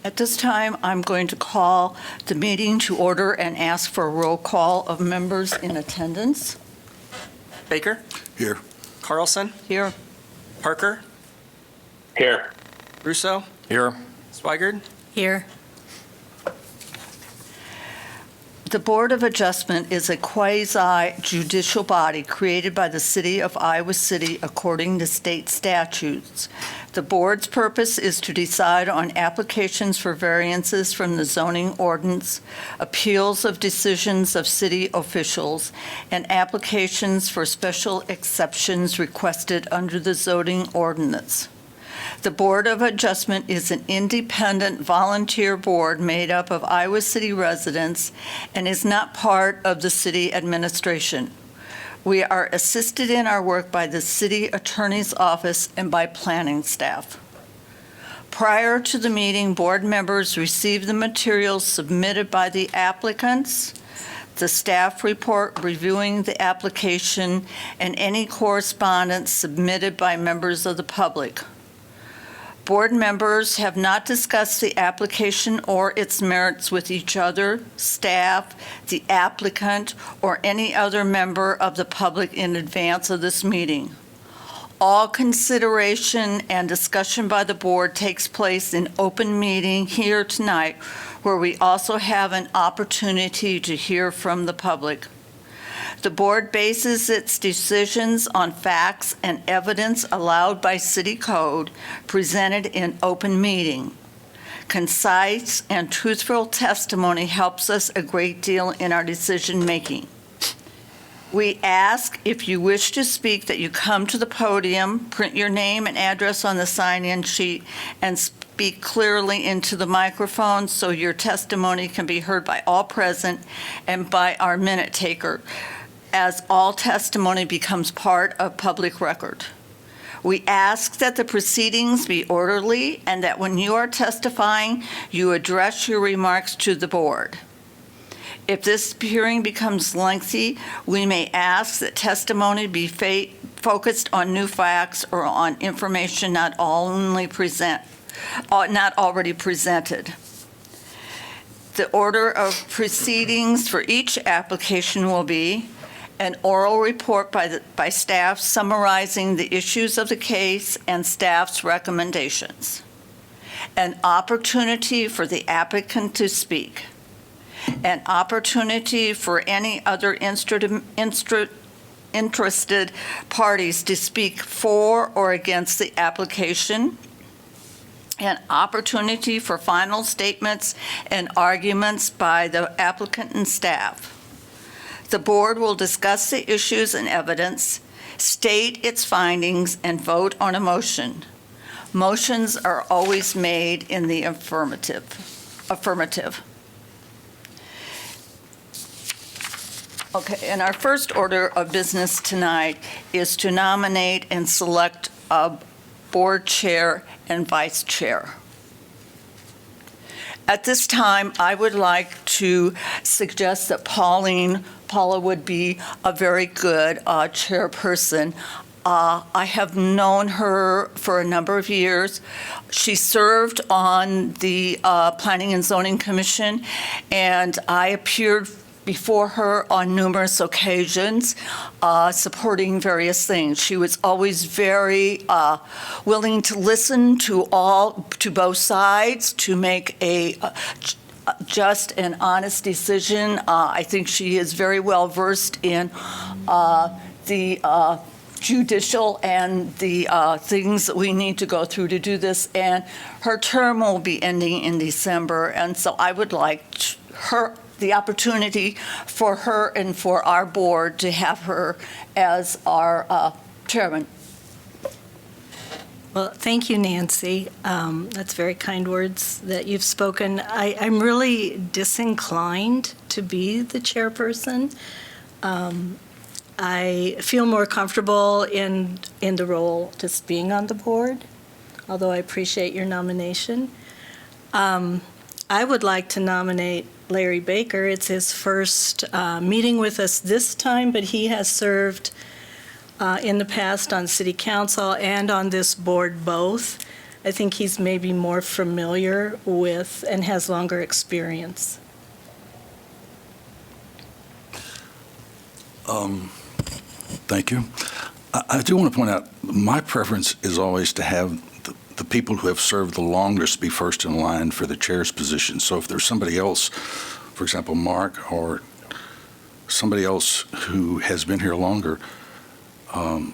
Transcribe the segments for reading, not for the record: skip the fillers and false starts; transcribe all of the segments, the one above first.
At this time, I'm going to call the meeting to order and ask for a roll call of members in attendance. Baker, Here. Carlson, Here. Parker, Here. Russo, Here. Swigert. Here. The Board of Adjustment is a quasi-judicial body created by the City of Iowa City according to state statutes. The board's purpose is to decide on applications for variances from the zoning ordinance, appeals of decisions of city officials, and applications for special exceptions requested under the zoning ordinance. The Board of Adjustment is an independent volunteer board made up of Iowa City residents and is not part of the city administration. We are assisted in our work by the city attorney's office and by planning staff. Prior to the meeting, board members received the materials submitted by the applicants, the staff report reviewing the application, and any correspondence submitted by members of the public. Board members have not discussed the application or its merits with each other, staff, the applicant, or any other member of the public in advance of this meeting. All consideration and discussion by the board takes place in open meeting here tonight, where we also have an opportunity to hear from the public. The board bases its decisions on facts and evidence allowed by city code presented in open meeting. Concise and truthful testimony helps us a great deal in our decision-making. We ask, if you wish to speak, that you come to the podium, print your name and address on the sign-in sheet, and speak clearly into the microphone so your testimony can be heard by all present and by our minute taker, as all testimony becomes part of public record. We ask that the proceedings be orderly and that when you are testifying, you address your remarks to the board. If this hearing becomes lengthy, we may ask that testimony be focused on new facts or on information not already presented. The order of proceedings for each application will be an oral report by staff summarizing the issues of the case and staff's recommendations, an opportunity for the applicant to speak, an opportunity for any other interested parties to speak for or against the application, an opportunity for final statements and arguments by the applicant and staff. The board will discuss the issues and evidence, state its findings, and vote on a motion. Motions are always made in the affirmative. Okay, and our first order of business tonight is to nominate and select a board chair and vice chair. At this time, I would like to suggest that Paula would be a very good chairperson. I have known her for a number of years. She served on the Planning and Zoning Commission, and I appeared before her on numerous occasions, supporting various things. She was always very willing to listen to both sides to make a just and honest decision. I think she is very well versed in the judicial and the things that we need to go through to do this. And her term will be ending in December, and so I would like the opportunity for her and for our board to have her as our chairman. Well, thank you, Nancy. That's very kind words that you've spoken. I'm really disinclined to be the chairperson. I feel more comfortable in the role just being on the board, although I appreciate your nomination. I would like to nominate Larry Baker. It's his first meeting with us this time, but he has served in the past on City Council and on this board both. I think he's maybe more familiar with and has longer experience. Thank you. I do want to point out, my preference is always to have the people who have served the longest be first in line for the chair's position. So if there's somebody else, for example, Mark, or somebody else who has been here longer, I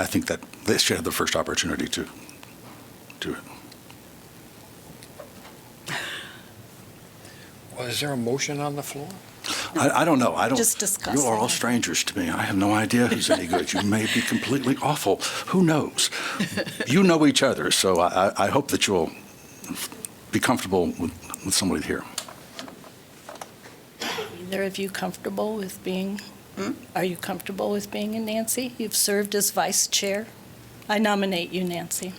think that they should have the first opportunity to do it. Well, is there a motion on the floor? I don't know. I don't. Just discuss You are all it. strangers to me. I have no idea who's any good. You may be completely awful. Who knows? You know each other, so I hope that you'll be comfortable with somebody here. Either of you comfortable with being, are you comfortable with being in Nancy? You've served as vice chair. I nominate you, Nancy.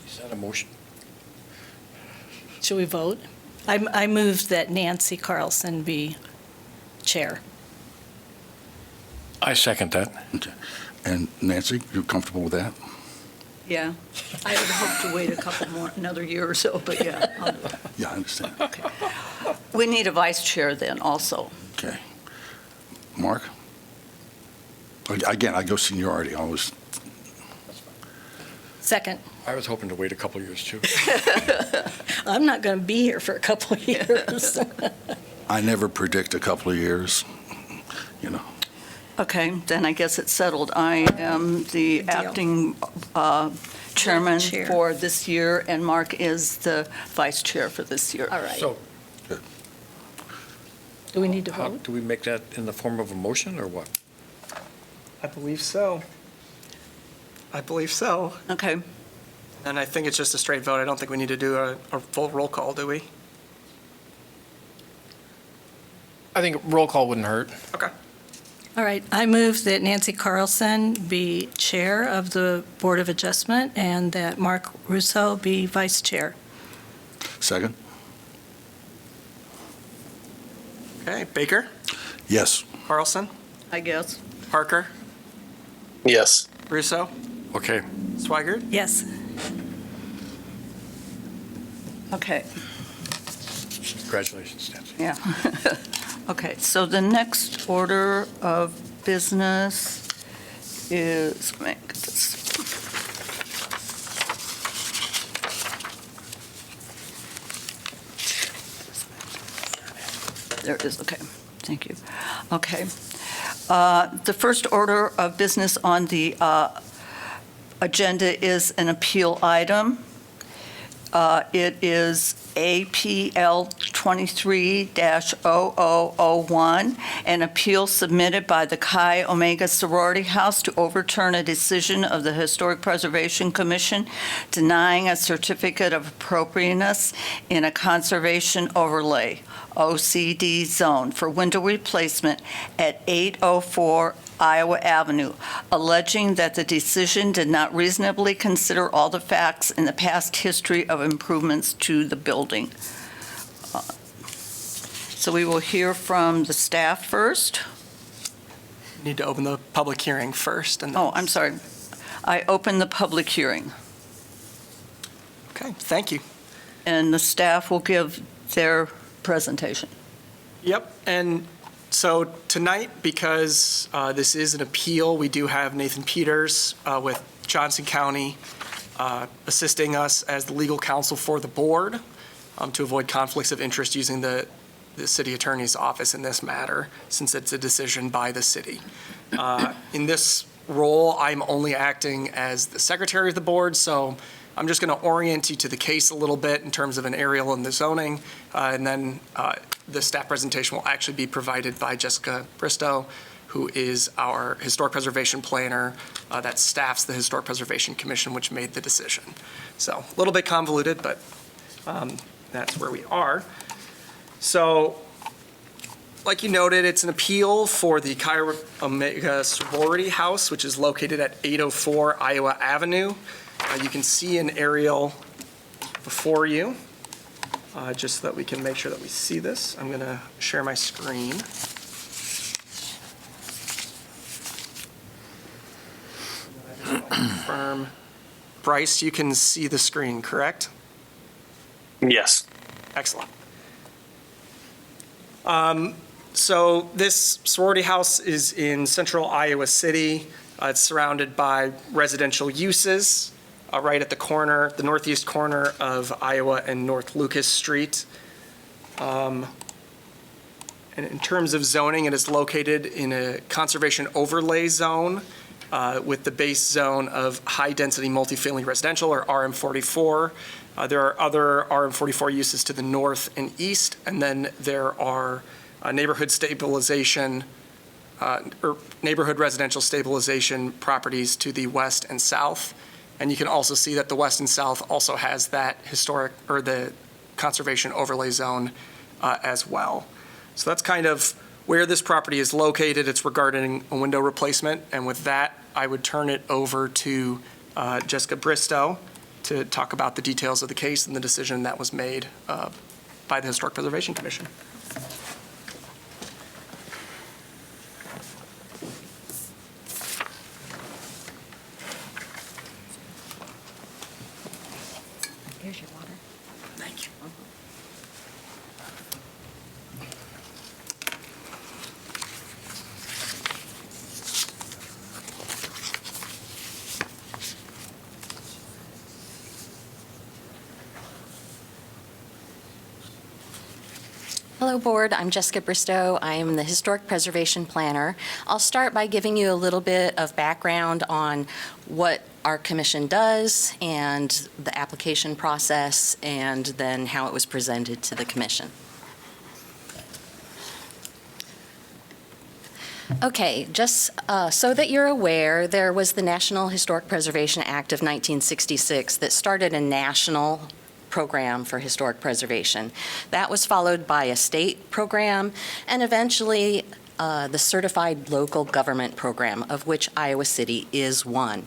Is that a motion? Should we vote? I move that Nancy Carlson be chair. I second that. Okay. And Nancy, you comfortable with that? Yeah. I would hope to wait a couple more, another year or so, but yeah. I'll do it. Yeah, I understand. We need a vice chair then also. Okay. Mark? Again, I go seniority. I always. Second. I was hoping to wait a couple years, too. I'm not going to be here for a couple of years. I never predict a couple of years, you know. Okay, then I guess it's settled. I am the Good deal. acting chairman Chair. for this year, and Mark is the vice chair for this year. All right. So Do we need to how, vote? do we make that in the form of a motion, or what? I believe so. I believe so. Okay, And I think it's just a straight vote. I don't think we need to do a full roll call, do we? I think roll call wouldn't hurt. Okay. All right. I move that Nancy Carlson be chair of the Board of Adjustment and that Mark Russo be vice chair. Second? Okay, Baker, Yes. Carlson, I guess. Parker, Yes. Russo, Okay. Swigert. Yes. Okay, Congratulations, Nancy. yeah. Okay, so the next order of business is, make this. There it is, okay, thank you. Okay. The first order of business on the agenda is an appeal item. It is APL 23-0001, an appeal submitted by the Chi Omega Sorority House to overturn a decision of the Historic Preservation Commission denying a certificate of appropriateness in a conservation overlay, OCD zone, for window replacement at 804 Iowa Avenue, alleging that the decision did not reasonably consider all the facts in the past history of improvements to the building. So we will hear from the staff first. Need to open the public hearing first. And then- Oh, I'm sorry. I open the public hearing, Okay, thank you. and the staff will give their presentation. Yep, and so tonight, because this is an appeal, we do have Nathan Peters with Johnson County assisting us as the legal counsel for the board to avoid conflicts of interest using the city attorney's office in this matter, since it's a decision by the city. In this role, I'm only acting as the secretary of the board, so I'm just going to orient you to the case a little bit in terms of an aerial and the zoning, and then the staff presentation will actually be provided by Jessica Bristow, who is our historic preservation planner that staffs the Historic Preservation Commission, which made the decision. So a little bit convoluted, but that's where we are. So, like you noted, it's an appeal for the Chi Omega Sorority House, which is located at 804 Iowa Avenue. You can see an aerial before you, just so that we can make sure that we see this. I'm going to share my screen. Confirm Bryce, you can see the screen, correct? Yes. Excellent. So this sorority house is in central Iowa City. It's surrounded by residential uses right at the corner, the northeast corner of Iowa and North Lucas Street. And in terms of zoning, it is located in a conservation overlay zone with the base zone of high-density multifamily residential, or RM44. There are other RM44 uses to the north and east, and then there are neighborhood stabilization, or neighborhood residential stabilization properties to the west and south. And you can also see that the west and south also has that historic, or the conservation overlay zone as well. So that's kind of where this property is located. It's regarding a window replacement. And with that, I would turn it over to Jessica Bristow to talk about the details of the case and the decision that was made by the Historic Preservation Commission. Here's your water. Thank you. Hello, Board. I'm Jessica Bristow. I am the Historic Preservation Planner. I'll start by giving you a little bit of background on what our commission does and the application process, and then how it was presented to the commission. Okay, just so that you're aware, there was the National Historic Preservation Act of 1966 that started a national program for historic preservation. That was followed by a state program, and eventually the Certified Local Government Program, of which Iowa City is one.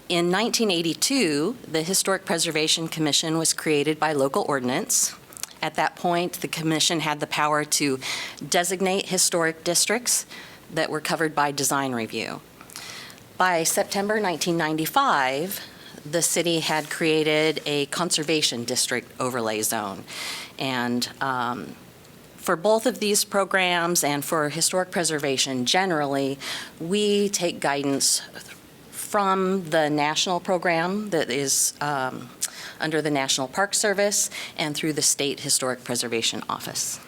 In 1982, the Historic Preservation Commission was created by local ordinance. At that point, the commission had the power to designate historic districts that were covered by design review. By September 1995, the city had created a conservation district overlay zone. And for both of these programs and for historic preservation generally, we take guidance from the national program that is under the National Park Service and through the State Historic Preservation Office.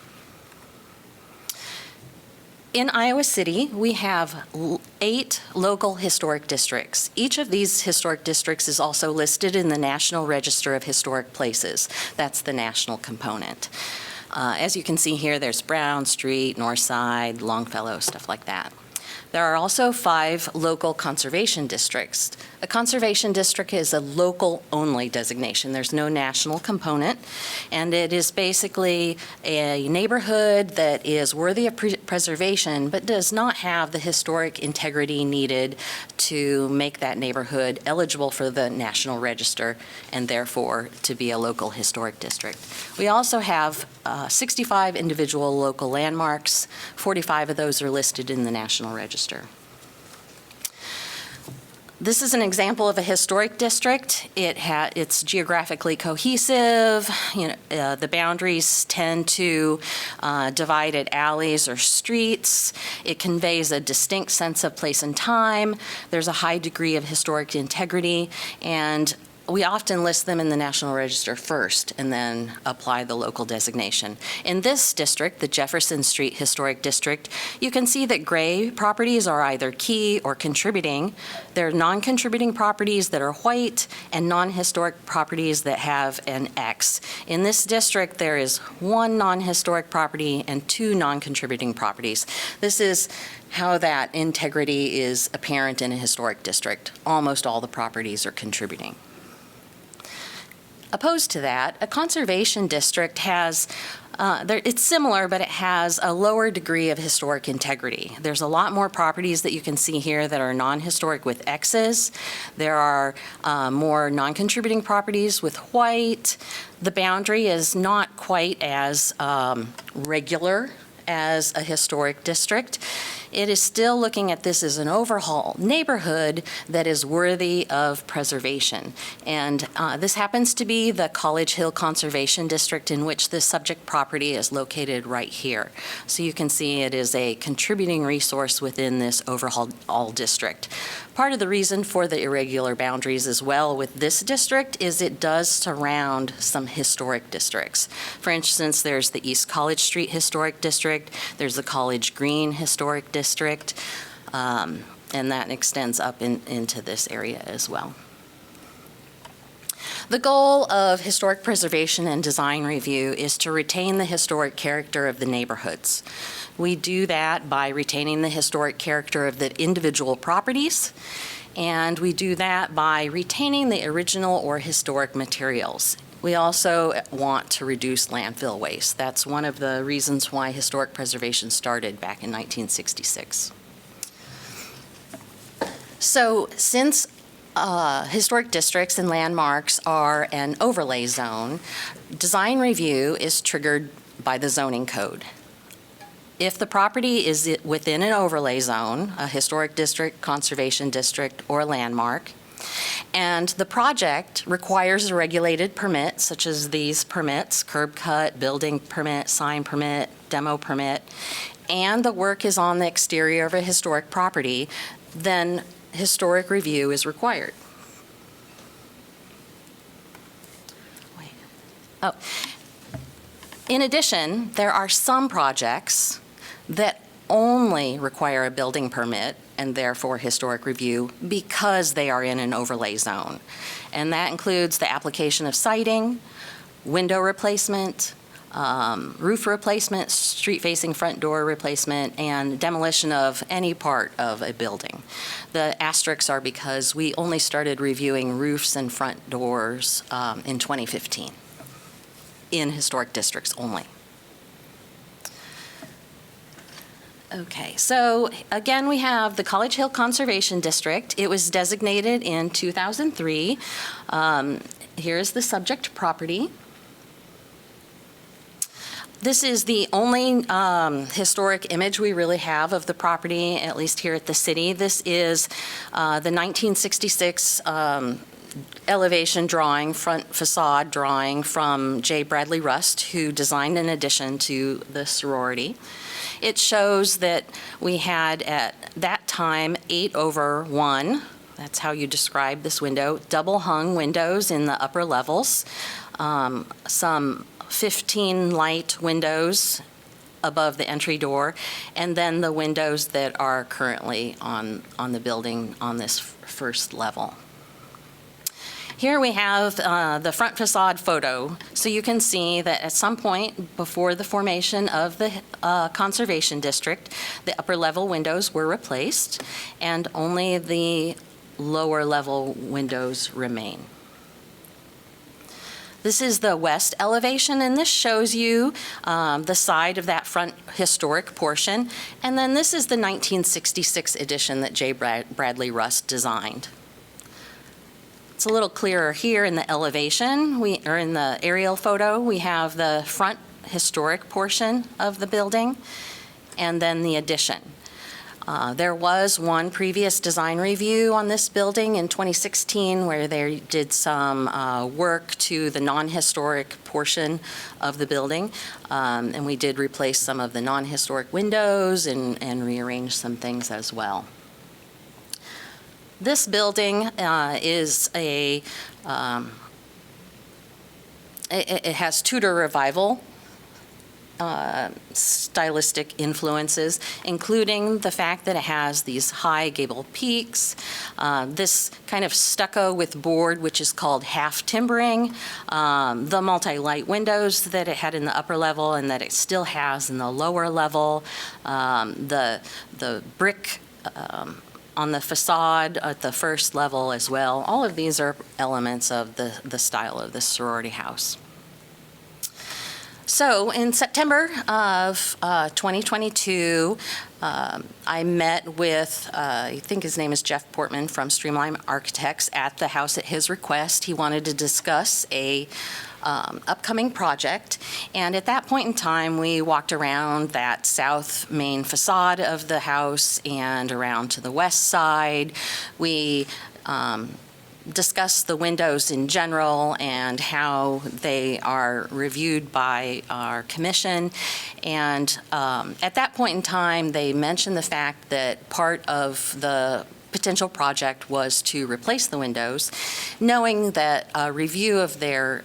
In Iowa City, we have 8 local historic districts. Each of these historic districts is also listed in the National Register of Historic Places. That's the national component. As you can see here, there's Brown Street, Northside, Longfellow, stuff like that. There are also 5 local conservation districts. A conservation district is a local-only designation. There's no national component, and it is basically a neighborhood that is worthy of preservation but does not have the historic integrity needed to make that neighborhood eligible for the National Register and therefore to be a local historic district. We also have 65 individual local landmarks. 45 of those are listed in the National Register. This is an example of a historic district. It's geographically cohesive. The boundaries tend to divide at alleys or streets. It conveys a distinct sense of place and time. There's a high degree of historic integrity, and we often list them in the National Register first and then apply the local designation. In this district, the Jefferson Street Historic District, you can see that gray properties are either key or contributing. There are non-contributing properties that are white and non-historic properties that have an X. In this district, there is 1 non-historic property and 2 non-contributing properties. This is how that integrity is apparent in a historic district. Almost all the properties are contributing. Opposed to that, a conservation district has, it's similar, but it has a lower degree of historic integrity. There's a lot more properties that you can see here that are non-historic with X's. There are more non-contributing properties with white. The boundary is not quite as regular as a historic district. it is still looking at this as an overhaul neighborhood that is worthy of preservation. And this happens to be the College Hill Conservation District, in which this subject property is located right here. So you can see it is a contributing resource within this overhaul district. Part of the reason for the irregular boundaries as well with this district is it does surround some historic districts. For instance, there's the East College Street Historic District, there's the College Green Historic District, and that extends up into this area as well. The goal of historic preservation and design review is to retain the historic character of the neighborhoods. We do that by retaining the historic character of the individual properties, and we do that by retaining the original or historic materials. We also want to reduce landfill waste. That's one of the reasons why historic preservation started back in 1966. So since historic districts and landmarks are an overlay zone, design review is triggered by the zoning code. If the property is within an overlay zone, a historic district, conservation district, or landmark, and the project requires a regulated permit, such as these permits, curb cut, building permit, sign permit, demo permit, and the work is on the exterior of a historic property, then historic review is required. In addition, there are some projects that only require a building permit and therefore historic review because they are in an overlay zone. And that includes the application of siding, window replacement, roof replacement, street-facing front door replacement, and demolition of any part of a building. The asterisks are because we only started reviewing roofs and front doors in 2015 in historic districts only. Okay, so again, we have the College Hill Conservation District. It was designated in 2003. Here's the subject property. This is the only historic image we really have of the property, at least here at the city. This is the 1966 elevation drawing, front facade drawing from J. Bradley Rust, who designed an addition to the sorority. It shows that we had at that time 8/1. That's how you describe this window. Double hung windows in the upper levels. Some 15 light windows above the entry door, and then the windows that are currently on the building on this first level. Here we have the front facade photo. So you can see that at some point before the formation of the Conservation District, the upper level windows were replaced and only the lower level windows remain. This is the west elevation, and this shows you the side of that front historic portion. And then this is the 1966 edition that J. Bradley Rust designed. It's a little clearer here in the elevation, or in the aerial photo. We have the front historic portion of the building, and then the addition. There was one previous design review on this building in 2016 where they did some work to the non-historic portion of the building, and we did replace some of the non-historic windows and rearrange some things as well. This building is it has Tudor Revival stylistic influences, including the fact that it has these high gable peaks, this kind of stucco with board, which is called half timbering, the multi-light windows that it had in the upper level and that it still has in the lower level, the brick on the facade at the first level as well. All of these are elements of the style of the sorority house. So in September of 2022, I met with, I think his name is Jeff Portman from Streamline Architects at the house at his request. He wanted to discuss a upcoming project. And at that point in time, we walked around that south main facade of the house and around to the west side. We discuss the windows in general and how they are reviewed by our commission. And at that point in time, they mentioned the fact that part of the potential project was to replace the windows, knowing that a review of their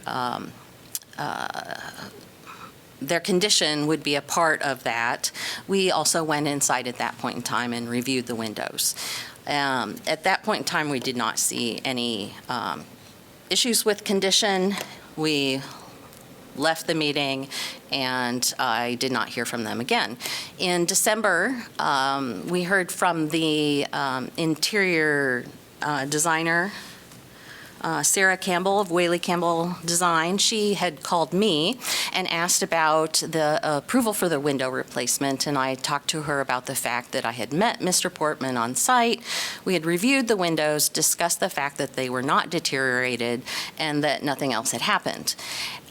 condition would be a part of that. We also went inside at that point in time and reviewed the windows. At that point in time, we did not see any issues with condition. We left the meeting, and I did not hear from them again. In December, we heard from the interior designer, Sarah Campbell of Whaley Campbell Design. She had called me and asked about the approval for the window replacement, and I talked to her about the fact that I had met Mr. Portman on site. We had reviewed the windows, discussed the fact that they were not deteriorated, and that nothing else had happened.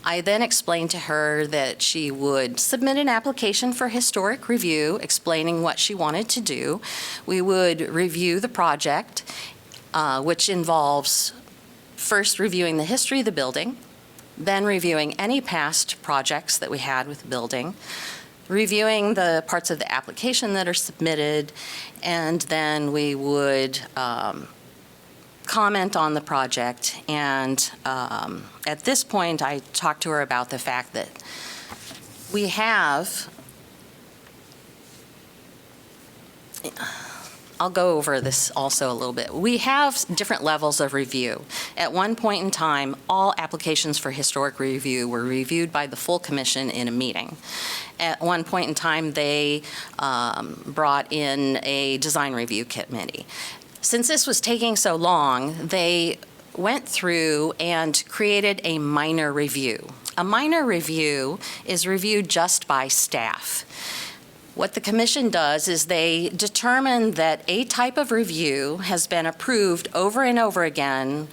I then explained to her that she would submit an application for historic review, explaining what she wanted to do. We would review the project, which involves first reviewing the history of the building, then reviewing any past projects that we had with the building, reviewing the parts of the application that are submitted, and then we would comment on the project. And at this point, I talked to her about the fact that we have, I'll go over this also a little bit. We have different levels of review. At one point in time, all applications for historic review were reviewed by the full commission in a meeting. At one point in time, they brought in a design review committee. Since this was taking so long, they went through and created a minor review. A minor review is reviewed just by staff. What the commission does is they determine that a type of review has been approved over and over again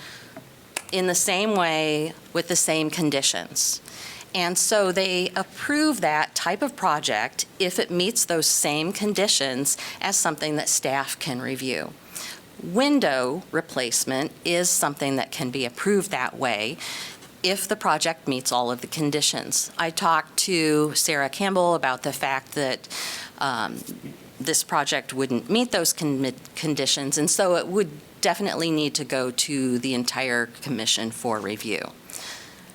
in the same way with the same conditions. And so they approve that type of project if it meets those same conditions as something that staff can review. Window replacement is something that can be approved that way if the project meets all of the conditions. I talked to Sarah Campbell about the fact that this project wouldn't meet those conditions, and so it would definitely need to go to the entire commission for review.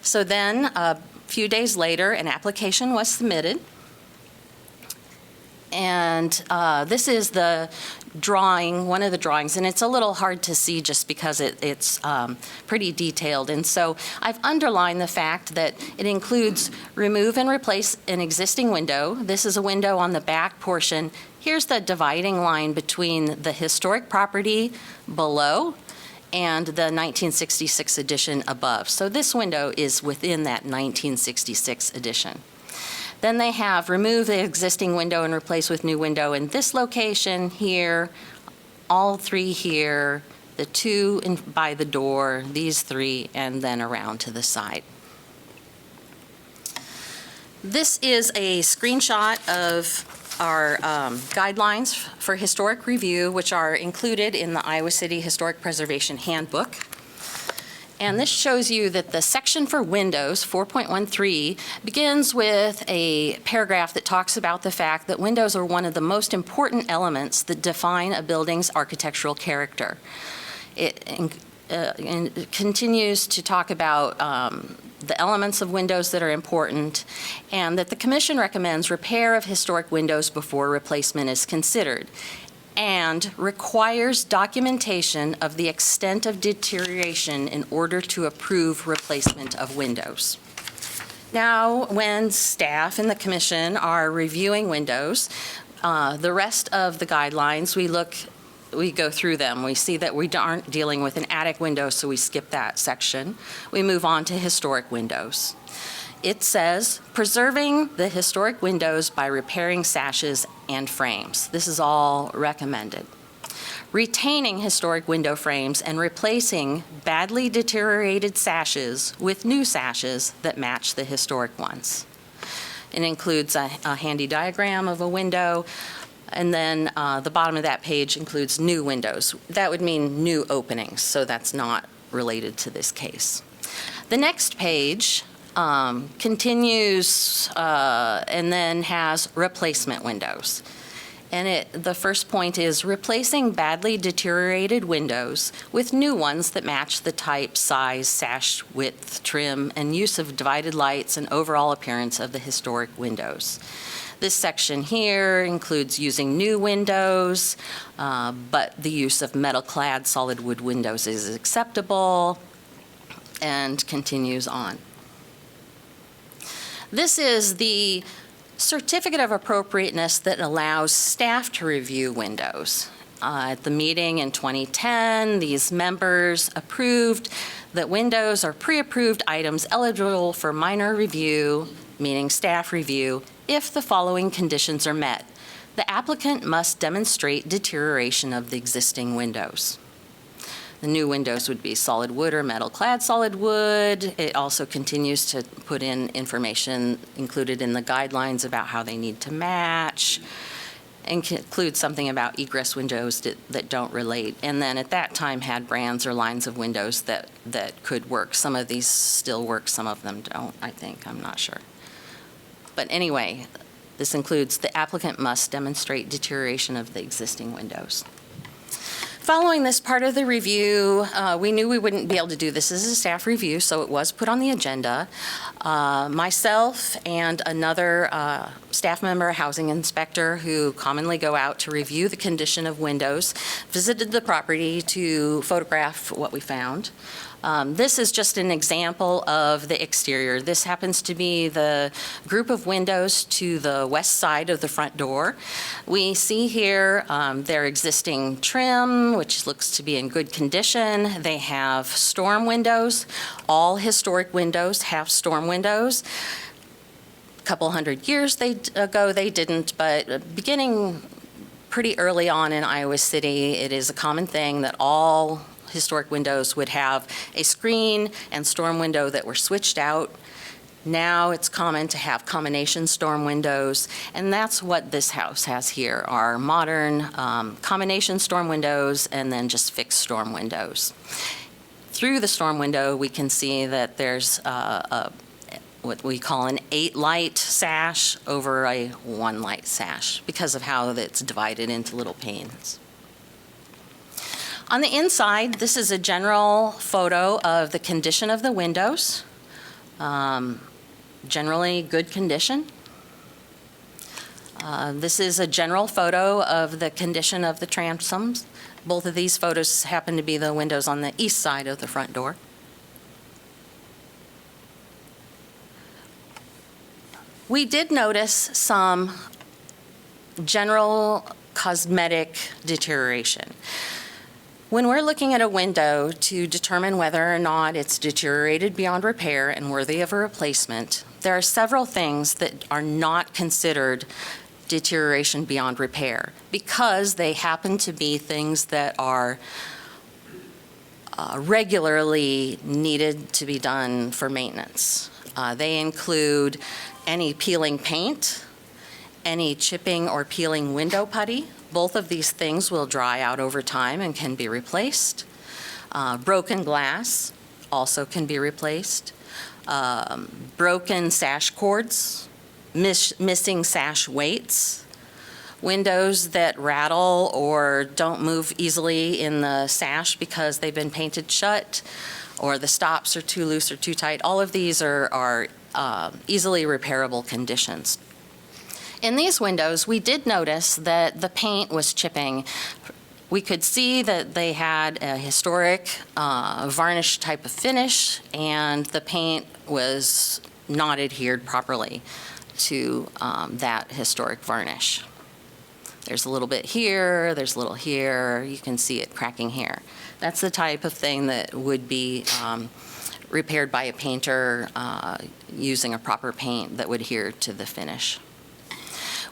So then, a few days later, an application was submitted. And this is the drawing, one of the drawings, and it's a little hard to see just because it's pretty detailed. And so I've underlined the fact that it includes remove and replace an existing window. This is a window on the back portion. Here's the dividing line between the historic property below and the 1966 edition above. So this window is within that 1966 edition. Then they have remove the existing window and replace with new window in this location here, all three here, the two by the door, these three, and then around to the side. This is a screenshot of our guidelines for historic review, which are included in the Iowa City Historic Preservation Handbook. And this shows you that the section for windows, 4.13, begins with a paragraph that talks about the fact that windows are one of the most important elements that define a building's architectural character. It continues to talk about the elements of windows that are important, and that the commission recommends repair of historic windows before replacement is considered, and requires documentation of the extent of deterioration in order to approve replacement of windows. Now, when staff and the commission are reviewing windows, the rest of the guidelines, we go through them. We see that we aren't dealing with an attic window, so we skip that section. We move on to historic windows. It says, preserving the historic windows by repairing sashes and frames. This is all recommended. Retaining historic window frames and replacing badly deteriorated sashes with new sashes that match the historic ones. It includes a handy diagram of a window, and then the bottom of that page includes new windows. That would mean new openings, so that's not related to this case. The next page continues and then has replacement windows. And the first point is replacing badly deteriorated windows with new ones that match the type, size, sash width, trim, and use of divided lights and overall appearance of the historic windows. This section here includes using new windows, but the use of metal-clad solid wood windows is acceptable, and continues on. This is the certificate of appropriateness that allows staff to review windows. At the meeting in 2010, these members approved that windows are pre-approved items eligible for minor review, meaning staff review, if the following conditions are met. The applicant must demonstrate deterioration of the existing windows. The new windows would be solid wood or metal-clad solid wood. It also continues to put in information included in the guidelines about how they need to match, and includes something about egress windows that don't relate. And then at that time had brands or lines of windows that could work. Some of these still work, some of them don't, I think. I'm not sure. But anyway, this includes the applicant must demonstrate deterioration of the existing windows. Following this part of the review, we knew we wouldn't be able to do this as a staff review, so it was put on the agenda. Myself and another staff member, a housing inspector, who commonly go out to review the condition of windows, visited the property to photograph what we found. This is just an example of the exterior. This happens to be the group of windows to the west side of the front door. We see here their existing trim, which looks to be in good condition. They have storm windows. All historic windows have storm windows. A couple hundred years ago they didn't, but beginning pretty early on in Iowa City, it is a common thing that all historic windows would have a screen and storm window that were switched out. Now it's common to have combination storm windows, and that's what this house has here, are modern combination storm windows and then just fixed storm windows. Through the storm window, we can see that there's what we call an 8-light sash over a 1-light sash because of how it's divided into little panes. On the inside, this is a general photo of the condition of the windows. Generally good condition. This is a general photo of the condition of the transoms. Both of these photos happen to be the windows on the east side of the front door. We did notice some general cosmetic deterioration. When we're looking at a window to determine whether or not it's deteriorated beyond repair and worthy of a replacement, there are several things that are not considered deterioration beyond repair because they happen to be things that are regularly needed to be done for maintenance. They include any peeling paint, any chipping or peeling window putty. Both of these things will dry out over time and can be replaced. Broken glass also can be replaced. Broken sash cords, missing sash weights, windows that rattle or don't move easily in the sash because they've been painted shut, or the stops are too loose or too tight. All of these are easily repairable conditions. In these windows, we did notice that the paint was chipping. We could see that they had a historic varnish type of finish, and the paint was not adhered properly to that historic varnish. There's a little bit here, there's a little here, you can see it cracking here. That's the type of thing that would be repaired by a painter using a proper paint that would adhere to the finish.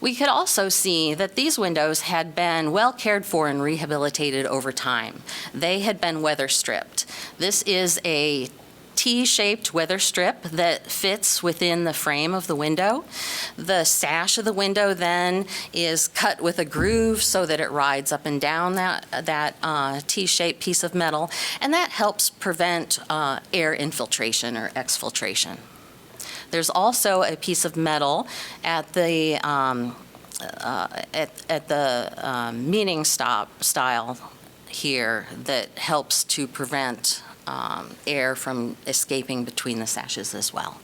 We could also see that these windows had been well cared for and rehabilitated over time. They had been weather stripped. This is a T-shaped weather strip that fits within the frame of the window. The sash of the window then is cut with a groove so that it rides up and down that T-shaped piece of metal, and that helps prevent air infiltration or exfiltration. There's also a piece of metal at the meaning style here that helps to prevent air from escaping between the sashes as well.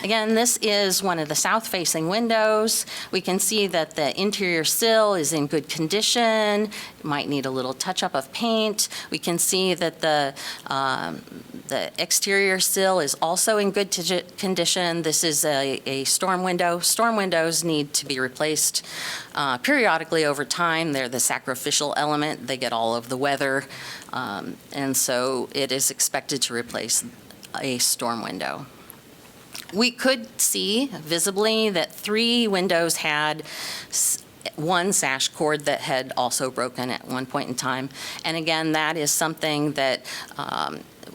Again, this is one of the south-facing windows. We can see that the interior sill is in good condition. It might need a little touch-up of paint. We can see that the exterior sill is also in good condition. This is a storm window. Storm windows need to be replaced periodically over time. They're the sacrificial element. They get all of the weather, and so it is expected to replace a storm window. We could see visibly that 3 windows had one sash cord that had also broken at one point in time. And again, that is something that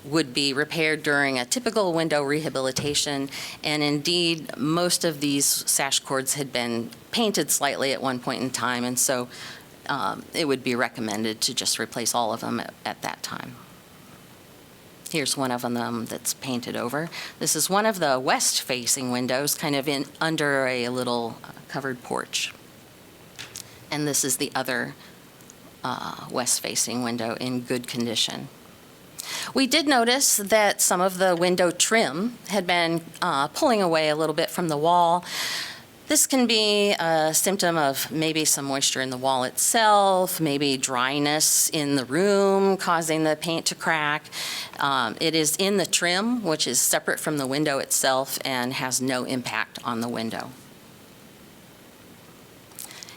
would be repaired during a typical window rehabilitation. And indeed, most of these sash cords had been painted slightly at one point in time. And so it would be recommended to just replace all of them at that time. Here's one of them that's painted over. This is one of the west-facing windows, kind of in under a little covered porch. And this is the other west-facing window in good condition. We did notice that some of the window trim had been pulling away a little bit from the wall. This can be a symptom of maybe some moisture in the wall itself, maybe dryness in the room causing the paint to crack. It is in the trim, which is separate from the window itself and has no impact on the window.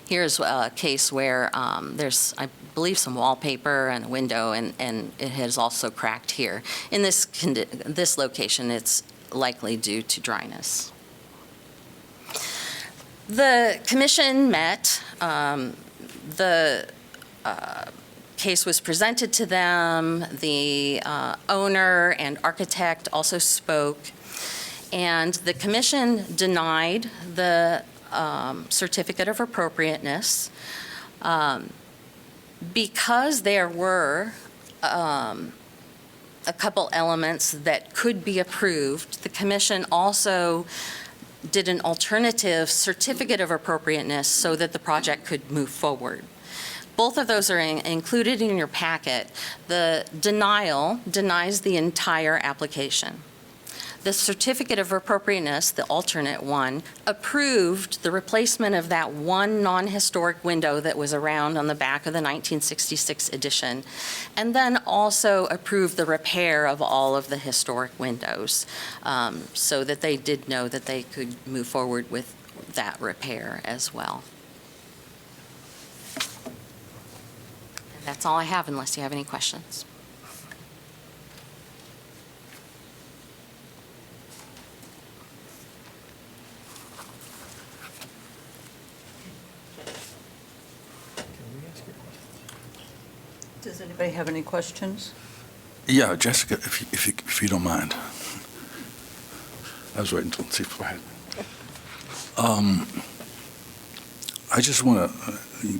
Here's a case where there's, I believe, some wallpaper and a window, and it has also cracked here. In this location, it's likely due to dryness. The commission met. The case was presented to them. The owner and architect also spoke. And the commission denied the certificate of appropriateness because there were a couple elements that could be approved. The commission also did an alternative certificate of appropriateness so that the project could move forward. Both of those are included in your packet. The denial denies the entire application. The certificate of appropriateness, the alternate one, approved the replacement of that one non-historic window that was around on the back of the 1966 edition, and then also approved the repair of all of the historic windows so that they did know that they could move forward with that repair as well. And that's all I have unless you have any questions. Does anybody have any questions? Yeah, Jessica, if you don't mind. I was waiting to see if I had. I just want to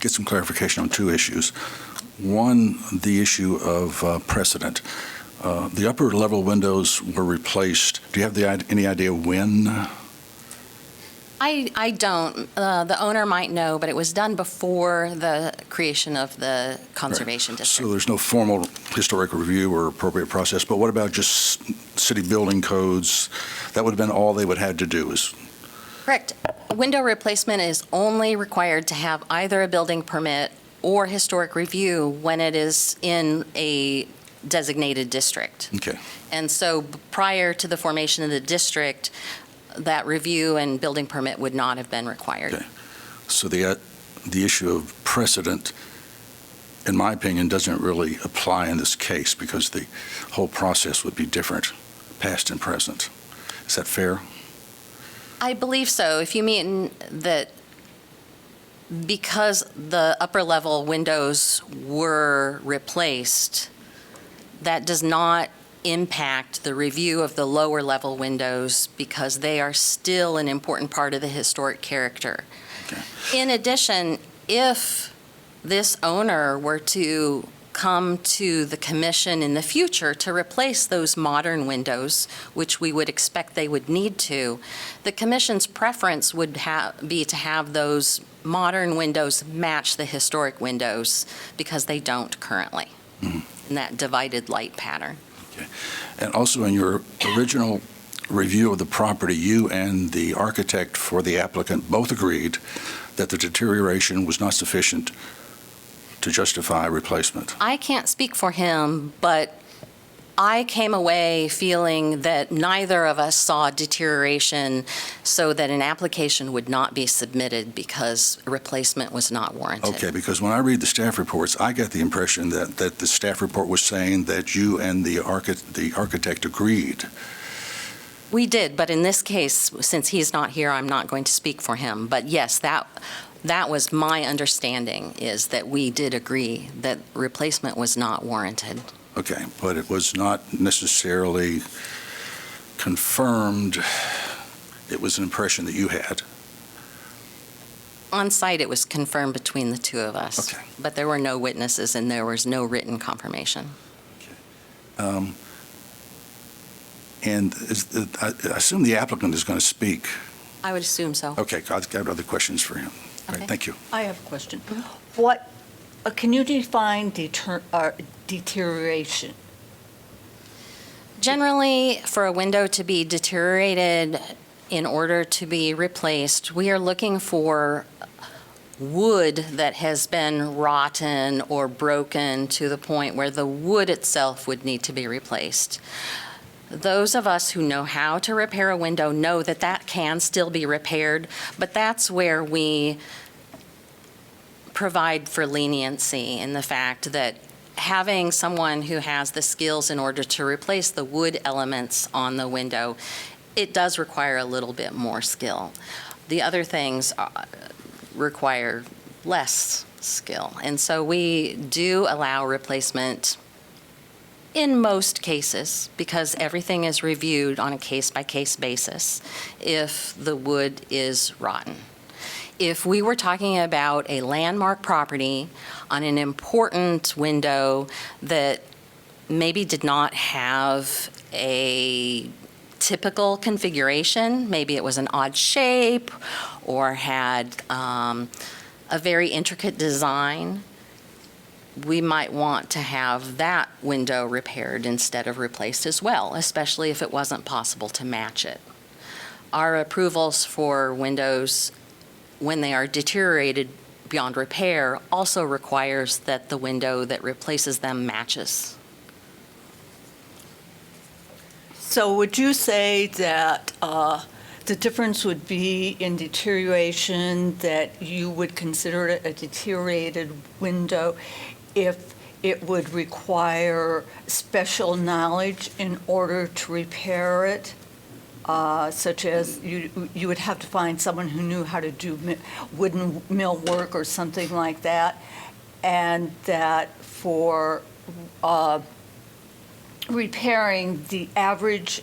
get some clarification on 2 issues. One, the issue of precedent. The upper level windows were replaced. Do you have any idea when? I don't. The owner might know, but it was done before the creation of the conservation district. So there's no formal historic review or appropriate process, but what about just city building codes? That would have been all they would have to do is. Correct. Window replacement is only required to have either a building permit or historic review when it is in a designated district. Okay. And so prior to the formation of the district, that review and building permit would not have been required. Okay. So the issue of precedent in my opinion, doesn't really apply in this case because the whole process would be different, past and present. Is that fair? I believe so. If you mean that because the upper level windows were replaced, that does not impact the review of the lower level windows because they are still an important part of the historic character. Okay. In addition, if this owner were to come to the commission in the future to replace those modern windows, which we would expect they would need to, the commission's preference would be to have those modern windows match the historic windows because they don't currently in that divided light pattern. And also in your original review of the property, you and the architect for the applicant both agreed that the deterioration was not sufficient to justify replacement. I can't speak for him, but I came away feeling that neither of us saw deterioration so that an application would not be submitted because a replacement was not warranted. Okay, because when I read the staff reports, I get the impression that the staff report was saying that you and the architect agreed. We did, but in this case, since he's not here, I'm not going to speak for him. But yes, that was my understanding, is that we did agree that replacement was not warranted. Okay, but it was not necessarily confirmed. It was an impression that you had. On site, it was confirmed between the two of us. Okay. But there were no witnesses and there was no written confirmation. And I assume the applicant is going to speak. I would assume so. Okay, I've got other questions for him. All right, Okay. thank you. I have a question. What, can you define deterioration? Generally, for a window to be deteriorated in order to be replaced, we are looking for wood that has been rotten or broken to the point where the wood itself would need to be replaced. Those of us who know how to repair a window know that that can still be repaired, but that's where we provide for leniency in the fact that having someone who has the skills in order to replace the wood elements on the window, it does require a little bit more skill. The other things require less skill. And so we do allow replacement in most cases, because everything is reviewed on a case-by-case basis if the wood is rotten. If we were talking about a landmark property on an important window that maybe did not have a typical configuration, maybe it was an odd shape or had a very intricate design, we might want to have that window repaired instead of replaced as well, especially if it wasn't possible to match it. Our approvals for windows, when they are deteriorated beyond repair, also requires that the window that replaces them matches. So would you say that the difference would be in deterioration, that you would consider it a deteriorated window if it would require special knowledge in order to repair it? Such as you would have to find someone who knew how to do wooden mill work or something like that, and that for repairing, the average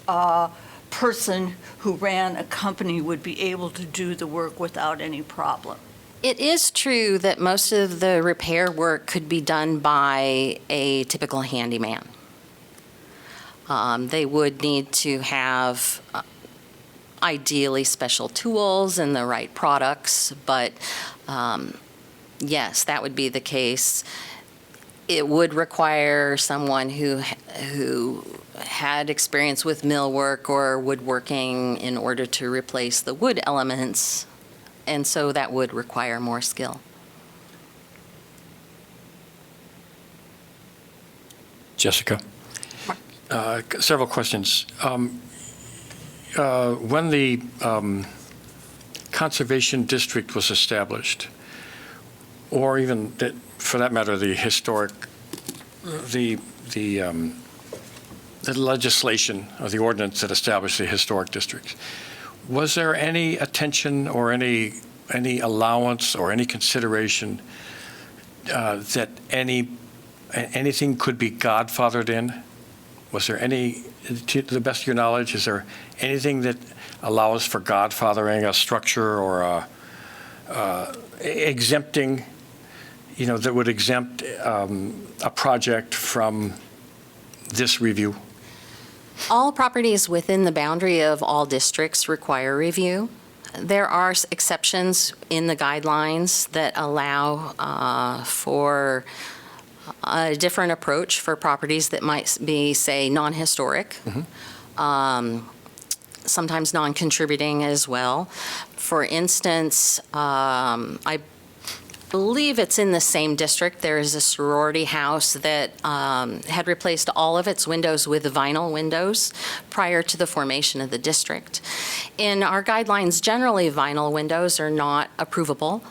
person who ran a company would be able to do the work without any problem. It is true that most of the repair work could be done by a typical handyman. They would need to have ideally special tools and the right products, but yes, that would be the case. It would require someone who had experience with millwork or woodworking in order to replace the wood elements, and so that would require more skill. Jessica, several questions. When the Conservation District was established, or even that for that matter, the historic, the legislation or the ordinance that established the historic districts, was there any attention or any allowance or any consideration that anything could be godfathered in? Was there any, to the best of your knowledge, is there anything that allows for godfathering a structure or exempting, that would exempt a project from this review? All properties within the boundary of all districts require review. There are exceptions in the guidelines that allow for a different approach for properties that might be, say, non-historic, sometimes non-contributing as well. For instance, I believe it's in the same district. There is a sorority house that had replaced all of its windows with vinyl windows prior to the formation of the district. In our guidelines, generally vinyl windows are not approvable,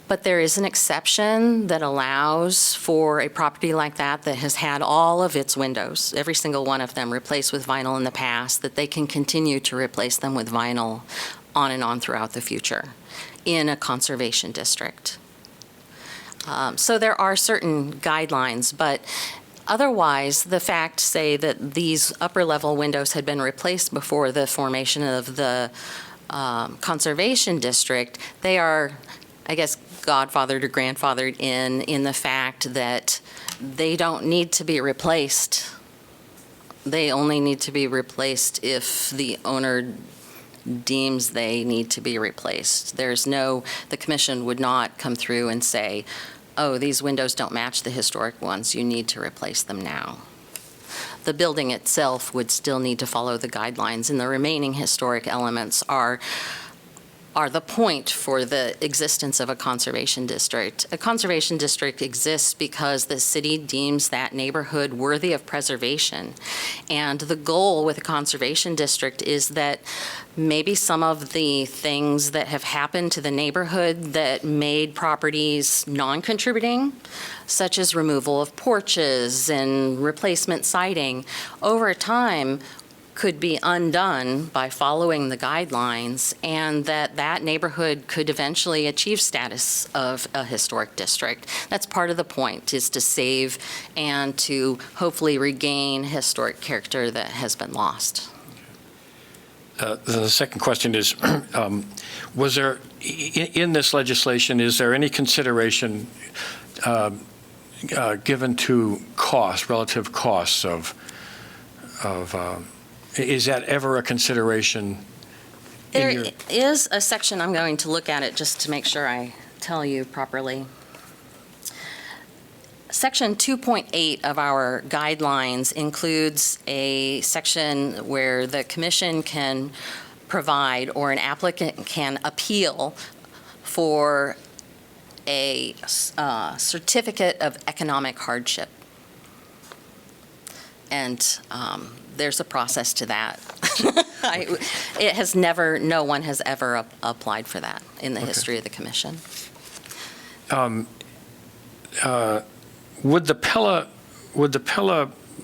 but there is an exception that allows for a property like that that has had all of its windows, every single one of them, replaced with vinyl in the past, that they can continue to replace them with vinyl on and on throughout the future in a conservation district. So there are certain guidelines, but otherwise, the fact, say, that these upper-level windows had been replaced before the formation of the conservation district, they are, I guess, godfathered or grandfathered in the fact that they don't need to be replaced. They only need to be replaced if the owner deems they need to be replaced. The commission would not come through and say, oh, these windows don't match the historic ones, you need to replace them now. The building itself would still need to follow the guidelines, and the remaining historic elements are the point for the existence of a conservation district. A conservation district exists because the city deems that neighborhood worthy of preservation. And the goal with a conservation district is that maybe some of the things that have happened to the neighborhood that made properties non-contributing, such as removal of porches and replacement siding, over time could be undone by following the guidelines, and that neighborhood could eventually achieve status of a historic district. That's part of the point, is to save and to hopefully regain historic character that has been lost. The second question is, was there, in this legislation, is there any consideration given to relative costs of is that ever a consideration? There is a section, I'm going to look at it just to make sure I tell you properly. Section 2.8 of our guidelines includes a section where the commission can provide, or an applicant can appeal for a certificate of economic hardship. And there's a process to that. No one has ever applied for that in the history of the commission. Would the Pella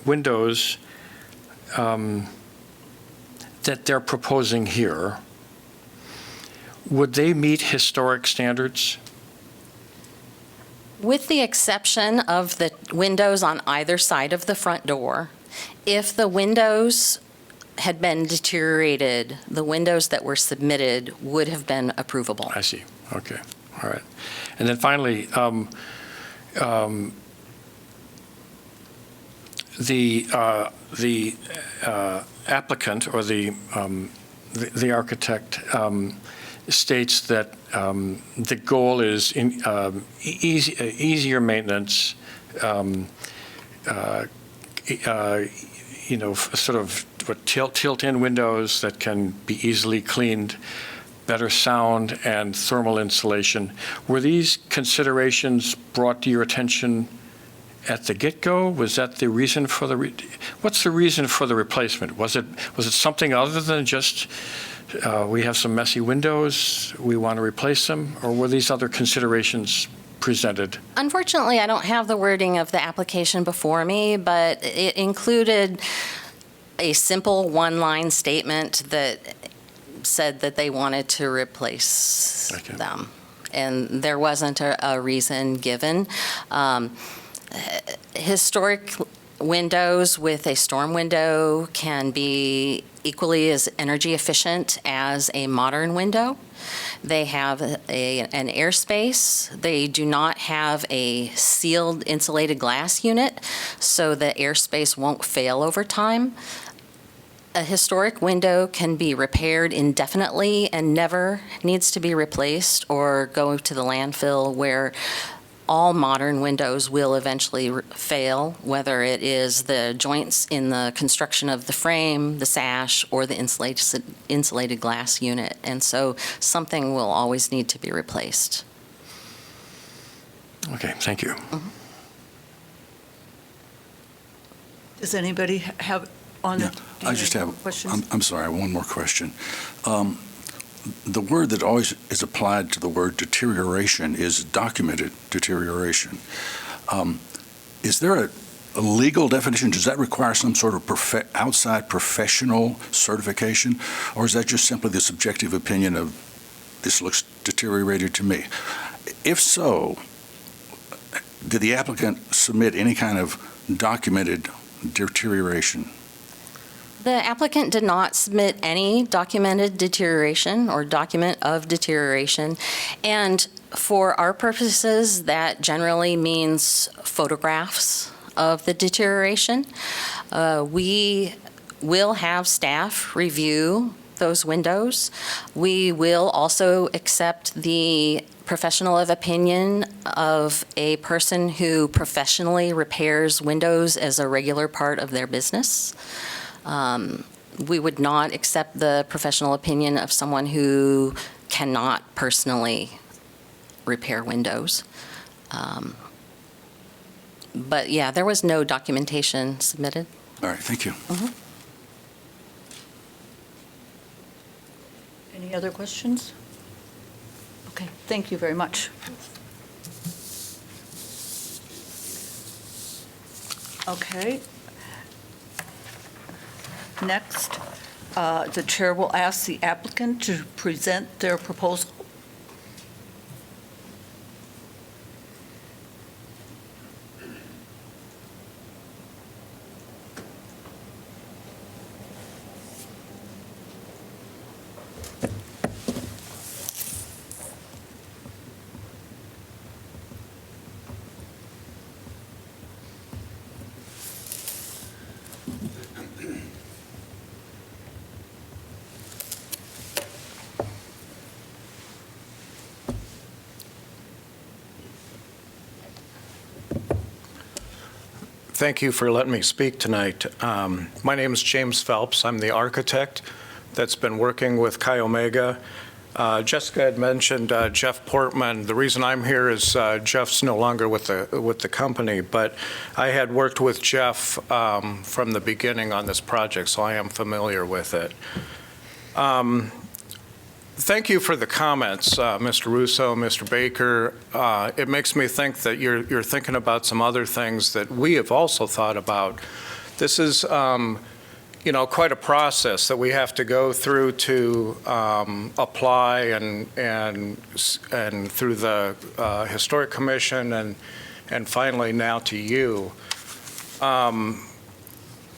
windows that they're proposing here, would they meet historic standards? With the exception of the windows on either side of the front door, if the windows had been deteriorated, the windows that were submitted would have been approvable. I see. Okay. All right. And then finally, the applicant or the architect states that the goal is easier maintenance, sort of tilt-in windows that can be easily cleaned, better sound and thermal insulation. Were these considerations brought to your attention at the get-go? Was that the reason for what's the reason for the replacement? Was it something other than just we have some messy windows, we want to replace them, or were these other considerations presented? Unfortunately, I don't have the wording of the application before me, but it included a simple one-line statement that said that they wanted to replace Okay. them. And there wasn't a reason given. Historic windows with a storm window can be equally as energy efficient as a modern window. They have an airspace. They do not have a sealed insulated glass unit, so the airspace won't fail over time. A historic window can be repaired indefinitely and never needs to be replaced or go to the landfill, where all modern windows will eventually fail, whether it is the joints in the construction of the frame, the sash, or the insulated glass unit. And so something will always need to be replaced. Okay, thank you. Does anybody have on? Yeah, I just have, questions? I'm sorry, one more question. The word that always is applied to the word deterioration is documented deterioration. Is there a legal definition? Does that require some sort of outside professional certification? Or is that just simply the subjective opinion of, this looks deteriorated to me? If so, did the applicant submit any kind of documented deterioration? The applicant did not submit any documented deterioration or document of deterioration. And for our purposes, that generally means photographs of the deterioration. We will have staff review those windows. We will also accept the professional of opinion of a person who professionally repairs windows as a regular part of their business. We would not accept the professional opinion of someone who cannot personally repair windows. But yeah, there was no documentation submitted. All right, thank you. Any other questions? Okay, thank you very much. Okay. Next, the chair will ask the applicant to present their proposal. Thank you for letting me speak tonight. My name is James Phelps. I'm the architect that's been working with Chi Omega. Jessica had mentioned Jeff Portman. The reason I'm here is Jeff's no longer with the company, but I had worked with Jeff from the beginning on this project, so I am familiar with it. Thank you for the comments, Mr. Russo, Mr. Baker. It makes me think that you're thinking about some other things that we have also thought about. This is, quite a process that we have to go through to apply and through the Historic Commission and finally now to you.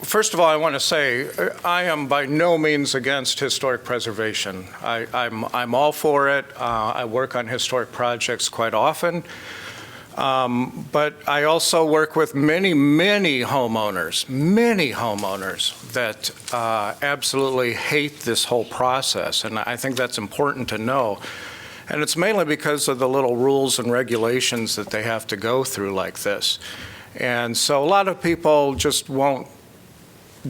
First of all, I want to say I am by no means against historic preservation. I'm all for it. I work on historic projects quite often. But I also work with many homeowners that absolutely hate this whole process. And I think that's important to know. And it's mainly because of the little rules and regulations that they have to go through like this. And so a lot of people just won't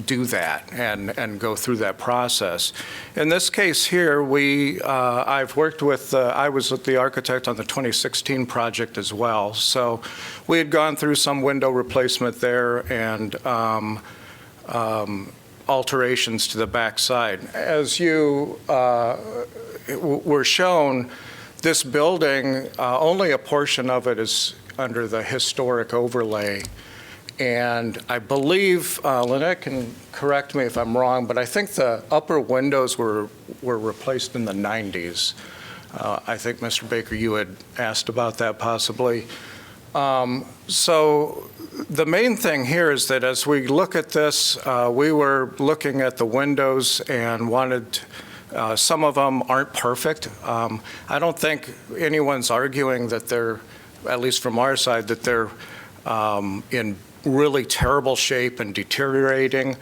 do that and go through that process. In this case here, I've worked with, I was the architect on the 2016 project as well. So we had gone through some window replacement there and alterations to the back side. As you were shown, This building, only a portion of it is under the historic overlay. And I believe, Lynette can correct me if I'm wrong, but I think the upper windows were replaced in the 90s. I think, Mr. Baker, you had asked about that possibly. So the main thing here is that as we look at this, we were looking at the windows and wanted, some of them aren't perfect. I don't think anyone's arguing that they're, at least from our side, that they're in really terrible shape and deteriorating.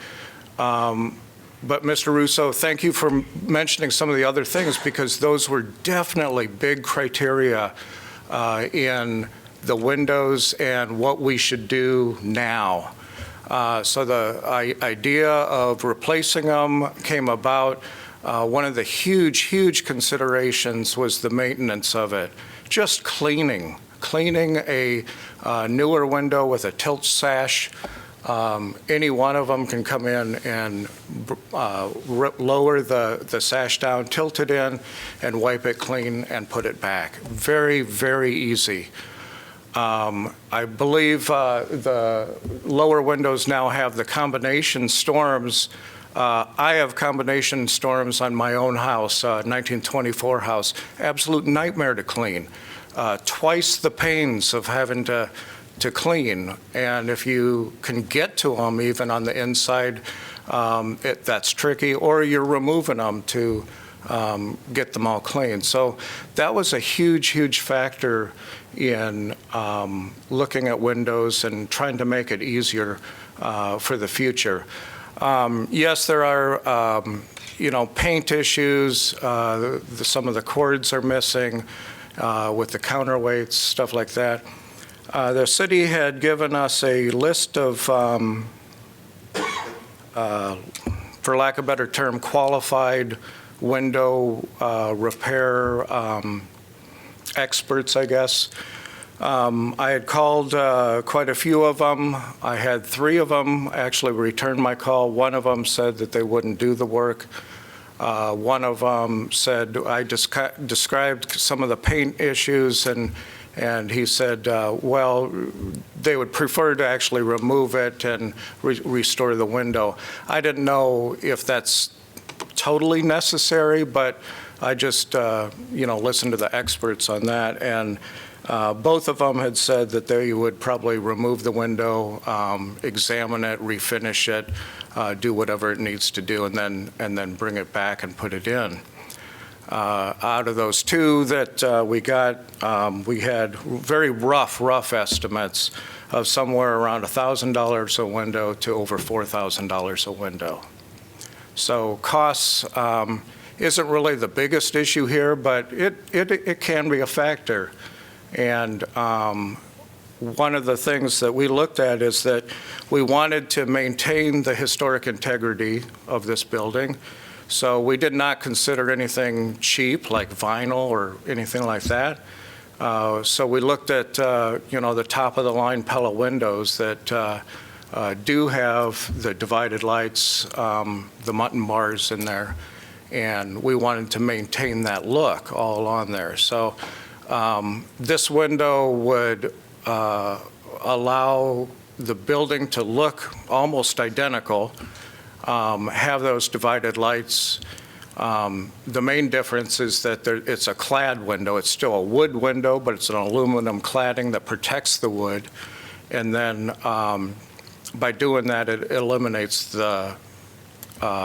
But Mr. Russo, thank you for mentioning some of the other things, because those were definitely big criteria in the windows and what we should do now. So the idea of replacing them came about. One of the huge considerations was the maintenance of it. Just cleaning a newer window with a tilt sash. Any one of them can come in and lower the sash down, tilt it in, and wipe it clean and put it back. Very easy. I believe the lower windows now have the combination storms. I have combination storms on my own house, 1924 house. Absolute nightmare to clean. Twice the pains of having to clean, and if you can get to them even on the inside, that's tricky, or you're removing them to get them all clean. So that was a huge factor in looking at windows and trying to make it easier for the future. Yes, there are paint issues. Some of the cords are missing with the counterweights, stuff like that. The city had given us a list of, for lack of a better term, qualified window repair experts, I guess. I had called quite a few of them. I had 3 of them actually return my call. One of them said that they wouldn't do the work. One of them said, I described some of the paint issues, and he said, well, they would prefer to actually remove it and restore the window. I didn't know if that's totally necessary, but I just, listened to the experts on that. And both of them had said that they would probably remove the window, examine it, refinish it, do whatever it needs to do, and then bring it back and put it in. Out of those 2 that we got, we had very rough estimates of somewhere around $1,000 a window to over $4,000 a window. So costs isn't really the biggest issue here, but it can be a factor. And one of the things that we looked at is that we wanted to maintain the historic integrity of this building. So we did not consider anything cheap like vinyl or anything like that. So we looked at, the top of the line Pella windows that do have the divided lights, the mutton bars in there, and we wanted to maintain that look all on there. So this window would allow the building to look almost identical, have those divided lights. The main difference is that it's a clad window. It's still a wood window, but it's an aluminum cladding that protects the wood. And then by doing that, it eliminates the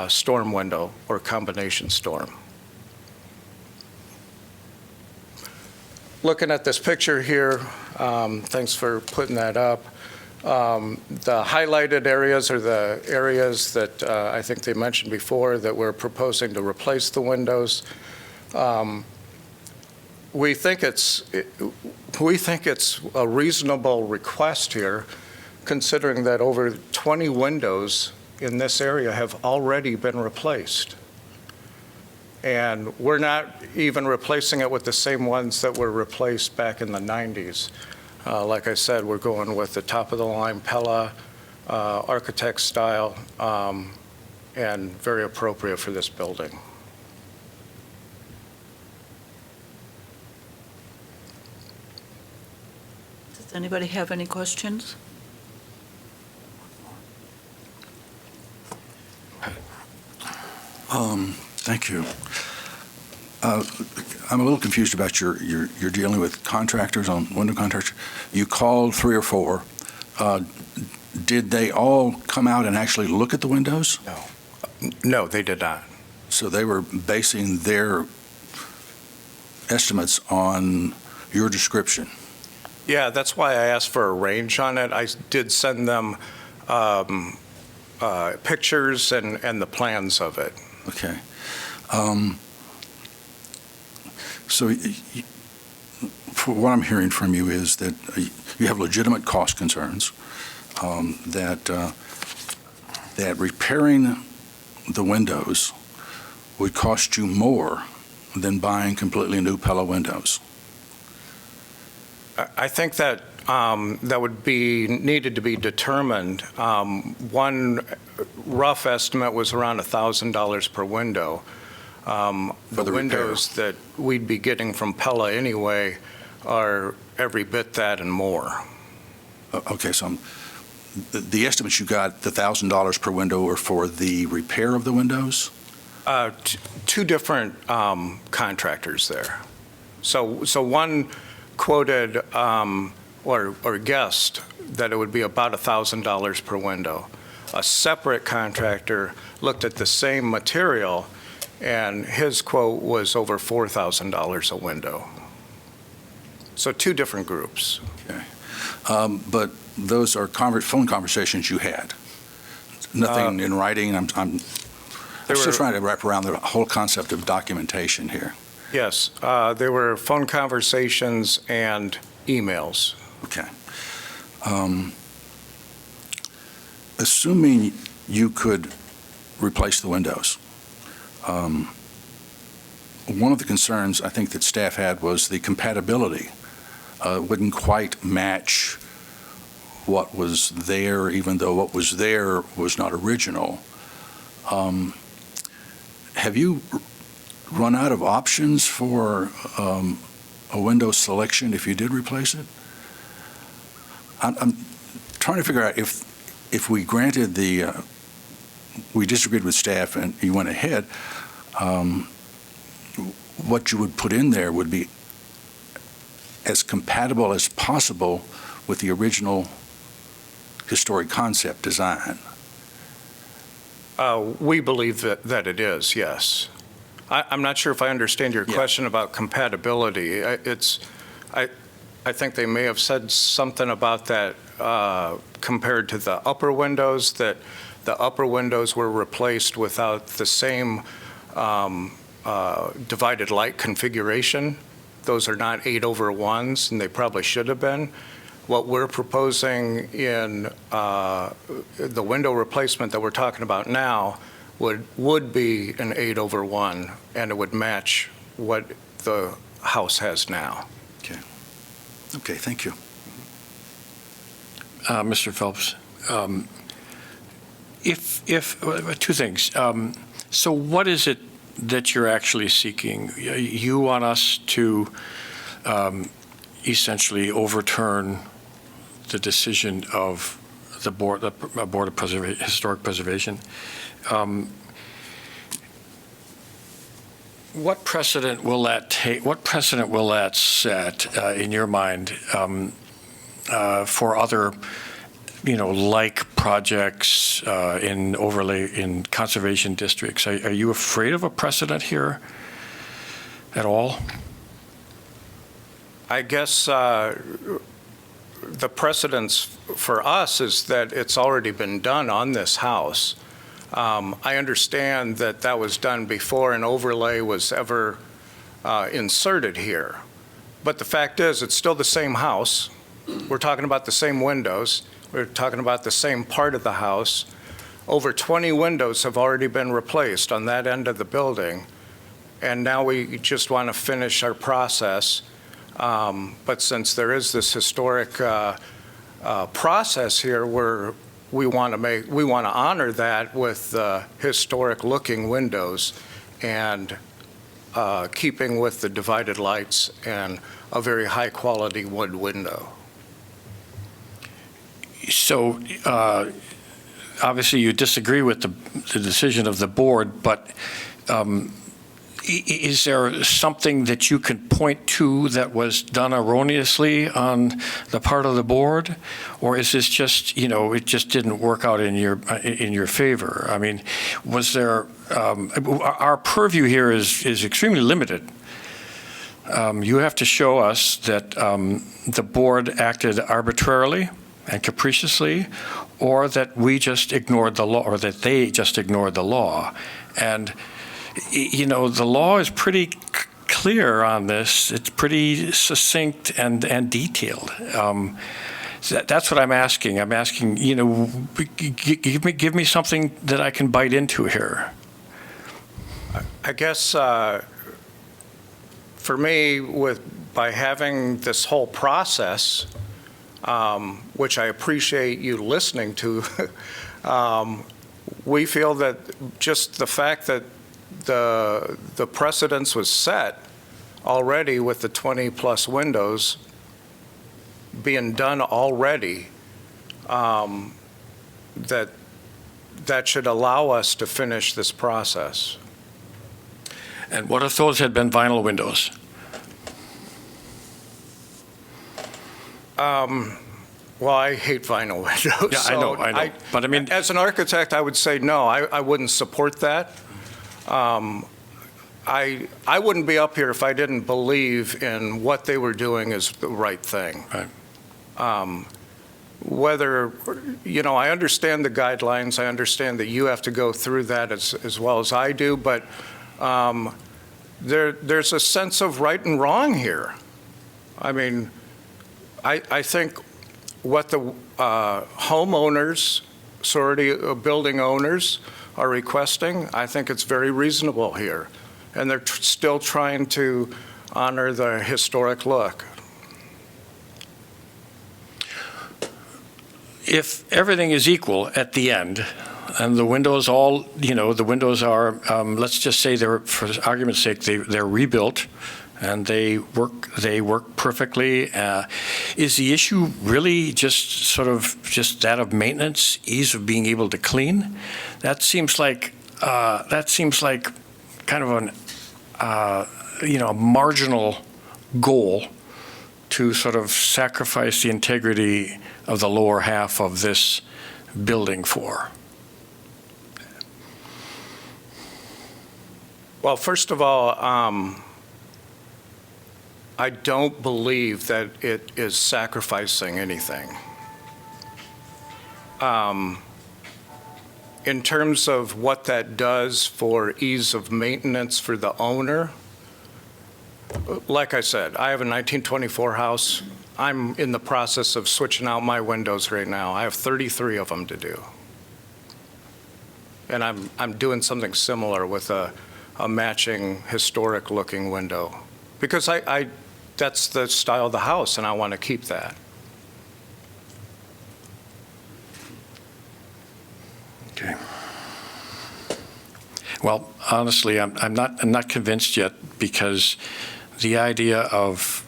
storm window or combination storm. Looking at this picture here, thanks for putting that up. The highlighted areas are the areas that I think they mentioned before that we're proposing to replace the windows. We think it's a reasonable request here, considering that over 20 windows in this area have already been replaced. And we're not even replacing it with the same ones that were replaced back in the 90s. Like I said, we're going with the top-of-the-line Pella architect style, and very appropriate for this building. Does anybody have any questions? Thank you. I'm a little confused about you're dealing with contractors on window contractors. You called 3 or 4. Did they all come out and actually look at the windows? No, they did not. So they were basing their estimates on your description? Yeah, that's why I asked for a range on it. I did send them pictures and the plans of it. Okay. So for what I'm hearing from you is that you have legitimate cost concerns, that repairing the windows would cost you more than buying completely new Pella windows. I think that that would be needed to be determined. One rough estimate was around $1,000 per window. For The the windows that we'd be getting from Pella anyway are every bit that and more. Okay, so the estimates you got, the $1,000 per window, were for the repair of the windows? Two different contractors there. So one quoted or guessed that it would be about $1,000 per window. A separate contractor looked at the same material, and his quote was over $4,000 a window. So two different groups. Okay. But those are phone conversations you had? Nothing in writing? I'm still trying to wrap around the whole concept of documentation here. Yes, there were phone conversations and emails. Okay. Assuming you could replace the windows, one of the concerns I think that staff had was the compatibility wouldn't quite match what was there, even though what was there was not original. Have you run out of options for a window selection if you did replace it? I'm trying to figure out if we granted we disagreed with staff and you went ahead, what you would put in there would be as compatible as possible with the original historic concept design. We believe that it is, yes. I'm not sure if I understand your question about compatibility. I think they may have said something about that compared to the upper windows, that the upper windows were replaced without the same divided light configuration. Those are not 8/1s, and they probably should have been. What we're proposing in the window replacement that we're talking about now would be an 8/1, and it would match what the house has now. Okay, thank you. Mr. Phelps, two things. So what is it that you're actually seeking? You want us to essentially overturn the decision of the Board of Historic Preservation. What precedent will that take? What precedent will that set in your mind for other, like projects in conservation districts? Are you afraid of a precedent here at all? I guess the precedence for us is that it's already been done on this house. I understand that was done before an overlay was ever inserted here. But the fact is, it's still the same house. We're talking about the same windows. We're talking about the same part of the house. Over 20 windows have already been replaced on that end of the building. And now we just want to finish our process. But since there is this historic process here we want to honor that with historic-looking windows and keeping with the divided lights and a very high-quality wood window. So obviously you disagree with the decision of the board, but is there something that you can point to that was done erroneously on the part of the board? Or is this just, it just didn't work out in your favor? I mean, was there, our purview here is extremely limited. You have to show us that the board acted arbitrarily and capriciously, or that we just ignored the law, or that they just ignored the law. And the law is pretty clear on this. It's pretty succinct and detailed. That's what I'm asking. I'm asking, give me something that I can bite into here. I guess for me, by having this whole process, which I appreciate you listening to, we feel that just the fact that the precedence was set already with the 20-plus windows being done already, that should allow us to finish this process. And what if those had been vinyl windows? Well, I hate vinyl windows. Yeah, I know. But I mean, as an architect, I would say no, I wouldn't support that. I wouldn't be up here if I didn't believe in what they were doing is the right thing. Right. Whether, I understand the guidelines, I understand that you have to go through that as well as I do, but there's a sense of right and wrong here. I mean, I think what the homeowners, building owners are requesting, I think it's very reasonable here. And they're still trying to honor the historic look. If everything is equal at the end, and the windows all, the windows are, let's just say they're, for argument's sake, they're rebuilt, and they work perfectly. Is the issue really just that of maintenance, ease of being able to clean? That seems like kind of a marginal goal to sort of sacrifice the integrity of the lower half of this building for. Well, first of all, I don't believe that it is sacrificing anything. In terms of what that does for ease of maintenance for the owner, like I said, I have a 1924 house. I'm in the process of switching out my windows right now. I have 33 of them to do. And I'm doing something similar with a matching historic looking window, because that's the style of the house and I want to keep that. Okay. Well, honestly, I'm not convinced yet, because the idea of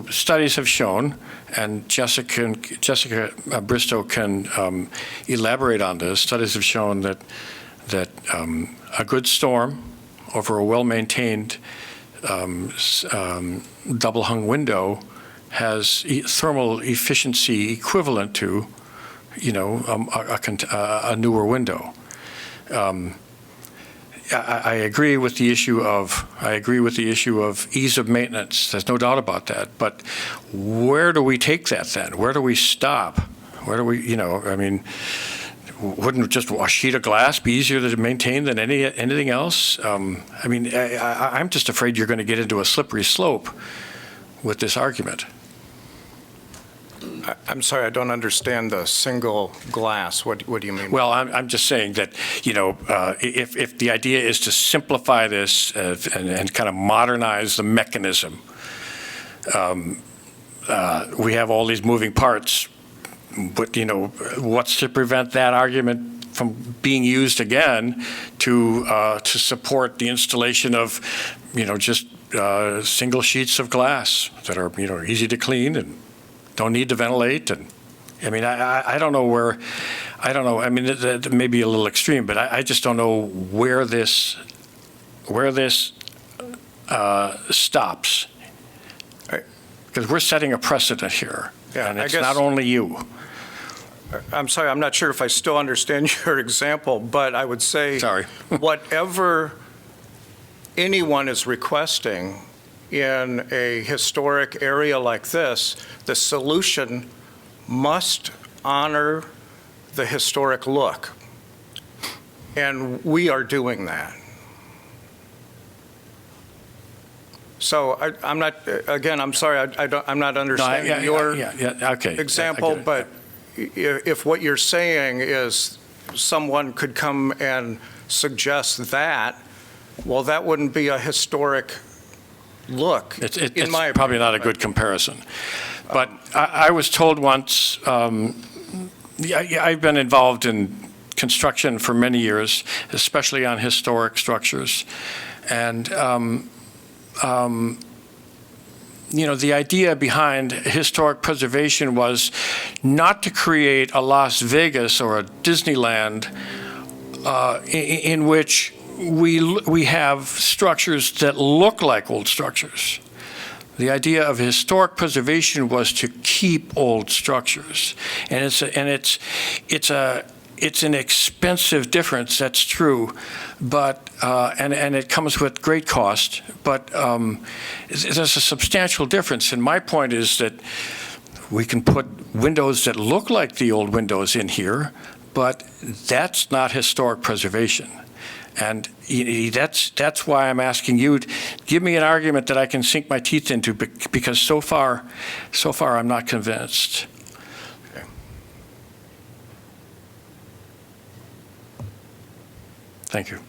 studies have shown, and Jessica Bristow can elaborate on this. Studies have shown that a good storm over a well-maintained double-hung window has thermal efficiency equivalent to, a newer window. I agree with the issue of ease of maintenance. There's no doubt about that. But where do we take that then? Where do we stop? Where do we, wouldn't just a sheet of glass be easier to maintain than anything else? I'm just afraid you're going to get into a slippery slope with this argument. I'm sorry, I don't understand the single glass. What do you mean? Well, I'm just saying that, if the idea is to simplify this and kind of modernize the mechanism, we have all these moving parts, but, what's to prevent that argument from being used again to support the installation of, just single sheets of glass that are, easy to clean and don't need to ventilate, and, I mean, I don't know where, I don't know, I mean, that may be a little extreme, but I just don't know where this stops. Because we're setting a precedent here, Yeah, and I it's guess- not only you. I'm sorry, I'm not sure if I still understand your example, but I would say. Sorry. Whatever anyone is requesting in a historic area like this, the solution must honor the historic look. And we are doing that. So I'm not, again, I'm sorry, I'm not understanding your Okay. example, I get it. but if what you're saying is someone could come and suggest that, well, that wouldn't be a historic look, It's in my probably not a opinion. good comparison. But I was told once, I've been involved in construction for many years, especially on historic structures. And, you know, the idea behind historic preservation was not to create a Las Vegas or a Disneyland in which we have structures that look like old structures. The idea of historic preservation was to keep old structures, and it's an expensive difference. That's true, but and it comes with great cost. But there's a substantial difference. And my point is that we can put windows that look like the old windows in here, but that's not historic preservation. And that's why I'm asking you, give me an argument that I can sink my teeth into, because so far I'm not convinced. Thank you.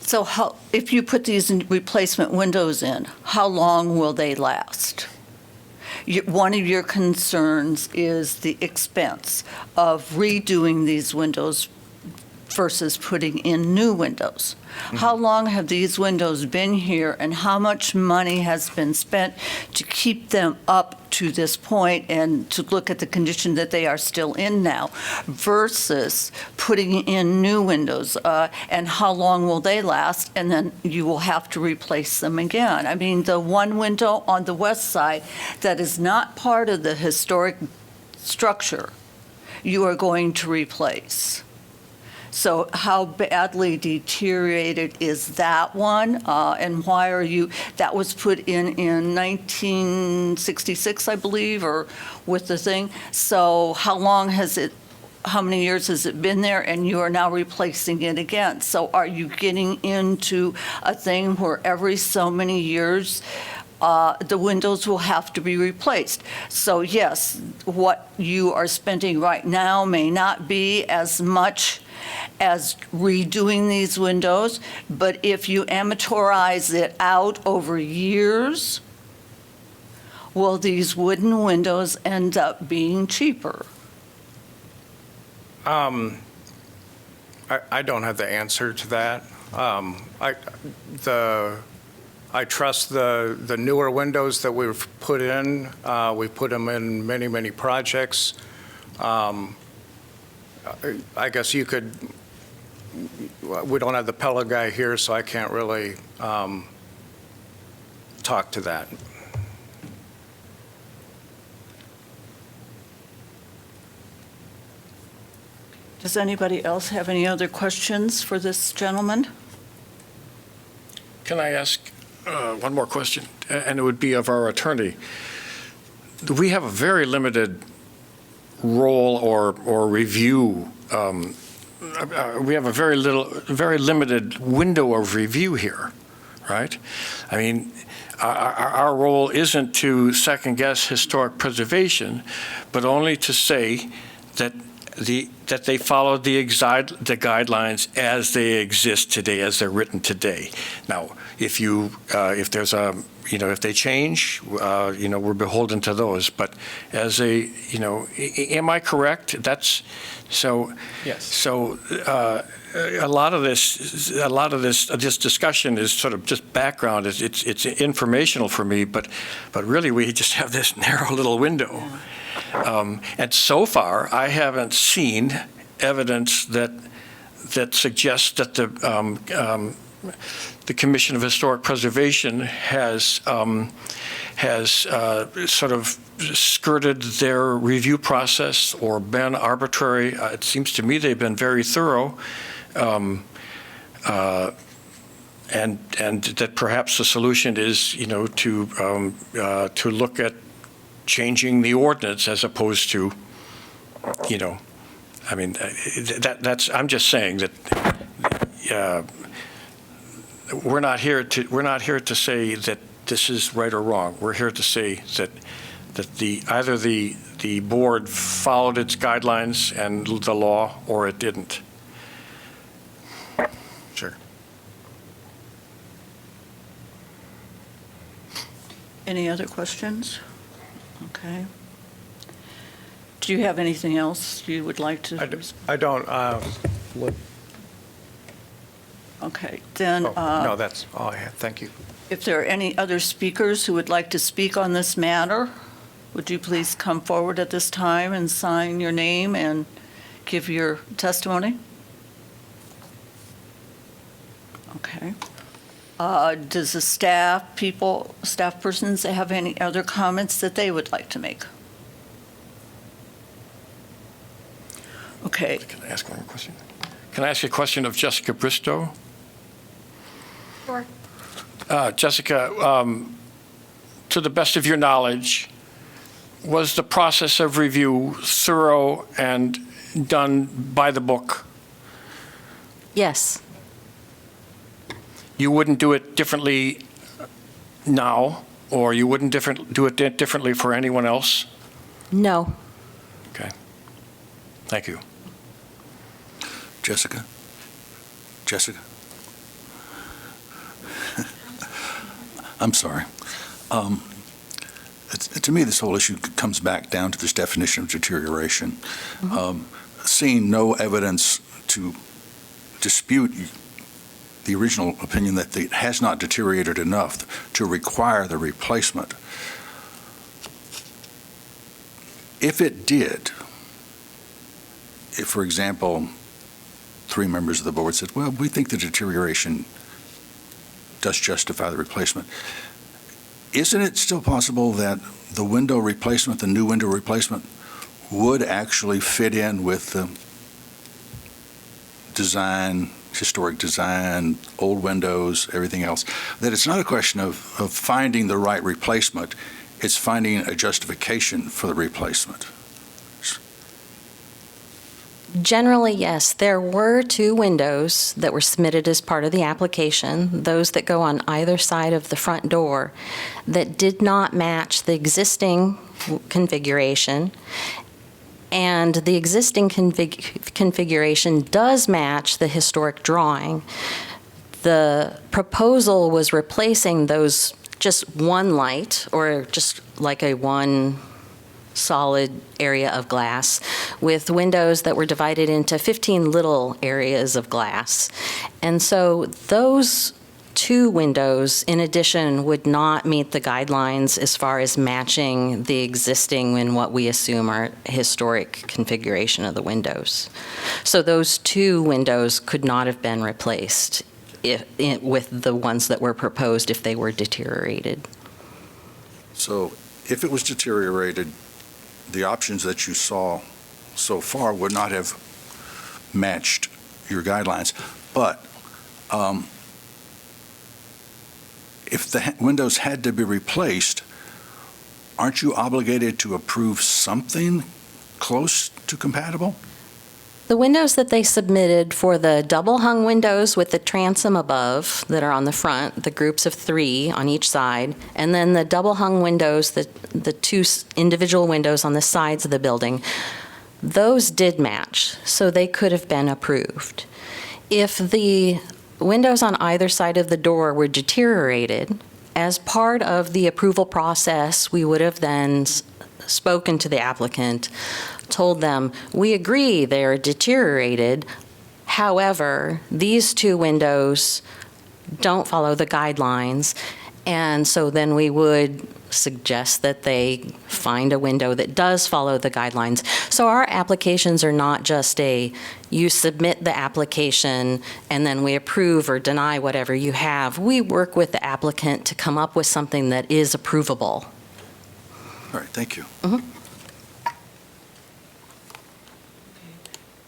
So if you put these replacement windows in, how long will they last? One of your concerns is the expense of redoing these windows versus putting in new windows. How long have these windows been here, and how much money has been spent to keep them up to this point and to look at the condition that they are still in now versus putting in new windows? And how long will they last? And then you will have to replace them again. I mean, the one window on the west side that is not part of the historic structure, you are going to replace. So how badly deteriorated is that one? And why are you, that was put in 1966, I believe, or with the thing. So how long has it, how many years has it been there, and you are now replacing it again? So are you getting into a thing where every so many years, the windows will have to be replaced? So yes, what you are spending right now may not be as much as redoing these windows, but if you amortize it out over years, will these wooden windows end up being cheaper? I don't have the answer to that. I trust the newer windows that we've put in. We've put them in many, many projects. I guess you could, we don't have the Pella guy here, so I can't really talk to that. Does anybody else have any other questions for this gentleman? Can I ask one more question? And it would be of our attorney. We have a very limited role or review. We have a very limited window of review here, right? I mean, our role isn't to second guess historic preservation, but only to say that that they follow the guidelines as they exist today, as they're written today. Now, if there's a, if they change, we're beholden to those. But as am I correct? That's so. Yes. So a lot of this discussion is sort of just background. It's informational for me, but really we just have this narrow little window. And so far, I haven't seen evidence that suggests that the Commission of Historic Preservation has sort of skirted their review process or been arbitrary. It seems to me they've been very thorough, and that perhaps the solution is, to look at changing the ordinance as opposed to, I'm just saying that we're not here to say that this is right or wrong. We're here to say that either the board followed its guidelines and the law, or it didn't. Sure. Any other questions? Okay. Do you have anything else you would like to? I don't. Okay, then. No, that's all I have. Thank you. If there are any other speakers who would like to speak on this matter, would you please come forward at this time and sign your name and give your testimony? Okay. Does the staff persons have any other comments that they would like to make? Okay. Can I ask one more question? Can I ask a question of Jessica Bristow? Sure. Jessica, to the best of your knowledge, was the process of review thorough and done by the book? Yes. You wouldn't do it differently now, or you wouldn't do it differently for anyone else? No. Okay. Thank you. Jessica? I'm sorry. To me, this whole issue comes back down to this definition of deterioration. Mm-hmm. Seeing no evidence to dispute the original opinion that it has not deteriorated enough to require the replacement. If it did, if, for example, 3 members of the board said, well, we think the deterioration does justify the replacement, isn't it still possible that the window replacement, the new window replacement, would actually fit in with the design, historic design, old windows, everything else? That it's not a question of finding the right replacement, it's finding a justification for the replacement. Generally, yes. There were 2 windows that were submitted as part of the application, those that go on either side of the front door, that did not match the existing configuration. And the existing configuration does match the historic drawing. The proposal was replacing those just one light, or just like a one solid area of glass, with windows that were divided into 15 little areas of glass. And so those 2 windows, in addition, would not meet the guidelines as far as matching the existing and what we assume are historic configuration of the windows. So those 2 windows could not have been replaced with the ones that were proposed if they were deteriorated. So if it was deteriorated, the options that you saw so far would not have matched your guidelines. But if the windows had to be replaced, aren't you obligated to approve something close to compatible? The windows that they submitted for the double-hung windows with the transom above that are on the front, the groups of 3 on each side, and then the double-hung windows, the 2 individual windows on the sides of the building, those did match, so they could have been approved. If the windows on either side of the door were deteriorated, as part of the approval process, we would have then spoken to the applicant, told them, we agree they are deteriorated. However, these two windows don't follow the guidelines. And so then we would suggest that they find a window that does follow the guidelines. So our applications are not just you submit the application and then we approve or deny whatever you have. We work with the applicant to come up with something that is approvable. All right, thank you.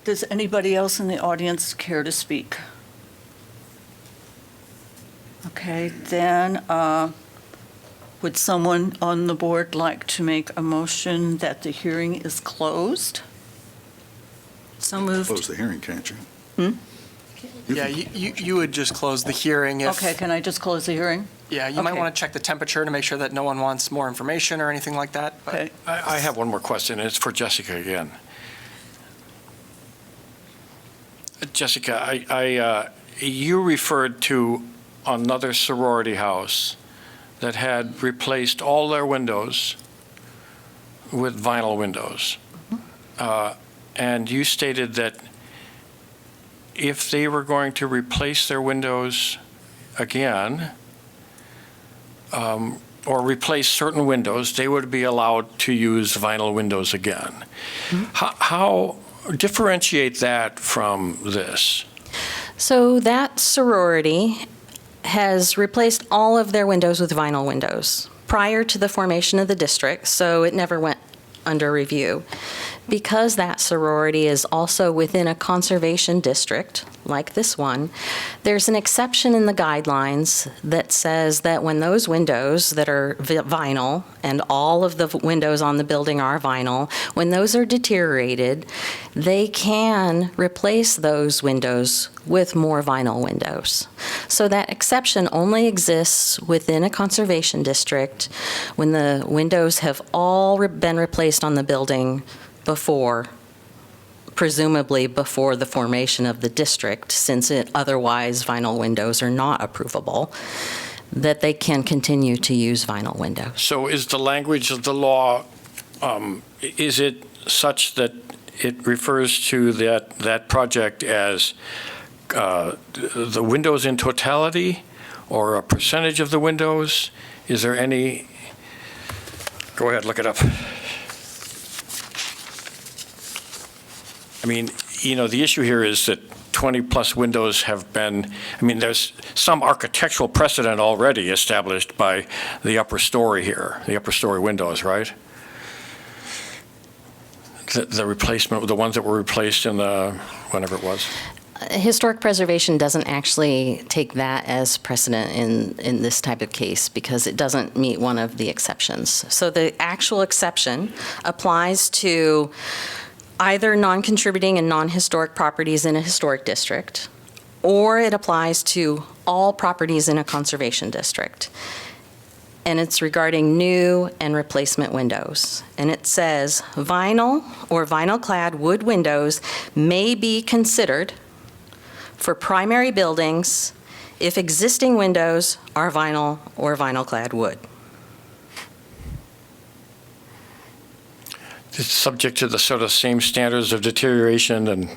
Does anybody else in the audience care to speak? Okay, then would someone on the board like to make a motion that the hearing is closed? So moved. Close the hearing, can't you? Yeah, you would just close the hearing if. Okay, can I just close the hearing? Yeah, you might Okay. want to check the temperature to make sure that no one wants more information or anything like that. but- Okay. I have one more question, and it's for Jessica again. Jessica, you referred to another sorority house that had replaced all their windows with vinyl windows. And you stated that if they were going to replace their windows again, or replace certain windows, they would be allowed to use vinyl windows again. How differentiate that from this? So that sorority has replaced all of their windows with vinyl windows prior to the formation of the district, so it never went under review. Because that sorority is also within a conservation district, like this one, there's an exception in the guidelines that says that when those windows that are vinyl, and all of the windows on the building are vinyl, when those are deteriorated, they can replace those windows with more vinyl windows. So that exception only exists within a conservation district when the windows have all been replaced on the building before, presumably before the formation of the district, since otherwise vinyl windows are not approvable, that they can continue to use vinyl windows. So is the language of the law, is it such that it refers to that project as the windows in totality or a percentage of the windows? Is there any, go ahead, look it up. I mean, the issue here is that 20-plus windows have been, there's some architectural precedent already established by the upper story here, the upper story windows, right? The replacement, the ones that were replaced in whenever it was. Historic preservation doesn't actually take that as precedent in this type of case because it doesn't meet one of the exceptions. So the actual exception applies to either non-contributing and non-historic properties in a historic district, or it applies to all properties in a conservation district. And it's regarding new and replacement windows. And it says vinyl or vinyl-clad wood windows may be considered for primary buildings if existing windows are vinyl or vinyl-clad wood. It's subject to the sort of same standards of deterioration and.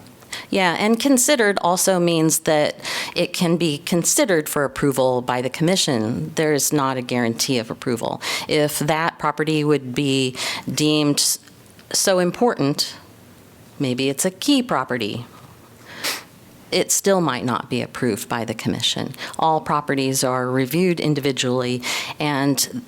Yeah, and considered also means that it can be considered for approval by the commission. There's not a guarantee of approval. If that property would be deemed so important, maybe it's a key property, it still might not be approved by the commission. All properties are reviewed individually, and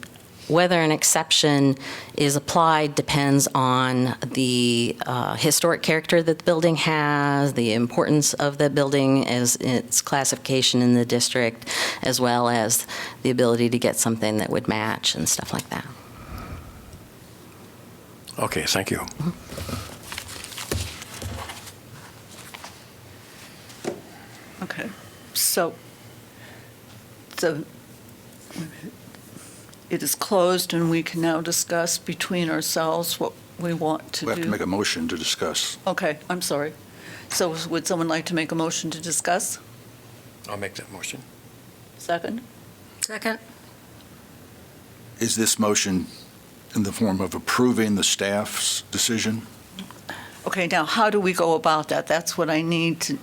whether an exception is applied depends on the historic character that the building has, the importance of the building as its classification in the district, as well as the ability to get something that would match and stuff like that. Okay, thank you. Okay, so it is closed, and we can now discuss between ourselves what we want to We have to make do? a motion to discuss. Okay, I'm sorry. So would someone like to make a motion to discuss? I'll make that motion. Second? Second? Is this motion in the form of approving the staff's decision? Okay, now, how do we go about that? That's what I need to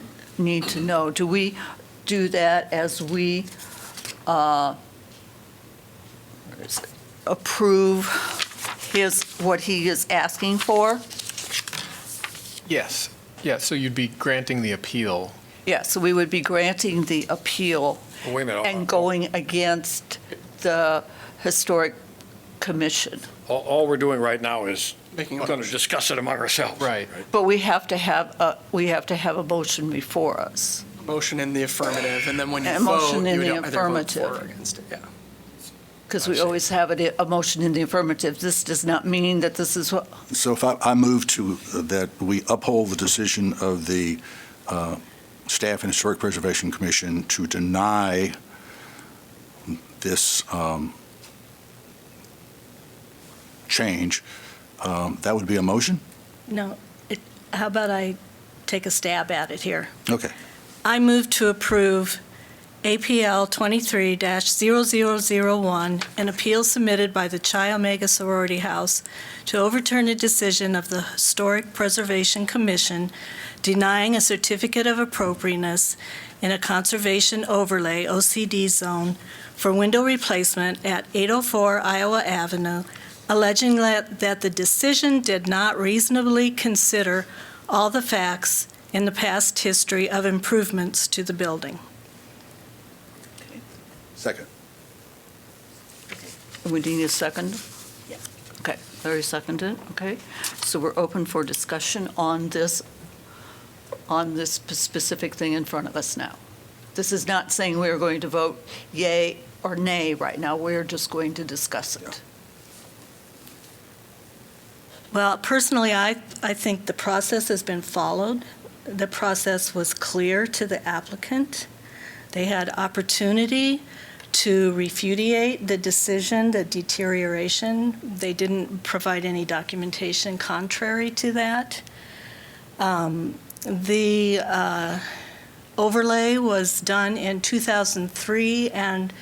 know. Do we do that as we where is it? Approve what he is asking for? Yes. Yeah, so you'd be granting the appeal. Yeah, so we would be granting the appeal Wait a minute. and going against the Historic Commission. All we're doing right now is Making going to discuss it among ourselves. Right. But we have to have a motion before us. Motion in the affirmative, and then when you A vote, motion in you the would either vote affirmative. for or against it, yeah. Because we always have a motion in the affirmative. This does not mean that this is what, So if I move to, that we uphold the decision of the Staff and Historic Preservation Commission to deny this change, that would be a motion? No. How about I take a stab at it here? Okay. I move to approve APL 23-0001, an appeal submitted by the Chi Omega Sorority House to overturn a decision of the Historic Preservation Commission denying a certificate of appropriateness in a conservation overlay OCD zone for window replacement at 804 Iowa Avenue, alleging that the decision did not reasonably consider all the facts in the past history of improvements to the building. Second. we need a second? Yeah. Okay, Larry seconded, okay. So we're open for discussion on this specific thing in front of us now. This is not saying we're going to vote yay or nay right now. We're just going to discuss it. Well, personally, I think the process has been followed. The process was clear to the applicant. They had opportunity to repudiate the decision, the deterioration. They didn't provide any documentation contrary to that. The overlay was done in 2003, and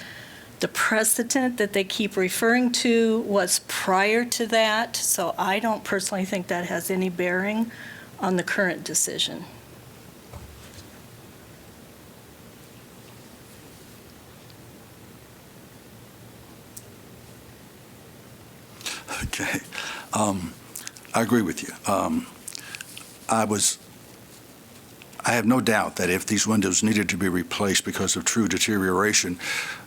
the precedent that they keep referring to was prior to that, so I don't personally think that has any bearing on the current decision. Okay. I agree with you. I have no doubt that if these windows needed to be replaced because of true deterioration,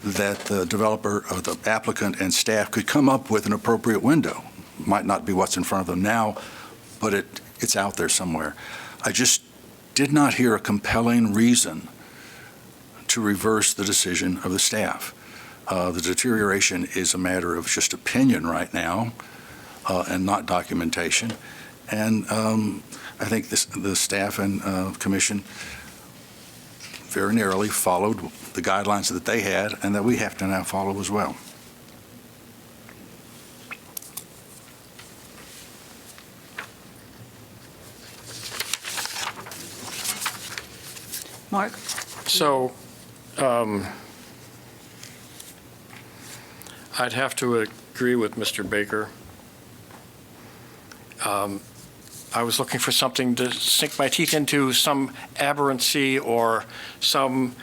that the developer, or the applicant and staff could come up with an appropriate window. Might not be what's in front of them now, but it's out there somewhere. I just did not hear a compelling reason to reverse the decision of the staff. The deterioration is a matter of just opinion right now, and not documentation. And I think the staff and commission very narrowly followed the guidelines that they had and that we have to now follow as well. Mark? So I'd have to agree with Mr. Baker. I was looking for something to sink my teeth into, some aberrancy or some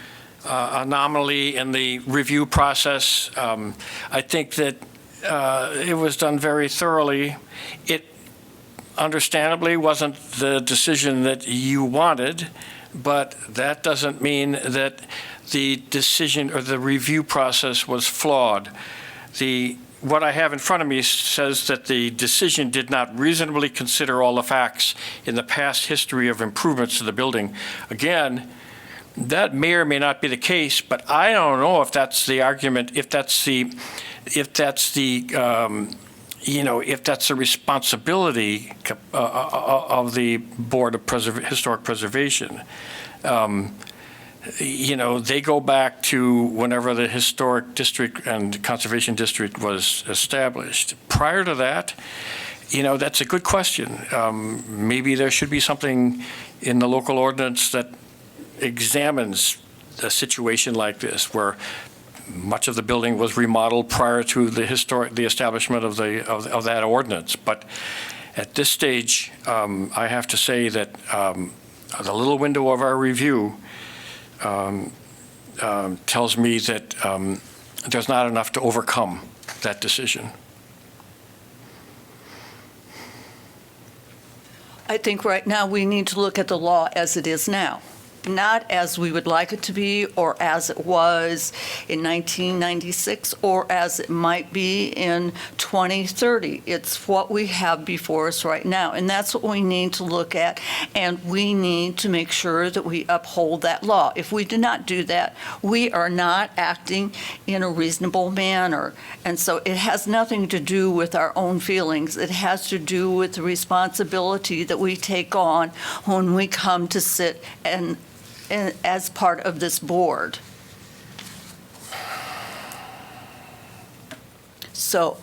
anomaly in the review process. I think that it was done very thoroughly. It understandably wasn't the decision that you wanted, but that doesn't mean that the decision or the review process was flawed. What I have in front of me says that the decision did not reasonably consider all the facts in the past history of improvements to the building. Again, that may or may not be the case, but I don't know if that's the argument, if that's the responsibility of the Board of Historic Preservation. They go back to whenever the Historic District and Conservation District was established. Prior to that, That's a good question. Maybe there should be something in the local ordinance that examines a situation like this, where much of the building was remodeled prior to the establishment of that ordinance. But at this stage, I have to say that the little window of our review tells me that there's not enough to overcome that decision. I think right now we need to look at the law as it is now, not as we would like it to be or as it was in 1996 or as it might be in 2030. It's what we have before us right now, and that's what we need to look at, and we need to make sure that we uphold that law. If we do not do that, we are not acting in a reasonable manner. And so it has nothing to do with our own feelings. It has to do with the responsibility that we take on when we come to sit and as part of this board. So,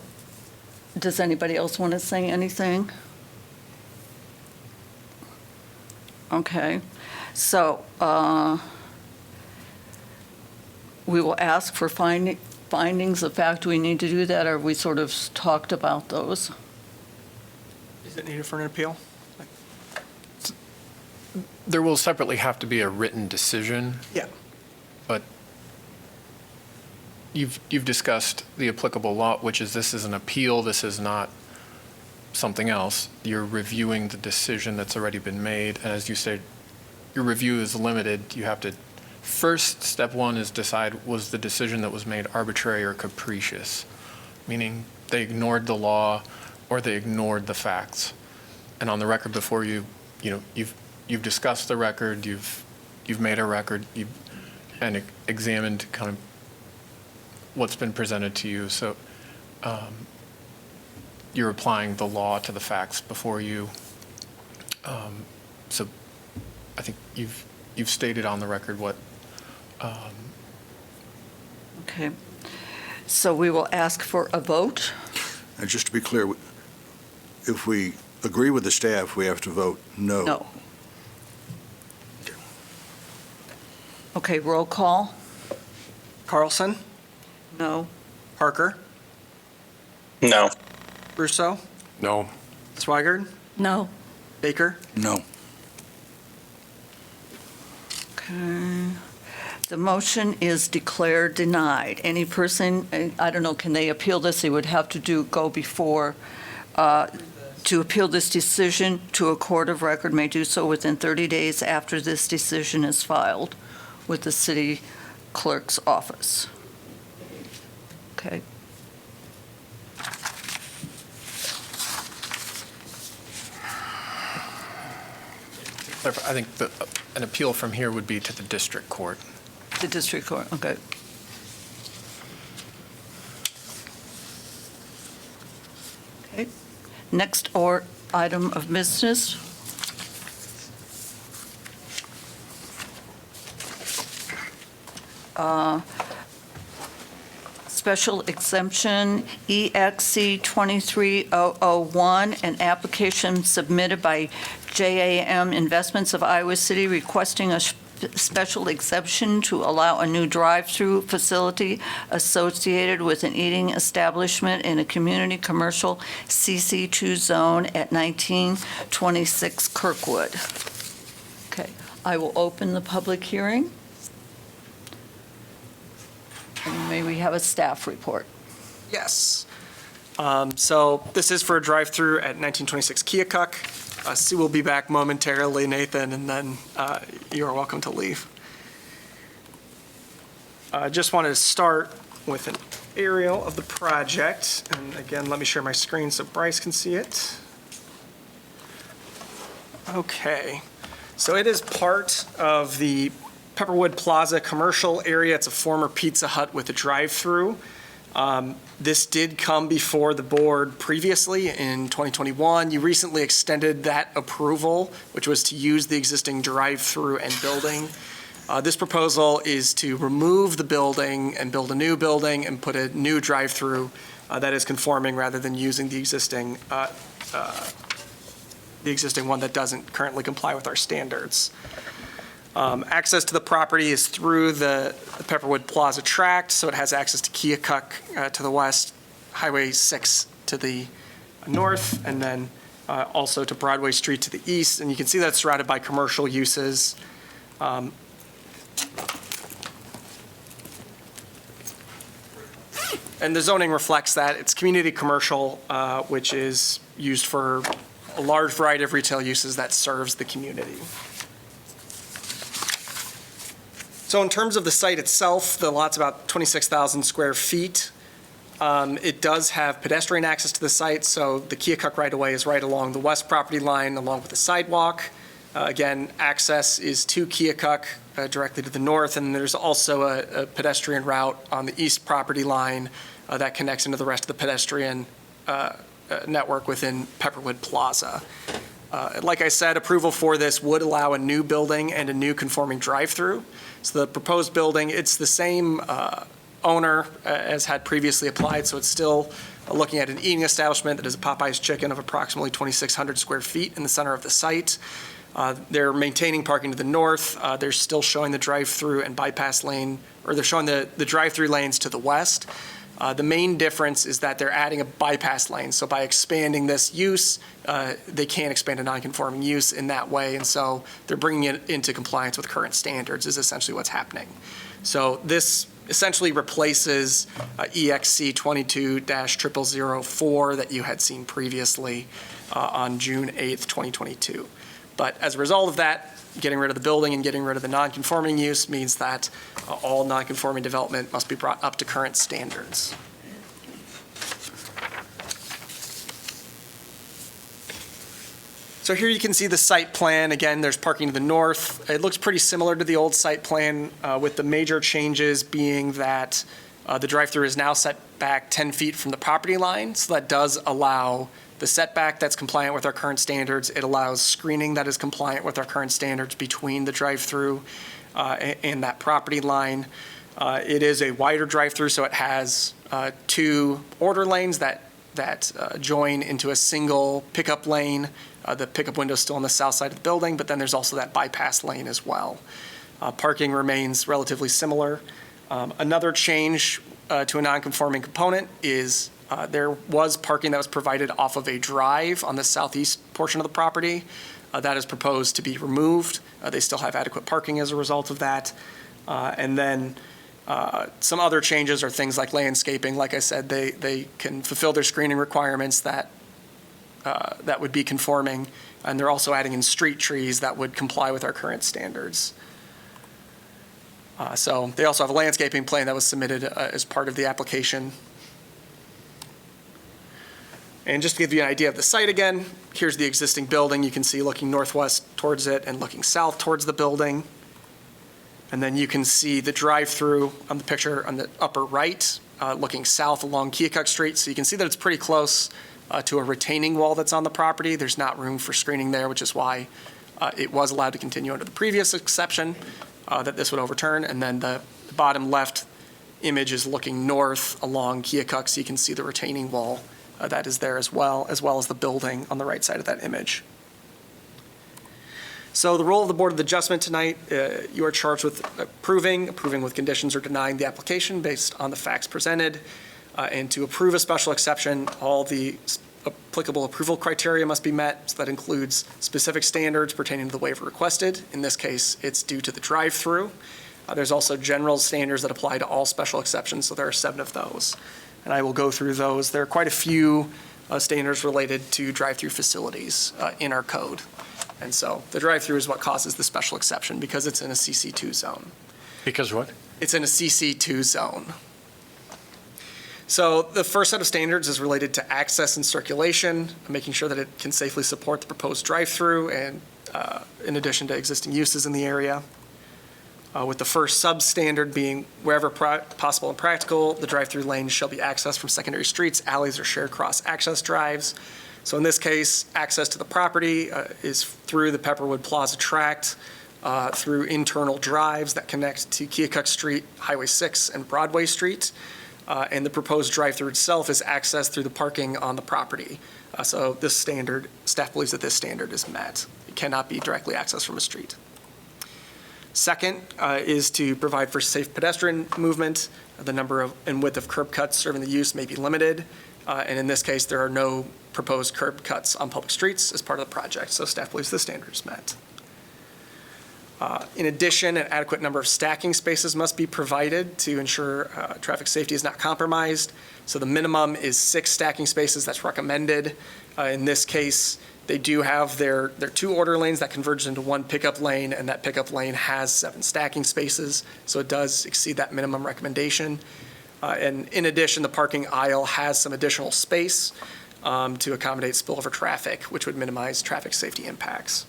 does anybody else want to say anything? Okay, so we will ask for findings of fact. Do we need to do that, or we sort of talked about those? Is it needed for an appeal? There will separately have to be a written decision. Yeah. But you've discussed the applicable law, which is this is an appeal, this is not something else. You're reviewing the decision that's already been made, and as you said, your review is limited. You have to, first, step one is decide, was the decision that was made arbitrary or capricious? Meaning they ignored the law or they ignored the facts. And on the record before you, you've discussed the record, you've made a record, and examined kind of what's been presented to you. So you're applying the law to the facts before you. So I think you've stated on the record what. Okay, so we will ask for a vote. And just to be clear, if we agree with the staff, we have to vote no. No. Okay, roll call. Carlson? No. Parker? No. Russo? No. Swigert? No. Baker? No. Okay. The motion is declared denied. Any person, I don't know, can they appeal this? They would have to go before, to appeal this decision to a court of record may do so within 30 days after this decision is filed with the city clerk's office. Okay. I think an appeal from here would be to the district court. The district court, okay. Okay. Next item of business. Special exemption EXC 23001, an application submitted by JAM Investments of Iowa City requesting a special exemption to allow a new drive-through facility associated with an eating establishment in a community commercial CC2 zone at 1926 Kirkwood. Okay, I will open the public hearing. And may we have a staff report? Yes. So this is for a drive-through at 1926 Keokuk. Sue will be back momentarily, Nathan, and then you are welcome to leave. I just wanted to start with an aerial of the project. And again, let me share my screen so Bryce can see it. Okay. So it is part of the Pepperwood Plaza commercial area. It's a former Pizza Hut with a drive-through. This did come before the board previously in 2021. You recently extended that approval, which was to use the existing drive-through and building. This proposal is to remove the building and build a new building and put a new drive-through that is conforming rather than using the existing one that doesn't currently comply with our standards. Access to the property is through the Pepperwood Plaza tract, so it has access to Keokuk to the west, Highway 6 to the north, and then also to Broadway Street to the east. And you can see that's surrounded by commercial uses. And the zoning reflects that. It's community commercial, which is used for a large variety of retail uses that serves the community. So in terms of the site itself, the lot's about 26,000 square feet. It does have pedestrian access to the site, so the Keokuk right-of-way is right along the west property line along with the sidewalk. Again, access is to Keokuk directly to the north, and there's also a pedestrian route on the east property line that connects into the rest of the pedestrian network within Pepperwood Plaza. Like I said, approval for this would allow a new building and a new conforming drive-through. So the proposed building, it's the same owner as had previously applied, so it's still looking at an eating establishment that is a Popeye's Chicken of approximately 2,600 square feet in the center of the site. They're maintaining parking to the north. They're still showing the drive-through and bypass lane, or they're showing the drive-through lanes to the west. The main difference is that they're adding a bypass lane. So by expanding this use, they can't expand a non-conforming use in that way. And so they're bringing it into compliance with current standards is essentially what's happening. So this essentially replaces EXC 22-0004 that you had seen previously on June 8th, 2022. But as a result of that, getting rid of the building and getting rid of the non-conforming use means that all non-conforming development must be brought up to current standards. So here you can see the site plan. Again, there's parking to the north. It looks pretty similar to the old site plan, with the major changes being that the drive-through is now set back 10 feet from the property line. So that does allow the setback that's compliant with our current standards. It allows screening that is compliant with our current standards between the drive-through and that property line. It is a wider drive-through, so it has two order lanes that join into a single pickup lane. The pickup window is still on the south side of the building, but then there's also that bypass lane as well. Parking remains relatively similar. Another change to a non-conforming component is there was parking that was provided off of a drive on the southeast portion of the property. That is proposed to be removed. They still have adequate parking as a result of that. And then some other changes are things like landscaping. Like I said, they can fulfill their screening requirements that would be conforming, and they're also adding in street trees that would comply with our current standards. So they also have a landscaping plan that was submitted as part of the application. And just to give you an idea of the site again, here's the existing building. You can see looking northwest towards it and looking south towards the building. And then you can see the drive-through on the picture on the upper right, looking south along Keokuk Street. So you can see that it's pretty close to a retaining wall that's on the property. There's not room for screening there, which is why it was allowed to continue under the previous exception that this would overturn. And then the bottom left image is looking north along Keokuk, so you can see the retaining wall that is there as well as the building on the right side of that image. So the role of the Board of Adjustment tonight, you are charged with approving with conditions, or denying the application based on the facts presented. And to approve a special exception, all the applicable approval criteria must be met. So that includes specific standards pertaining to the waiver requested. In this case, it's due to the drive-through. There's also general standards that apply to all special exceptions, so there are 7 of those. And I will go through those. There are quite a few standards related to drive-through facilities in our code. And so the drive-through is what causes the special exception because it's in a CC2 zone. Because what? It's in a CC2 zone. So the first set of standards is related to access and circulation, making sure that it can safely support the proposed drive-through and in addition to existing uses in the area. With the first sub-standard being wherever possible and practical, the drive-through lanes shall be accessed from secondary streets, alleys, or shared cross-access drives. So in this case, access to the property is through the Pepperwood Plaza tract, through internal drives that connect to Keokuk Street, Highway 6, and Broadway Street. and the proposed drive-through itself is accessed through the parking on the property. So this standard, staff believes that this standard is met. It cannot be directly accessed from a street. Second is to provide for safe pedestrian movement. The number of and width of curb cuts serving the use may be limited. And in this case, there are no proposed curb cuts on public streets as part of the project. So staff believes the standard is met. In addition, an adequate number of stacking spaces must be provided to ensure traffic safety is not compromised. So the minimum is 6 stacking spaces that's recommended. In this case, they do have their 2 order lanes that converge into 1 pickup lane, and that pickup lane has 7 stacking spaces, so it does exceed that minimum recommendation. And in addition, the parking aisle has some additional space to accommodate spillover traffic, which would minimize traffic safety impacts.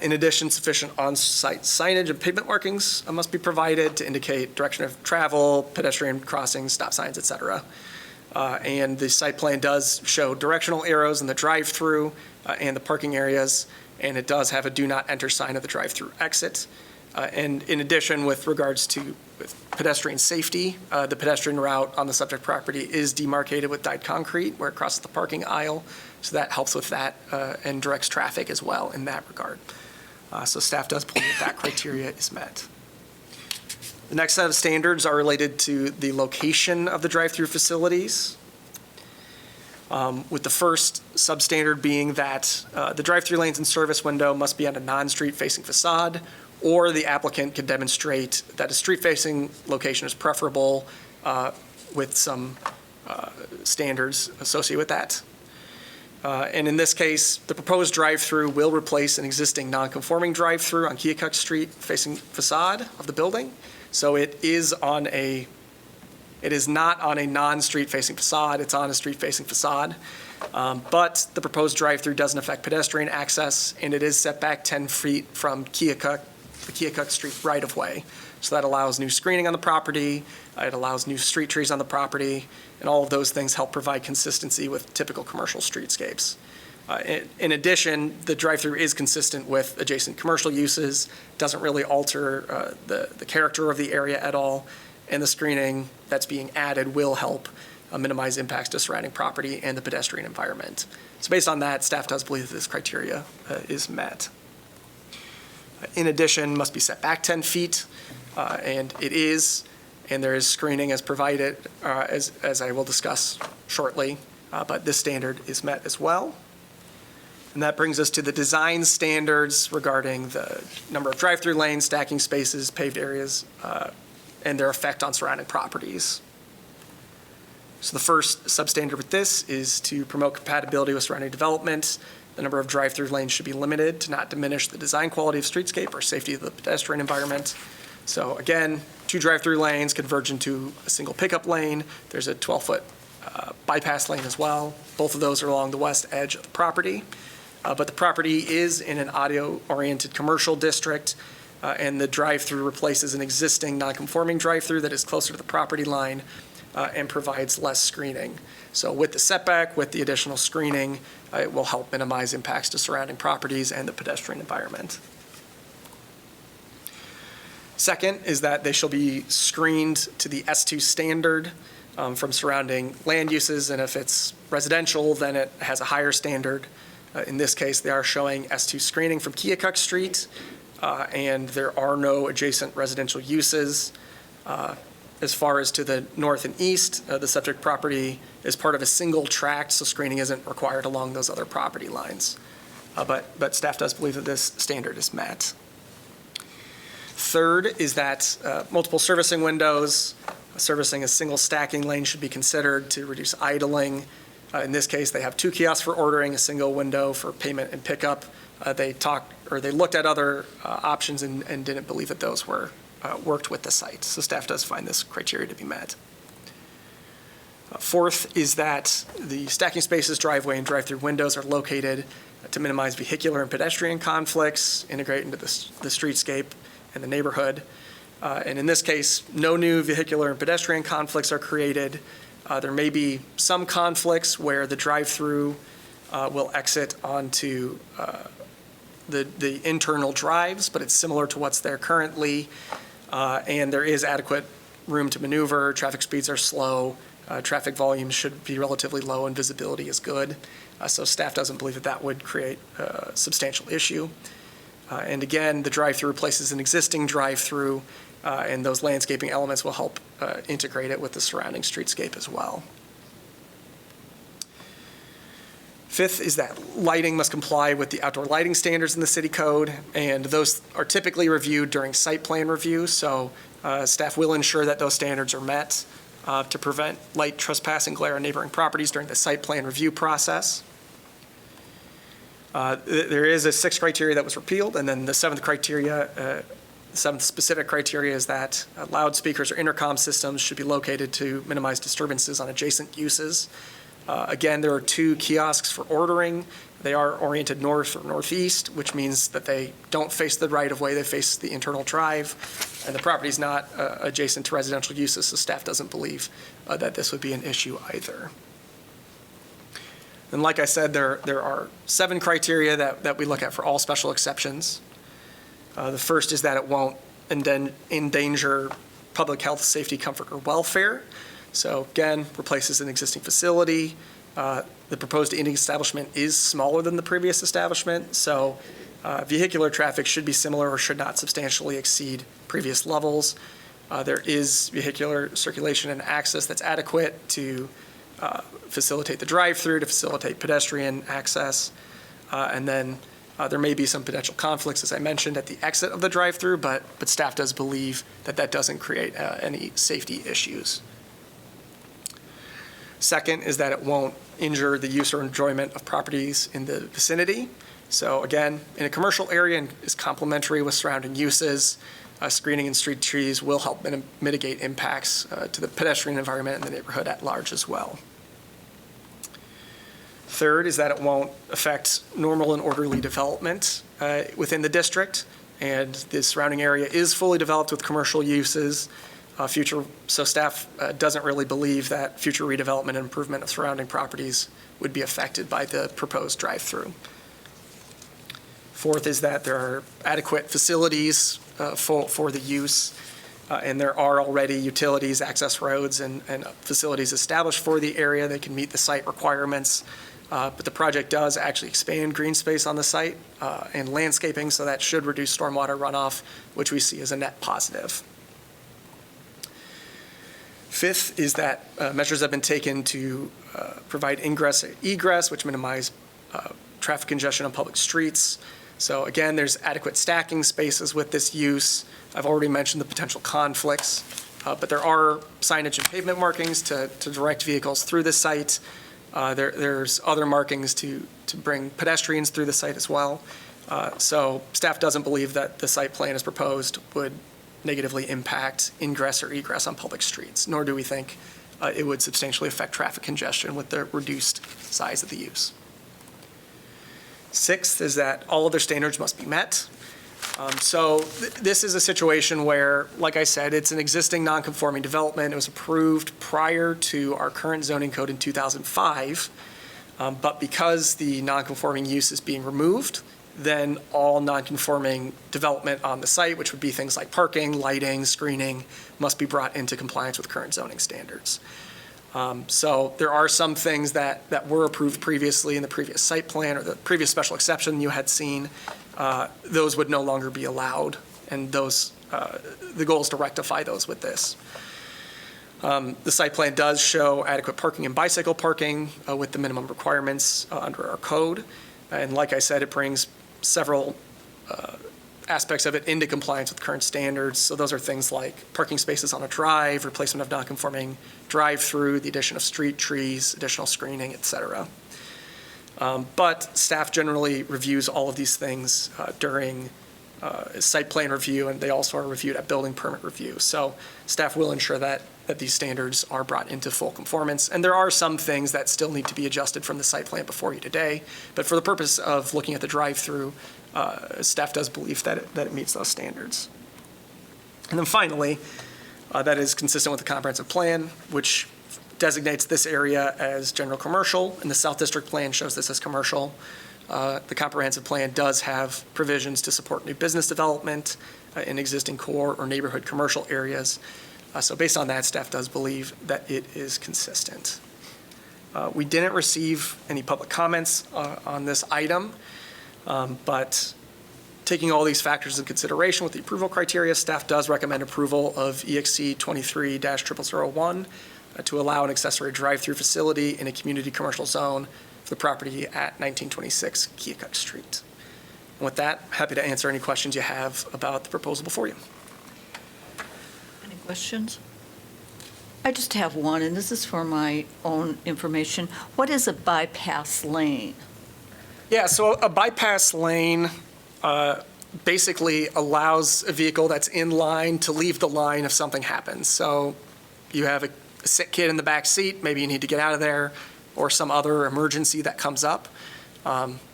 In addition, sufficient on-site signage and pavement markings must be provided to indicate direction of travel, pedestrian crossings, stop signs, et cetera. And the site plan does show directional arrows in the drive-through and the parking areas, and it does have a do not enter sign at the drive-through exit. And in addition, with regards to pedestrian safety, the pedestrian route on the subject property is demarcated with dyed concrete where it crosses the parking aisle, so that helps with that and directs traffic as well in that regard. So staff does believe that criteria is met. The next set of standards are related to the location of the drive-through facilities, with the first substandard being that the drive-through lanes and service window must be on a non-street facing facade, or the applicant can demonstrate that a street-facing location is preferable with some standards associated with that. And in this case, the proposed drive-through will replace an existing non-conforming drive-through on Keokuk Street facing facade of the building. So it is not on a non-street facing facade, it's on a street facing facade. But the proposed drive-through doesn't affect pedestrian access, and it is set back 10 feet from the Keokuk Street right-of-way. So that allows new screening on the property, it allows new street trees on the property, and all of those things help provide consistency with typical commercial streetscapes. In addition, the drive-through is consistent with adjacent commercial uses, doesn't really alter the character of the area at all, and the screening that's being added will help minimize impacts to surrounding property and the pedestrian environment. So based on that, staff does believe that this criteria is met. In addition, must be set back 10 feet, and it is, and there is screening as provided, as I will discuss shortly, but this standard is met as well. And that brings us to the design standards regarding the number of drive-through lanes, stacking spaces, paved areas, and their effect on surrounding properties. So the first substandard with this is to promote compatibility with surrounding development. The number of drive-through lanes should be limited to not diminish the design quality of streetscape or safety of the pedestrian environment. So again, 2 drive-through lanes converge into a single pickup lane. There's a 12-foot bypass lane as well. Both of those are along the west edge of the property. But the property is in an audio-oriented commercial district, and the drive-through replaces an existing non-conforming drive-through that is closer to the property line and provides less screening. So with the setback, with the additional screening, it will help minimize impacts to surrounding properties and the pedestrian environment. Second is that they shall be screened to the S2 standard from surrounding land uses, and if it's residential, then it has a higher standard. In this case, they are showing S2 screening from Keokuk Street, and there are no adjacent residential uses. As far as to the north and east, the subject property is part of a single tract, so screening isn't required along those other property lines. But staff does believe that this standard is met. Third is that multiple servicing windows, servicing a single stacking lane should be considered to reduce idling. In this case, they have 2 kiosks for ordering, a single window for payment and pickup. They looked at other options and didn't believe that those were worked with the site. So staff does find this criteria to be met. Fourth is that the stacking spaces, driveway, and drive-through windows are located to minimize vehicular and pedestrian conflicts, integrate into the streetscape and the neighborhood. And in this case, no new vehicular and pedestrian conflicts are created. There may be some conflicts where the drive-through will exit onto the internal drives, but it's similar to what's there currently. And there is adequate room to maneuver, traffic speeds are slow, traffic volumes should be relatively low, and visibility is good. So staff doesn't believe that that would create a substantial issue. And again, the drive-through replaces an existing drive-through, and those landscaping elements will help integrate it with the surrounding streetscape as well. Fifth is that lighting must comply with the outdoor lighting standards in the city code, and those are typically reviewed during site plan review, so staff will ensure that those standards are met to prevent light trespass and glare on neighboring properties during the site plan review process. There is a sixth criteria that was repealed, and then the seventh specific criteria is that loudspeakers or intercom systems should be located to minimize disturbances on adjacent uses. Again, there are 2 kiosks for ordering. They are oriented north or northeast, which means that they don't face the right-of-way, they face the internal drive, and the property is not adjacent to residential uses, so staff doesn't believe that this would be an issue either. And like I said, there are 7 criteria that we look at for all special exceptions. The first is that it won't endanger public health, safety, comfort, or welfare. So again, replaces an existing facility. The proposed eating establishment is smaller than the previous establishment, so vehicular traffic should be similar or should not substantially exceed previous levels. There is vehicular circulation and access that's adequate to facilitate the drive-through, to facilitate pedestrian access, and then there may be some potential conflicts, as I mentioned, at the exit of the drive-through, but staff does believe that that doesn't create any safety issues. Second is that it won't injure the use or enjoyment of properties in the vicinity. So again, in a commercial area and is complementary with surrounding uses, screening and street trees will help mitigate impacts to the pedestrian environment and the neighborhood at large as well. Third is that it won't affect normal and orderly development within the district, and the surrounding area is fully developed with commercial uses. So staff doesn't really believe that future redevelopment and improvement of surrounding properties would be affected by the proposed drive-through. Fourth is that there are adequate facilities for the use, and there are already utilities, access roads, and facilities established for the area that can meet the site requirements. But the project does actually expand green space on the site and landscaping, so that should reduce stormwater runoff, which we see as a net positive. Fifth is that measures have been taken to provide ingress and egress, which minimize traffic congestion on public streets. So again, there's adequate stacking spaces with this use. I've already mentioned the potential conflicts, but there are signage and pavement markings to direct vehicles through the site. There's other markings to bring pedestrians through the site as well. So staff doesn't believe that the site plan as proposed would negatively impact ingress or egress on public streets, nor do we think it would substantially affect traffic congestion with the reduced size of the use. Sixth is that all other standards must be met. This is a situation where, like I said, it's an existing non-conforming development. It was approved prior to our current zoning code in 2005, but because the non-conforming use is being removed, then all non-conforming development on the site, which would be things like parking, lighting, screening, must be brought into compliance with current zoning standards. So there are some things that were approved previously in the previous site plan or the previous special exception you had seen. Those would no longer be allowed, and the goal is to rectify those with this. The site plan does show adequate parking and bicycle parking with the minimum requirements under our code. And like I said, it brings several aspects of it into compliance with current standards. So those are things like parking spaces on a drive, replacement of non-conforming drive-through, the addition of street trees, additional screening, et cetera. But staff generally reviews all of these things during site plan review, and they also are reviewed at building permit review. So staff will ensure that these standards are brought into full conformance. And there are some things that still need to be adjusted from the site plan before you today. But for the purpose of looking at the drive-through, staff does believe that it meets those standards. And then finally, that is consistent with the comprehensive plan, which designates this area as general commercial, and the South District plan shows this as commercial. The comprehensive plan does have provisions to support new business development in existing core or neighborhood commercial areas. So based on that, staff does believe that it is consistent. We didn't receive any public comments on this item, but taking all these factors into consideration with the approval criteria, staff does recommend approval of EXC 23-0001 to allow an accessory drive-through facility in a community commercial zone for the property at 1926 Keokuk Street. And with that, happy to answer any questions you have about the proposal before you. Any questions? I just have one, and this is for my own information. What is a bypass lane? Yeah, so a bypass lane basically allows a vehicle that's in line to leave the line if something happens. So you have a sick kid in the back seat, maybe you need to get out of there, or some other emergency that comes up.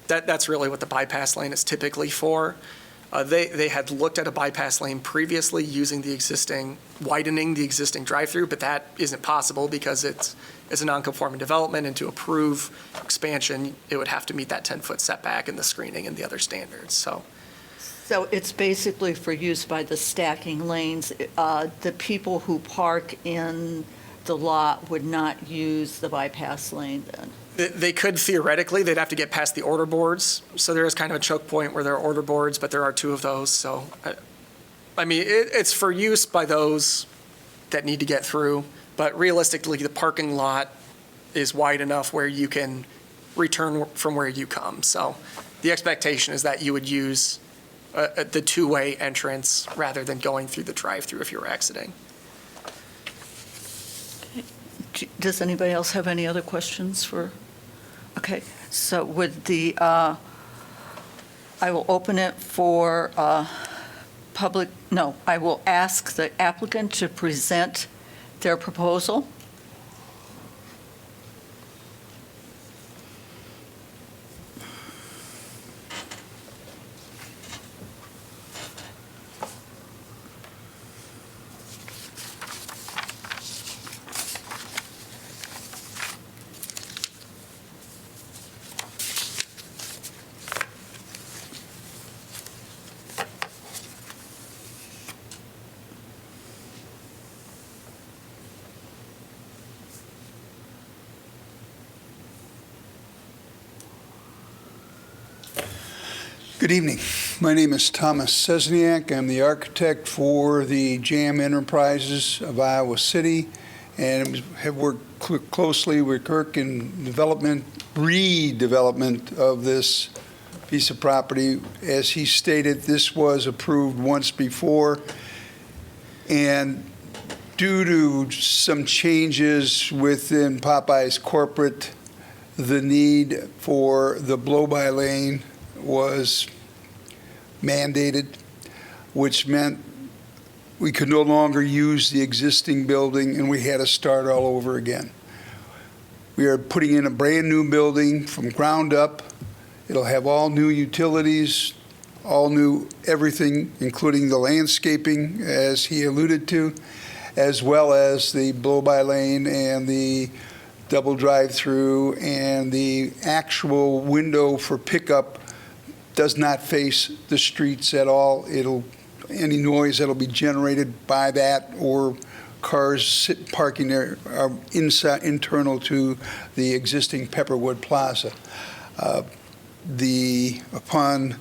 That's really what the bypass lane is typically for. They had looked at a bypass lane previously widening the existing drive-through, but that isn't possible because it's a non-conforming development, and to approve expansion, it would have to meet that 10-foot setback and the screening and the other standards, so. So it's basically for use by the stacking lanes. The people who park in the lot would not use the bypass lane then? They could theoretically, they'd have to get past the order boards, so there is kind of a choke point where there are order boards, but there are 2 of those, so. I mean, it's for use by those that need to get through, but realistically, the parking lot is wide enough where you can return from where you come. So the expectation is that you would use the 2-way entrance rather than going through the drive-through if you're exiting. Does anybody else have any other questions for? Okay, so I will open it for I will ask the applicant to present their proposal. Good evening. My name is Thomas Sesniak. I'm the architect for the JAM Enterprises of Iowa City, and have worked closely with Kirk in redevelopment of this piece of property. As he stated, this was approved once before, and due to some changes within Popeye's corporate, the need for the blow-by lane was mandated, which meant we could no longer use the existing building and we had to start all over again. We are putting in a brand new building from ground up. It'll have all new utilities, all new everything, including the landscaping, as he alluded to, as well as the blow-by lane and the double drive-through, and the actual window for pickup does not face the streets at all. Any noise that'll be generated by that or cars parking there are internal to the existing Pepperwood Plaza. Upon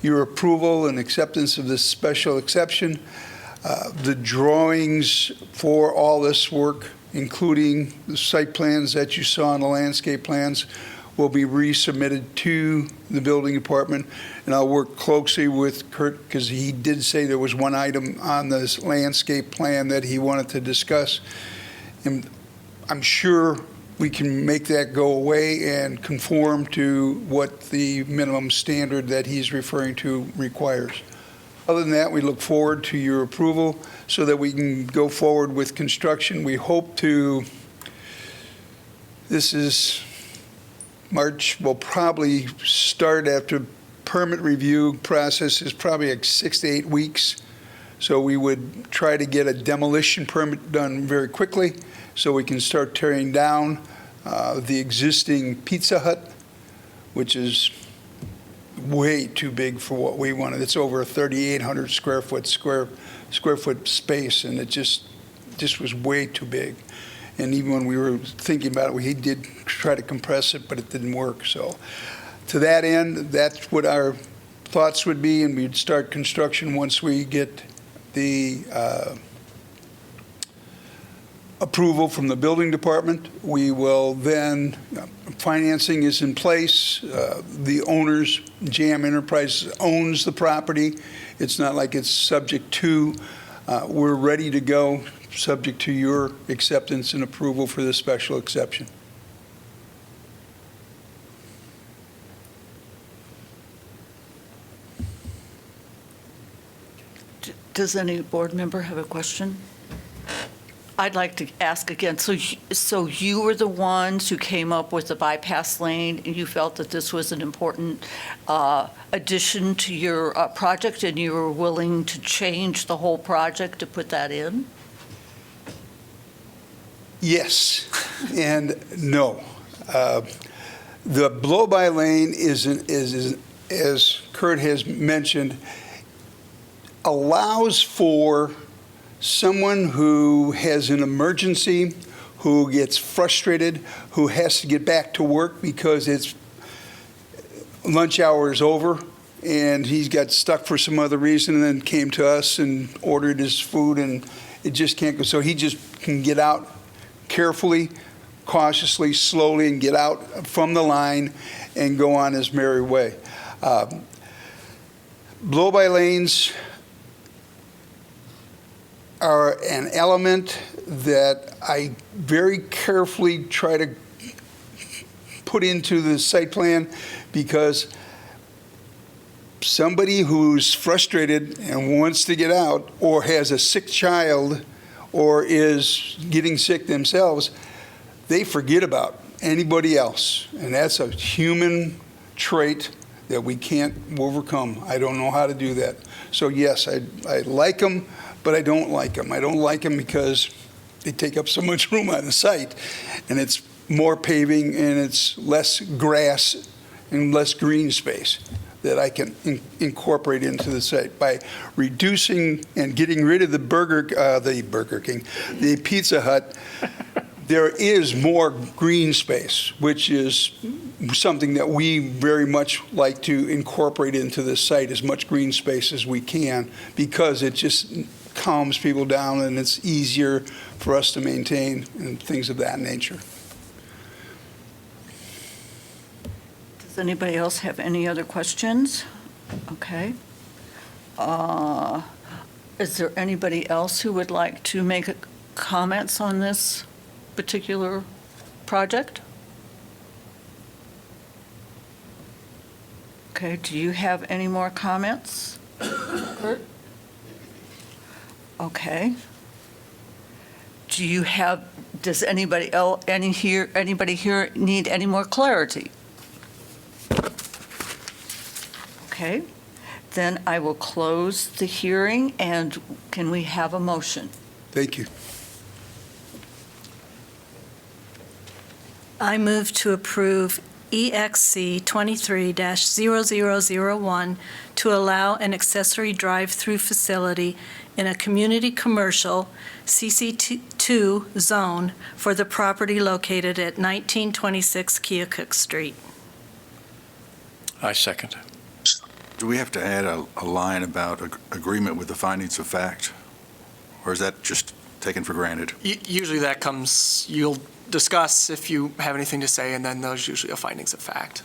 your approval and acceptance of this special exception, the drawings for all this work, including the site plans that you saw in the landscape plans, will be resubmitted to the building department. And I'll work closely with Kurt, because he did say there was one item on this landscape plan that he wanted to discuss. And I'm sure we can make that go away and conform to what the minimum standard that he's referring to requires. Other than that, we look forward to your approval so that we can go forward with construction. We hope to, March will probably start after permit review process is probably like 6 to 8 weeks. So we would try to get a demolition permit done very quickly so we can start tearing down the existing Pizza Hut, which is way too big for what we wanted. It's over a 3,800 square foot space, and it just just was way too big. And even when we were thinking about it, we did try to compress it, but it didn't work. So to that end, that's what our thoughts would be, and we'd start construction once we get the approval from the building department. We will then, financing is in place. The owners, JM Enterprises owns the property. It's not like it's subject to. We're ready to go, subject to your acceptance and approval for this special exception. Does any board member have a question? I'd like to ask again, so you were the ones who came up with the bypass lane, and you felt that this was an important addition to your project, and you were willing to change the whole project to put that in? Yes and no. The blow-by lane is, as Kurt has mentioned, allows for someone who has an emergency, who gets frustrated, who has to get back to work because it's lunch hour is over and he's got stuck for some other reason, and then came to us and ordered his food, and it just can't go. So he just can get out carefully, cautiously, slowly, and get out from the line and go on his merry way. Blow-by lanes are an element that I very carefully try to put into the site plan, because somebody who's frustrated and wants to get out, or has a sick child, or is getting sick themselves, they forget about anybody else. And that's a human trait that we can't overcome. I don't know how to do that. So yes, I like them, but I don't like them. I don't like them because they take up so much room on the site, and it's more paving and it's less grass and less green space that I can incorporate into the site by reducing and getting rid of the Burger King, the Pizza Hut. There is more green space, which is something that we very much like to incorporate into the site, as much green space as we can, because it just calms people down and it's easier for us to maintain and things of that nature. Does anybody else have any other questions? Okay. Is there anybody else who would like to make comments on this particular project? Okay, do you have any more comments, Kurt? Okay. Does anybody here need any more clarity? Okay, then I will close the hearing, and can we have a motion? Thank you. I move to approve EXC 23-0001 to allow an accessory drive-through facility in a community commercial CC2 zone for the property located at 1926 Keokuk Street. I second. Do we have to add a line about agreement with the findings of fact? Or is that just taken for granted? Usually that comes, you'll discuss if you have anything to say, and then those usually are findings of fact.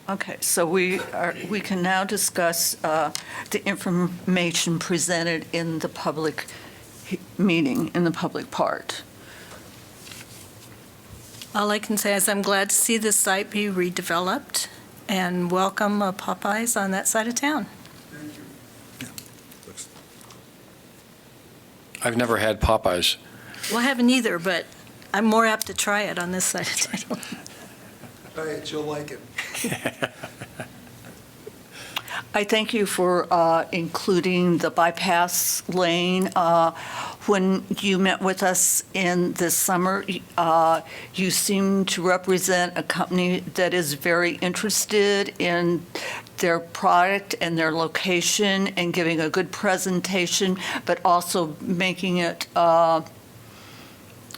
Okay, so we can now discuss the information presented in the public meeting, in the public part. All I can say is I'm glad to see this site be redeveloped, and welcome Popeyes on that side of town. I've never had Popeyes. Well, I haven't either, but I'm more apt to try it on this side of town. All right, you'll like it. I thank you for including the bypass lane. When you met with us in this summer, you seem to represent a company that is very interested in their product and their location and giving a good presentation, but also making it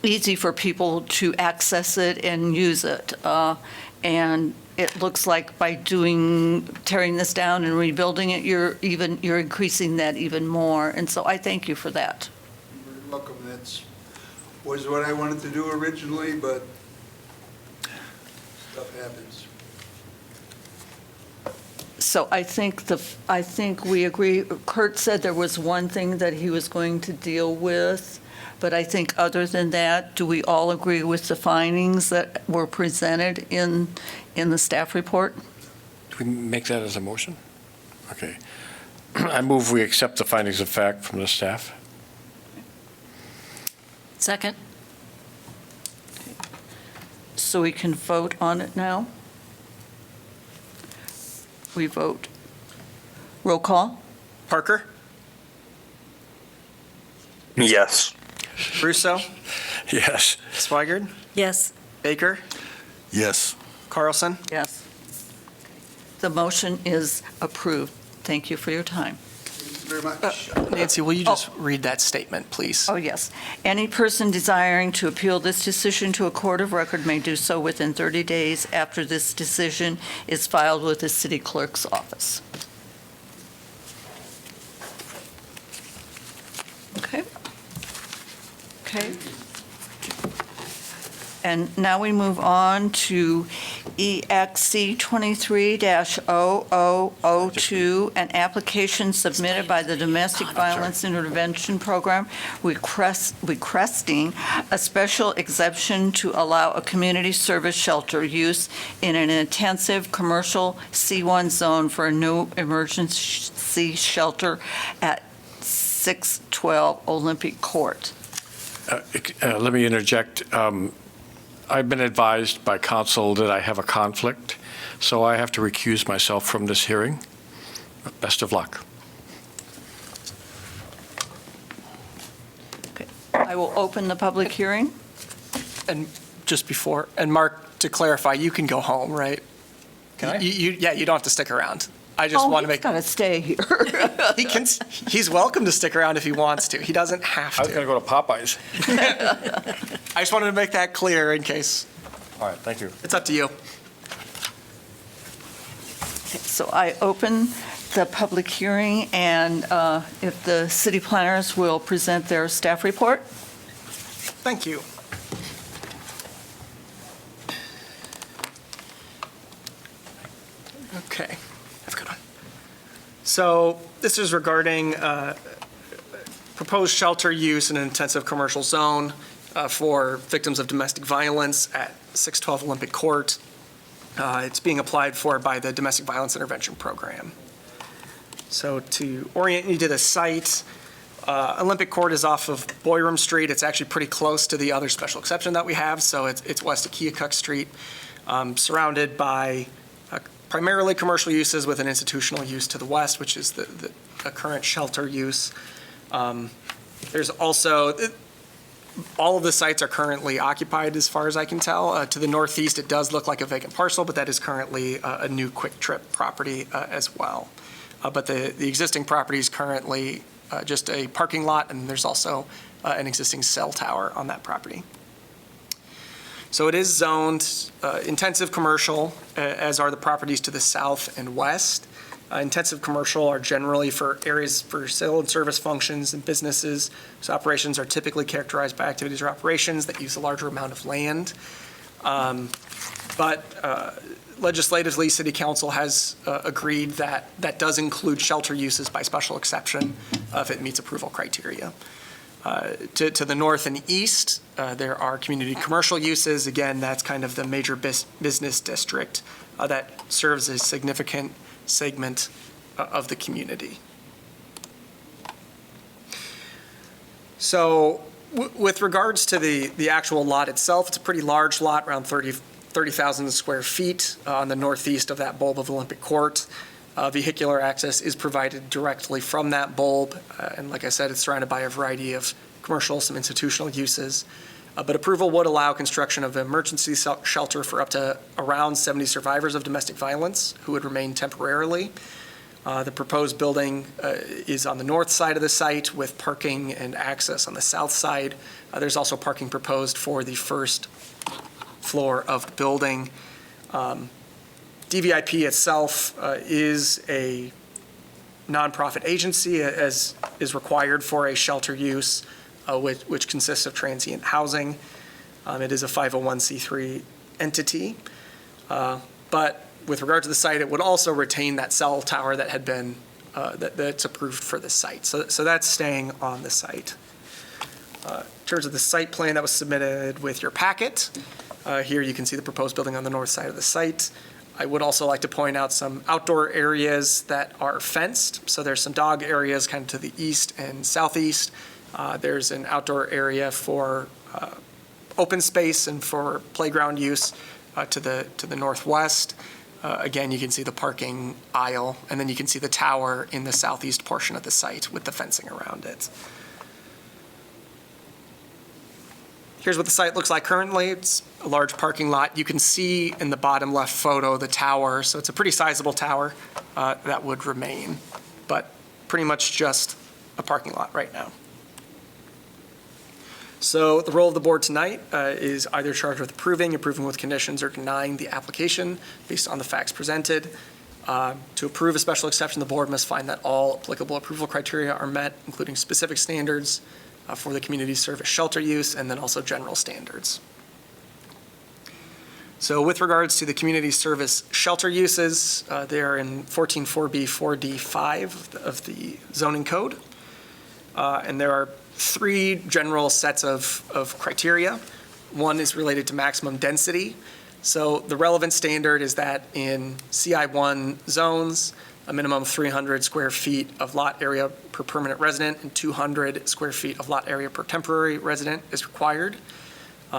easy for people to access it and use it. And it looks like by tearing this down and rebuilding it, you're increasing that even more. And so I thank you for that. You're welcome. That's was what I wanted to do originally, but stuff happens. So I think we agree. Kurt said there was one thing that he was going to deal with, but I think other than that, do we all agree with the findings that were presented in the staff report? Do we make that as a motion? Okay. I move we accept the findings of fact from the staff. Second? So we can vote on it now? We vote. Roll call? Parker? Yes. Russo? Yes. Swigert? Yes. Baker? Yes. Carlson? Yes. The motion is approved. Thank you for your time. Thank you very much. Nancy, will you just read that statement, please? Oh, yes. Any person desiring to appeal this decision to a court of record may do so within 30 days after this decision is filed with the city clerk's office. Okay. Okay. And now we move on to EXC 23-0002, an application submitted by the Domestic Violence Intervention Program requesting a special exemption to allow a community service shelter use in an intensive commercial C1 zone for a new emergency shelter at 612 Olympic Court. Let me interject. I've been advised by counsel that I have a conflict, so I have to recuse myself from this hearing. Best of luck. Okay. I will open the public hearing. And just before, and Mark, to clarify, you can go home, right? Can I? Yeah, you don't have to stick around. I just want to He's make, got to stay here. he's welcome to stick around if he wants to. He doesn't have I was going to. to go to Popeyes. I just wanted to make that clear in case. All right, thank you. It's up to you. So I open the public hearing, and if the city planners will present their staff report. Thank you. Okay, have a good one. So this is regarding proposed shelter use in an intensive commercial zone for victims of domestic violence at 612 Olympic Court. It's being applied for by the Domestic Violence Intervention Program. So to orient you to the site, Olympic Court is off of Boyram Street. It's actually pretty close to the other special exception that we have, so it's west of Keokuk Street, surrounded by primarily commercial uses with an institutional use to the west, which is the current shelter use. There's also, all of the sites are currently occupied as far as I can tell. To the northeast, it does look like a vacant parcel, but that is currently a new Quick Trip property as well. But the existing property is currently just a parking lot, and there's also an existing cell tower on that property. So it is zoned intensive commercial, as are the properties to the south and west. Intensive commercial are generally for areas for sale and service functions and businesses. So operations are typically characterized by activities or operations that use a larger amount of land. But legislatively, City Council has agreed that that does include shelter uses by special exception if it meets approval criteria. To the north and east, there are community commercial uses. Again, that's kind of the major business district that serves a significant segment of the community. So with regards to the actual lot itself, it's a pretty large lot, around 30,000 square feet on the northeast of that bulb of Olympic Court. Vehicular access is provided directly from that bulb, and like I said, it's surrounded by a variety of commercial, some institutional uses. But approval would allow construction of an emergency shelter for up to around 70 survivors of domestic violence who would remain temporarily. The proposed building is on the north side of the site with parking and access on the south side. There's also parking proposed for the first floor of the building. DVIP itself is a nonprofit agency, as is required for a shelter use, which consists of transient housing. It is a 501c3 entity. But with regard to the site, it would also retain that cell tower that had been, that's approved for the site. So that's staying on the site. In terms of the site plan that was submitted with your packet, here you can see the proposed building on the north side of the site. I would also like to point out some outdoor areas that are fenced. So there's some dog areas kind of to the east and southeast. There's an outdoor area for open space and for playground use to the northwest. Again, you can see the parking aisle, and then you can see the tower in the southeast portion of the site with the fencing around it. Here's what the site looks like currently. It's a large parking lot. You can see in the bottom left photo the tower, so it's a pretty sizable tower that would remain, but pretty much just a parking lot right now. So the role of the board tonight is either charged with approving with conditions, or denying the application based on the facts presented. To approve a special exception, the board must find that all applicable approval criteria are met, including specific standards for the community service shelter use, and then also general standards. So with regards to the community service shelter uses, they are in 14.4B.4.D.5 of the zoning code. And there are three general sets of criteria. One is related to maximum density. So the relevant standard is that in CI1 zones, a minimum of 300 square feet of lot area per permanent resident and 200 square feet of lot area per temporary resident is required.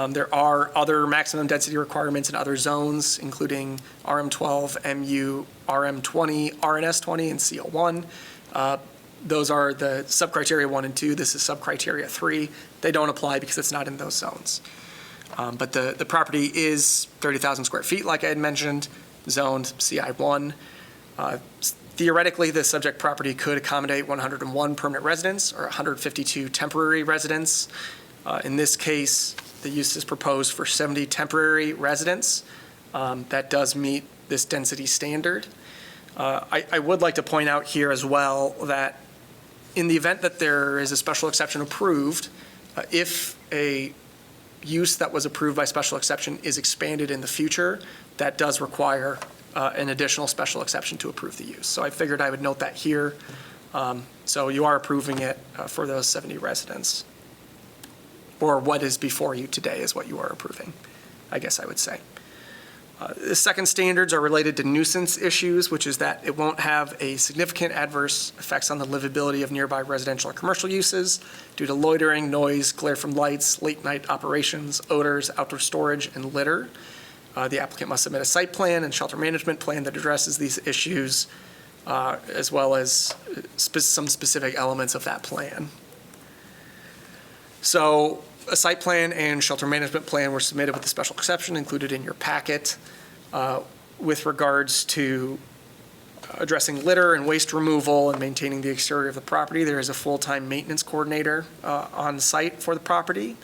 There are other maximum density requirements in other zones, including RM12, MU, RM20, RNS20, and CO1. Those are the subcriteria 1 and 2. This is subcriteria 3. They don't apply because it's not in those zones. But the property is 30,000 square feet, like I had mentioned, zoned CI1. Theoretically, the subject property could accommodate 101 permanent residents or 152 temporary residents. In this case, the use is proposed for 70 temporary residents. That does meet this density standard. I would like to point out here as well that in the event that there is a special exception approved, if a use that was approved by special exception is expanded in the future, that does require an additional special exception to approve the use. So I figured I would note that here. So you are approving it for those 70 residents. Or what is before you today is what you are approving, I guess I would say. The second standards are related to nuisance issues, which is that it won't have a significant adverse effects on the livability of nearby residential or commercial uses due to loitering, noise, glare from lights, late night operations, odors, outdoor storage, and litter. The applicant must submit a site plan and shelter management plan that addresses these issues, as well as some specific elements of that plan. So a site plan and shelter management plan were submitted with the special exception included in your packet. With regards to addressing litter and waste removal and maintaining the exterior of the property, there is a full-time maintenance coordinator on site for the property.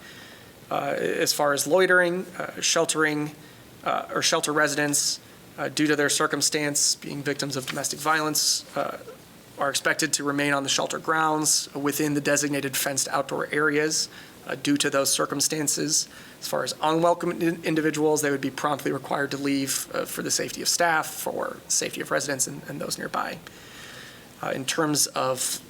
As far as loitering, sheltering, or shelter residents, due to their circumstance, being victims of domestic violence, are expected to remain on the shelter grounds within the designated fenced outdoor areas due to those circumstances. As far as unwelcome individuals, they would be promptly required to leave for the safety of staff, for safety of residents and those nearby. In terms of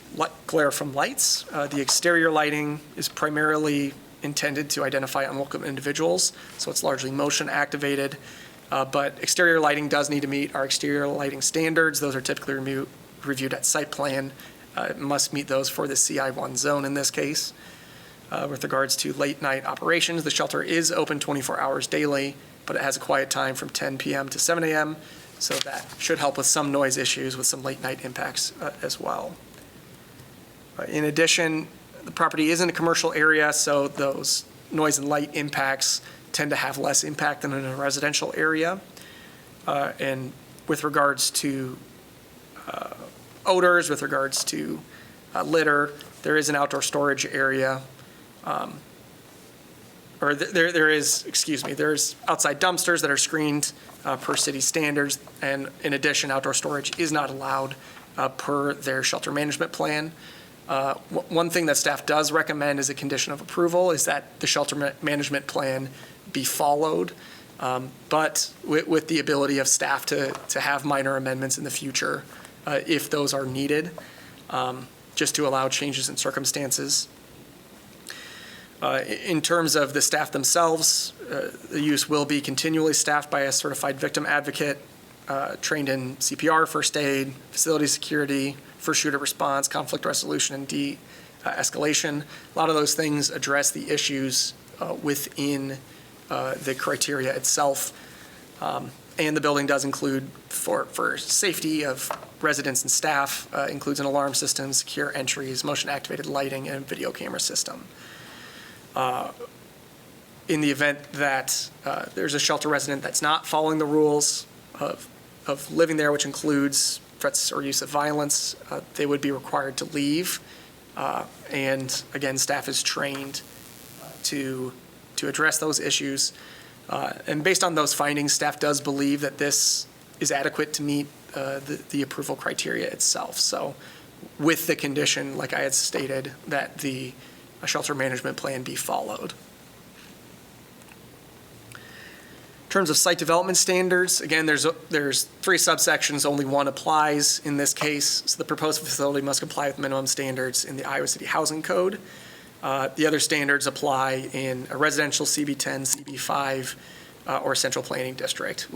glare from lights, the exterior lighting is primarily intended to identify unwelcome individuals, so it's largely motion activated. But exterior lighting does need to meet our exterior lighting standards. Those are typically reviewed at site plan. It must meet those for the CI1 zone in this case. With regards to late night operations, the shelter is open 24 hours daily, but it has a quiet time from 10 p.m. to 7 a.m. So that should help with some noise issues with some late night impacts as well. In addition, the property is in a commercial area, so those noise and light impacts tend to have less impact than in a residential area. And with regards to odors, with regards to litter, there is an outdoor storage area. There's outside dumpsters that are screened per city standards. And in addition, outdoor storage is not allowed per their shelter management plan. One thing that staff does recommend as a condition of approval is that the shelter management plan be followed, but with the ability of staff to have minor amendments in the future if those are needed, just to allow changes in circumstances. In terms of the staff themselves, the use will be continually staffed by a certified victim advocate trained in CPR, first aid, facility security, first shooter response, conflict resolution, and de-escalation. A lot of those things address the issues within the criteria itself. And the building does include, for safety of residents and staff, includes an alarm system, secure entries, motion-activated lighting, and video camera system. In the event that there's a shelter resident that's not following the rules of living there, which includes threats or use of violence, they would be required to leave. And again, staff is trained to address those issues. And based on those findings, staff does believe that this is adequate to meet the approval criteria itself. So with the condition, like I had stated, that the shelter management plan be followed. In terms of site development standards, again, there's 3 subsections, only one applies in this case. So the proposed facility must comply with minimum standards in the Iowa City Housing Code. The other standards apply in a residential CB10, CB5, or central planning district,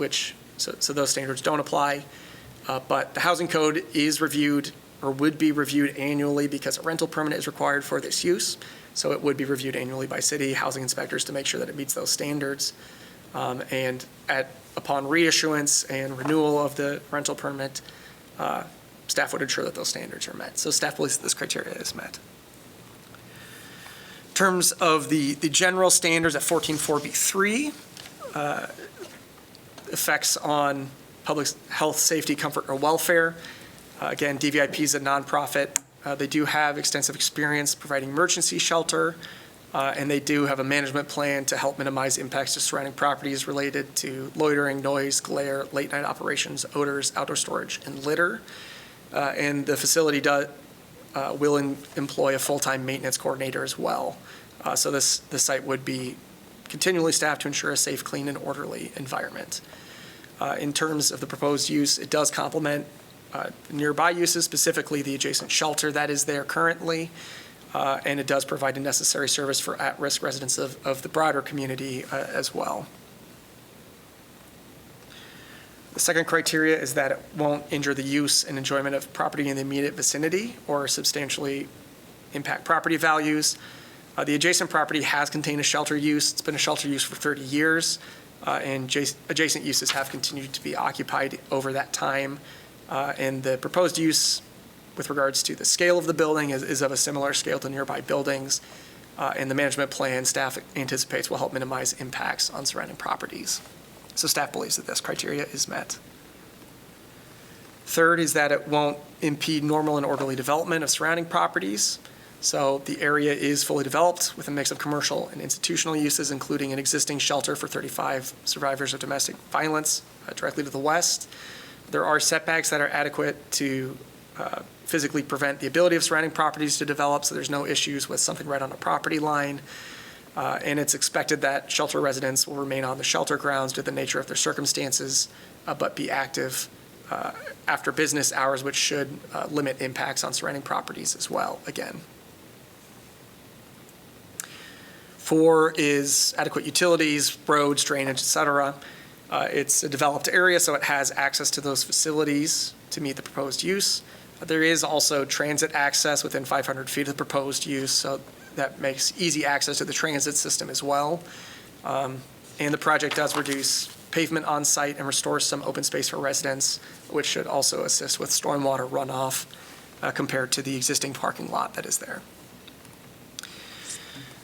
so those standards don't apply. But the housing code is reviewed or would be reviewed annually because a rental permit is required for this use. So it would be reviewed annually by city housing inspectors to make sure that it meets those standards. And upon reissuance and renewal of the rental permit, staff would ensure that those standards are met. So staff believes that this criteria is met. In terms of the general standards at 14.4b3, effects on public health, safety, comfort, or welfare. Again, DVIP is a nonprofit. They do have extensive experience providing emergency shelter, and they do have a management plan to help minimize impacts to surrounding properties related to loitering, noise, glare, late night operations, odors, outdoor storage, and litter. And the facility will employ a full-time maintenance coordinator as well. So the site would be continually staffed to ensure a safe, clean, and orderly environment. In terms of the proposed use, it does complement nearby uses, specifically the adjacent shelter that is there currently, and it does provide a necessary service for at-risk residents of the broader community as well. The second criteria is that it won't injure the use and enjoyment of property in the immediate vicinity or substantially impact property values. The adjacent property has contained a shelter use. It's been a shelter use for 30 years, and adjacent uses have continued to be occupied over that time. And the proposed use with regards to the scale of the building is of a similar scale to nearby buildings. And the management plan staff anticipates will help minimize impacts on surrounding properties. So staff believes that this criteria is met. Third is that it won't impede normal and orderly development of surrounding properties. So the area is fully developed with a mix of commercial and institutional uses, including an existing shelter for 35 survivors of domestic violence directly to the west. There are setbacks that are adequate to physically prevent the ability of surrounding properties to develop, so there's no issues with something right on a property line. And it's expected that shelter residents will remain on the shelter grounds due to the nature of their circumstances, but be active after business hours, which should limit impacts on surrounding properties as well, again. 4 is adequate utilities, roads, drainage, et cetera. It's a developed area, so it has access to those facilities to meet the proposed use. There is also transit access within 500 feet of the proposed use, so that makes easy access to the transit system as well. And the project does reduce pavement on site and restores some open space for residents, which should also assist with stormwater runoff compared to the existing parking lot that is there.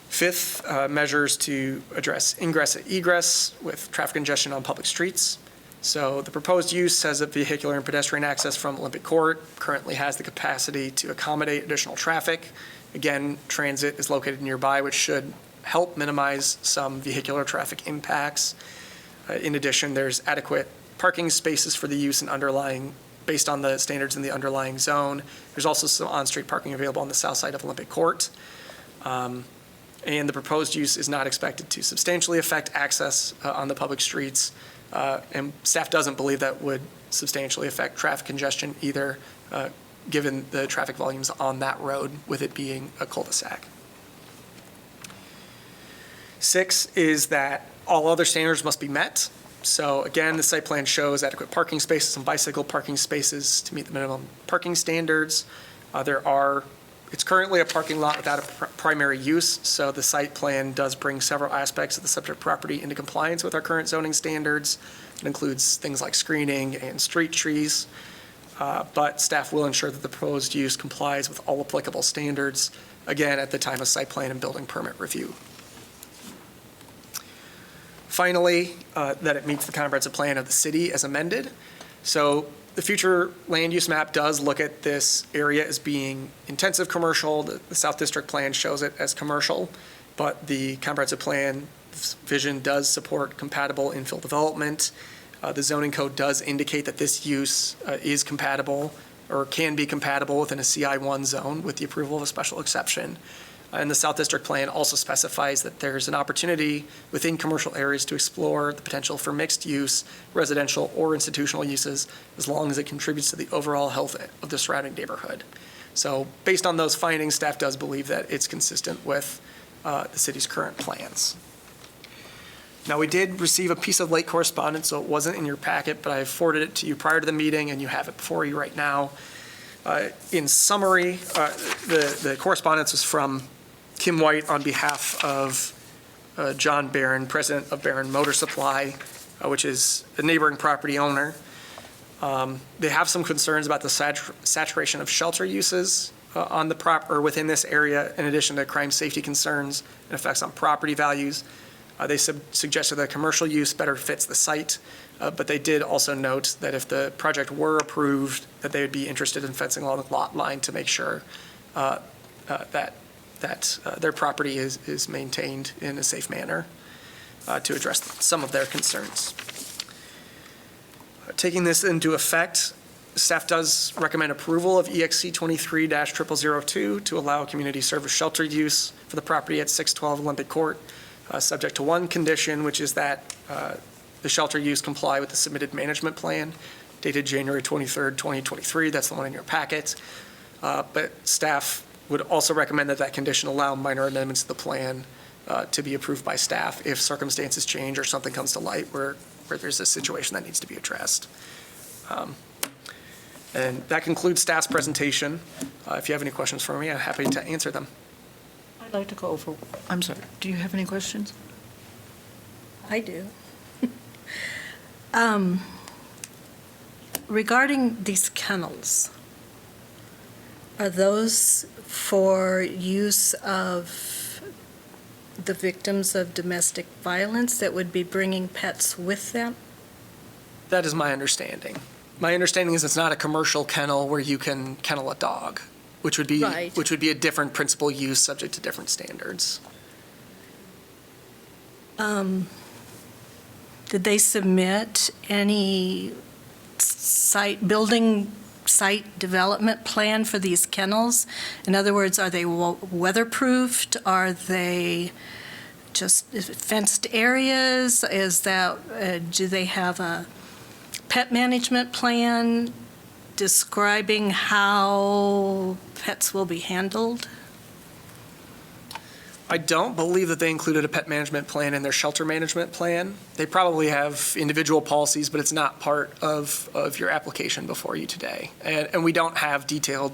Fifth, measures to address ingress and egress with traffic congestion on public streets. So the proposed use has a vehicular and pedestrian access from Olympic Court, currently has the capacity to accommodate additional traffic. Again, transit is located nearby, which should help minimize some vehicular traffic impacts. In addition, there's adequate parking spaces for the use and based on the standards in the underlying zone. There's also some on-street parking available on the south side of Olympic Court. And the proposed use is not expected to substantially affect access on the public streets. And staff doesn't believe that would substantially affect traffic congestion either, given the traffic volumes on that road, with it being a cul-de-sac. 6 is that all other standards must be met. So again, the site plan shows adequate parking spaces and bicycle parking spaces to meet the minimum parking standards. It's currently a parking lot without a primary use, so the site plan does bring several aspects of the subject property into compliance with our current zoning standards. It includes things like screening and street trees, but staff will ensure that the proposed use complies with all applicable standards, again, at the time of site plan and building permit review. Finally, that it meets the comprehensive plan of the city as amended. So the future land use map does look at this area as being intensive commercial. The South District plan shows it as commercial, but the comprehensive plan vision does support compatible infill development. The zoning code does indicate that this use is compatible or can be compatible within a CI1 zone with the approval of a special exception. And the South District plan also specifies that there's an opportunity within commercial areas to explore the potential for mixed use, residential or institutional uses, as long as it contributes to the overall health of the surrounding neighborhood. So based on those findings, staff does believe that it's consistent with the city's current plans. Now, we did receive a piece of late correspondence, so it wasn't in your packet, but I forwarded it to you prior to the meeting, and you have it before you right now. In summary, the correspondence was from Kim White on behalf of John Barron, president of Barron Motor Supply, which is a neighboring property owner. They have some concerns about the saturation of shelter uses on the within this area, in addition to crime safety concerns and effects on property values. They suggested that commercial use better fits the site, but they did also note that if the project were approved, that they would be interested in fencing along the lot line to make sure that their property is maintained in a safe manner to address some of their concerns. Taking this into effect, staff does recommend approval of EXC 23-0002 to allow community service shelter use for the property at 612 Olympic Court, subject to one condition, which is that the shelter use comply with the submitted management plan dated January 23rd, 2023. That's the one in your packet. But staff would also recommend that condition allow minor amendments to the plan to be approved by staff if circumstances change or something comes to light where there's a situation that needs to be addressed. And that concludes staff's presentation. If you have any questions for me, I'm happy to answer them. I'd like to go over, I'm sorry, do you have any questions? I do. Regarding these kennels, are those for use of the victims of domestic violence that would be bringing pets with them? That is my understanding. My understanding is it's not a commercial kennel where you can kennel a dog, which would be Right. a different principal use subject to different standards. Did they submit any site development plan for these kennels? In other words, are they weatherproofed? Are they just fenced areas? Do they have a pet management plan describing how pets will be handled? I don't believe that they included a pet management plan in their shelter management plan. They probably have individual policies, but it's not part of your application before you today. And we don't have detailed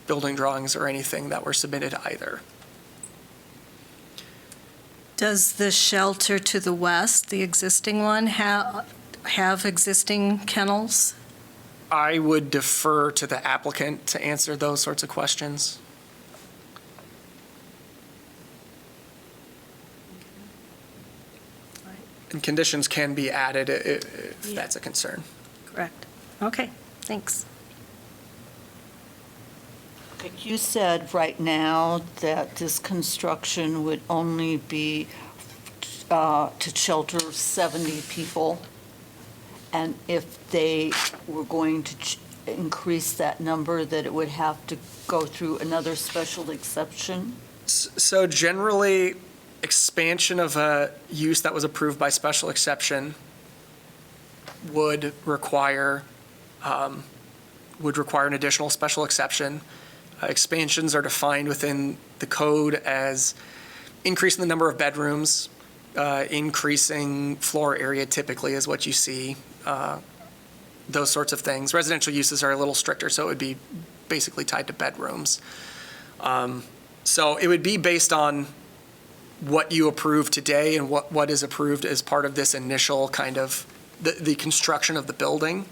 building drawings or anything that were submitted either. Does the shelter to the west, the existing one, have existing kennels? I would defer to the applicant to answer those sorts of questions. And conditions can be added if Yeah. that's a concern. Correct. Okay, thanks. You said right now that this construction would only be to shelter 70 people, and if they were going to increase that number, that it would have to go through another special exception? So generally, expansion of a use that was approved by special exception would require an additional special exception. Expansions are defined within the code as increasing the number of bedrooms, increasing floor area typically is what you see, those sorts of things. Residential uses are a little stricter, so it would be basically tied to bedrooms. So it would be based on what you approve today and what is approved as part of this initial kind of, the construction of the building.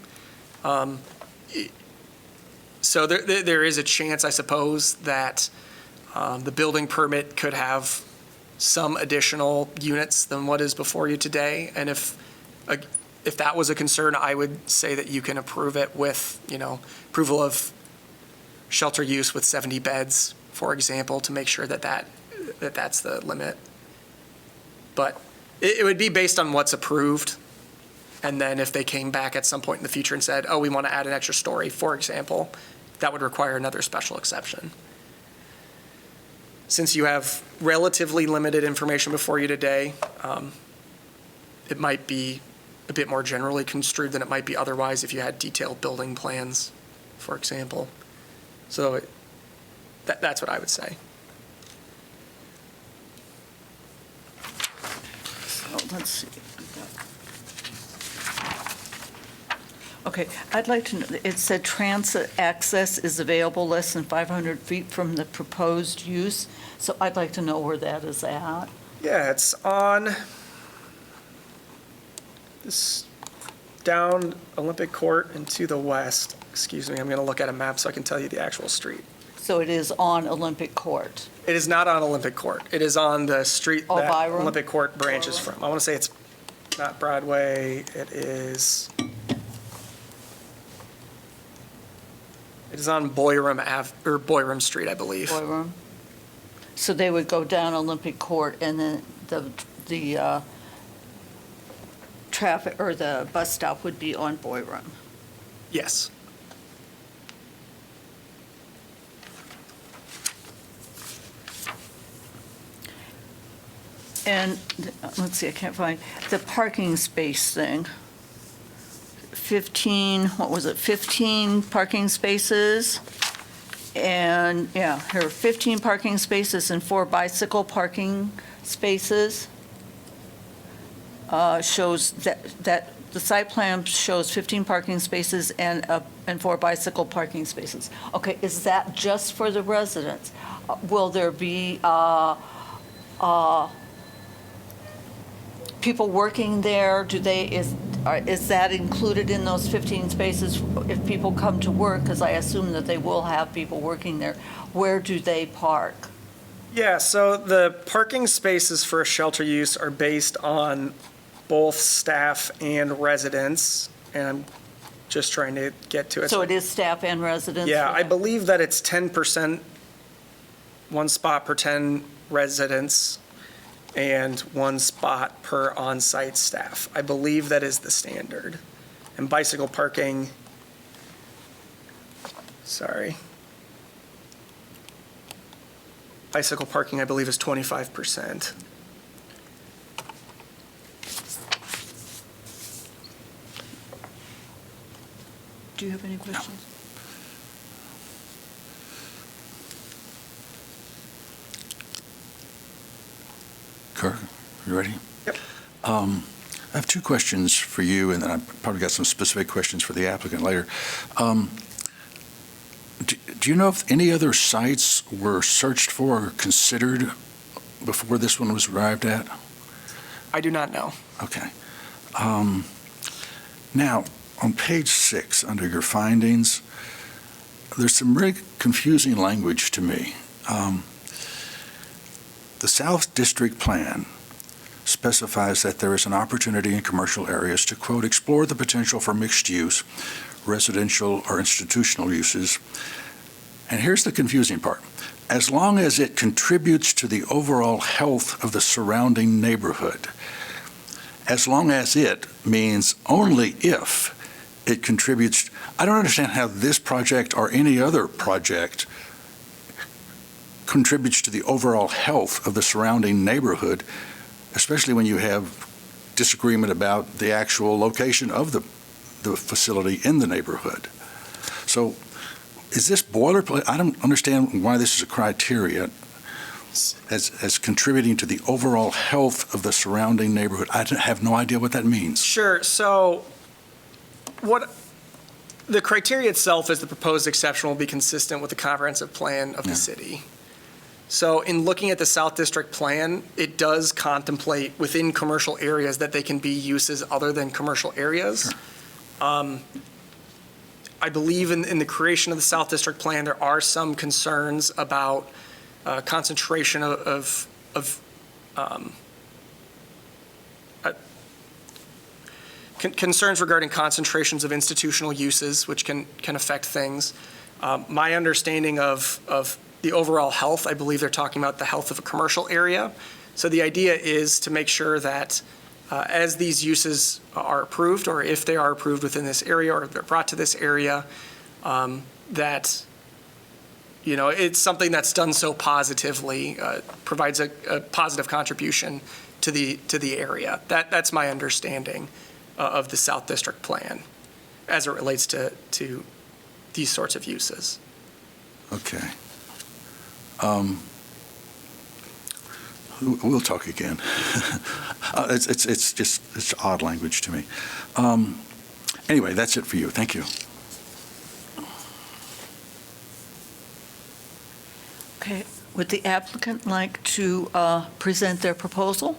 So there is a chance, I suppose, that the building permit could have some additional units than what is before you today. And if that was a concern, I would say that you can approve it with, approval of shelter use with 70 beds, for example, to make sure that's the limit. But it would be based on what's approved. And then if they came back at some point in the future and said, oh, we want to add an extra story, for example, that would require another special exception. Since you have relatively limited information before you today, it might be a bit more generally construed than it might be otherwise if you had detailed building plans, for example. So that's what I would say. So let's see. Okay, I'd like to know, it said transit access is available less than 500 feet from the proposed use, so I'd like to know where that is at. Yeah, it's on this down Olympic Court and to the west. Excuse me, I'm going to look at a map so I can tell you the actual street. So it is on Olympic Court. It is not on Olympic Court. It is on the street Oh, that Byram? Olympic Court branches from. I want to say it's not Broadway. It is on Boyram Street, I believe. Boyram. So they would go down Olympic Court, and then the traffic, or the bus stop would be on Boyram. Yes. And, let's see, I can't find, the parking space thing. 15 parking spaces? And, yeah, here are 15 parking spaces and 4 bicycle parking spaces. Shows that the site plan shows 15 parking spaces and 4 bicycle parking spaces. Okay, is that just for the residents? Will there be people working there? Is that included in those 15 spaces if people come to work? Because I assume that they will have people working there. Where do they park? Yeah, so the parking spaces for shelter use are based on both staff and residents, and I'm just trying to get to it. So it is staff and residents? Yeah, for I that? believe that it's 10%, 1 spot per 10 residents, and 1 spot per on-site staff. I believe that is the standard. And bicycle parking, bicycle parking, I believe, is 25%. Do you have any questions? Kirk, you ready? Yep. I have 2 questions for you, and then I've probably got some specific questions for the applicant later. Do you know if any other sites were searched for or considered before this one was arrived at? I do not know. Okay. Now, on page 6, under your findings, there's some very confusing language to me. The South District Plan specifies that there is an opportunity in commercial areas to, quote, explore the potential for mixed use, residential or institutional uses. And here's the confusing part. As long as it contributes to the overall health of the surrounding neighborhood. As long as it means only if it contributes. I don't understand how this project or any other project contributes to the overall health of the surrounding neighborhood, especially when you have disagreement about the actual location of the facility in the neighborhood. So is this boilerplate? I don't understand why this is a criteria as contributing to the overall health of the surrounding neighborhood. I have no idea what that means. Sure. So what the criteria itself is the proposed exception will be consistent with the comprehensive plan of the city. So in looking at the South District Plan, it does contemplate within commercial areas that they can be uses other than commercial areas. Sure. I believe in the creation of the South District Plan, there are some concerns about concentration concerns regarding concentrations of institutional uses, which can affect things. My understanding of the overall health, I believe they're talking about the health of a commercial area. So the idea is to make sure that as these uses are approved, or if they are approved within this area, or they're brought to this area, that it's something that's done so positively, provides a positive contribution to the area. That's my understanding of the South District Plan as it relates to these sorts of uses. Okay. We'll talk again. It's odd language to me. Anyway, that's it for you. Thank you. Okay, would the applicant like to present their proposal?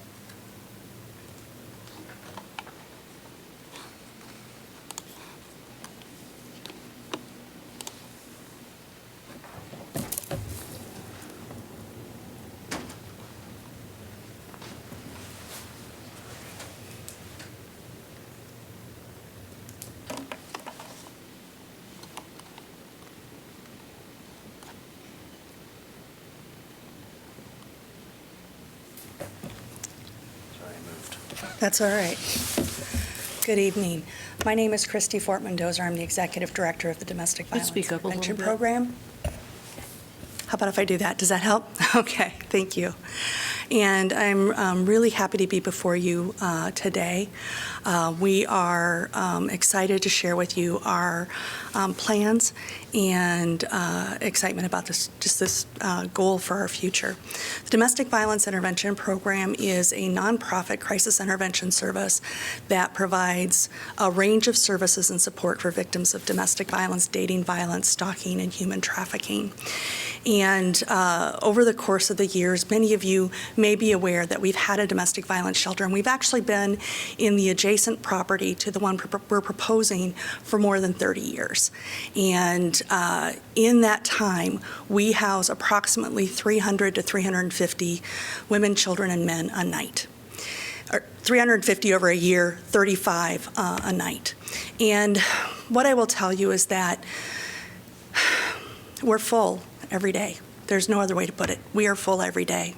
That's all right. Good evening. My name is Christy Fort Mendoza. I'm the Executive Director of the Domestic Violence Speak up a little Prevention bit. Program. How about if I do that? Does that help? Okay, thank you. And I'm really happy to be before you today. We are excited to share with you our plans and excitement about this goal for our future. The Domestic Violence Intervention Program is a nonprofit crisis intervention service that provides a range of services and support for victims of domestic violence, dating violence, stalking, and human trafficking. And over the course of the years, many of you may be aware that we've had a domestic violence shelter, and we've actually been in the adjacent property to the one we're proposing for more than 30 years. And in that time, we house approximately 300 to 350 women, children, and men a night. 350 over a year, 35 a night. And what I will tell you is that we're full every day. There's no other way to put it. We are full every day.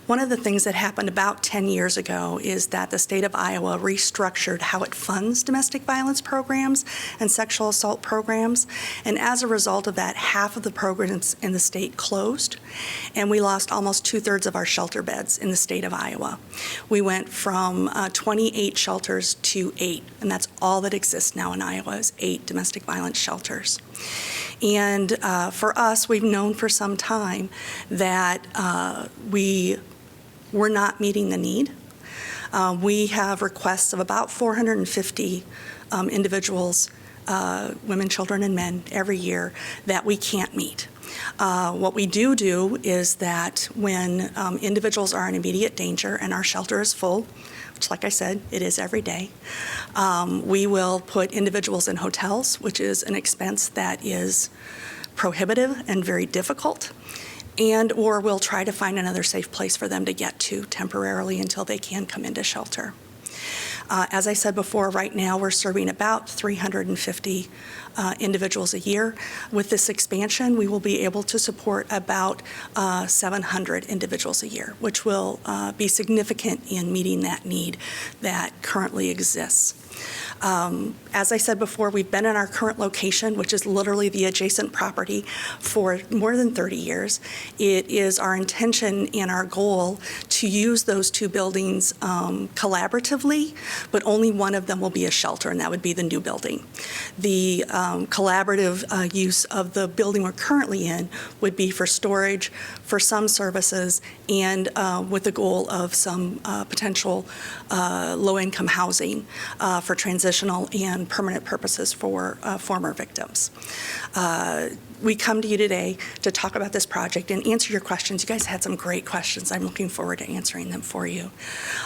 One of the things that happened about 10 years ago is that the state of Iowa restructured how it funds domestic violence programs and sexual assault programs. And as a result of that, half of the programs in the state closed, and we lost almost 2/3 of our shelter beds in the state of Iowa. We went from 28 shelters to 8, and that's all that exists now in Iowa is 8 domestic violence shelters. And for us, we've known for some time that we're not meeting the need. We have requests of about 450 individuals women, children, and men every year that we can't meet. What we do is that when individuals are in immediate danger and our shelter is full, which, like I said, it is every day, we will put individuals in hotels, which is an expense that is prohibitive and very difficult, or we'll try to find another safe place for them to get to temporarily until they can come into shelter. As I said before, right now we're serving about 350 individuals a year. With this expansion, we will be able to support about 700 individuals a year, which will be significant in meeting that need that currently exists. As I said before, we've been in our current location, which is literally the adjacent property, for more than 30 years. It is our intention and our goal to use those two buildings collaboratively, but only one of them will be a shelter, and that would be the new building. The collaborative use of the building we're currently in would be for storage, for some services, and with the goal of some potential low-income housing for transitional and permanent purposes for former victims. We come to you today to talk about this project and answer your questions. You guys had some great questions. I'm looking forward to answering them for you.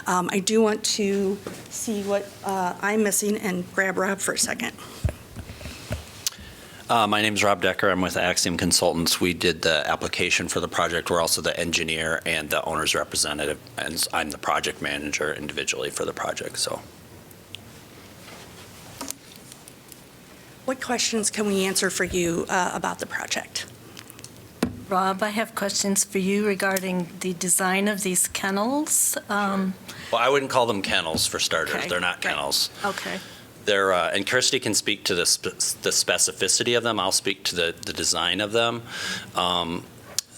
I do want to see what I'm missing and grab Rob for a second. My name is Rob Decker. I'm with Axiom Consultants. We did the application for the project. We're also the engineer and the owner's representative, and I'm the project manager individually for the project. So, what questions can we answer for you about the project? Rob, I have questions for you regarding the design of these kennels. well, I wouldn't call them kennels for starters. Okay, They're not right. kennels. Okay. They're, and Kirsty can speak to the specificity of them. I'll speak to the design of them.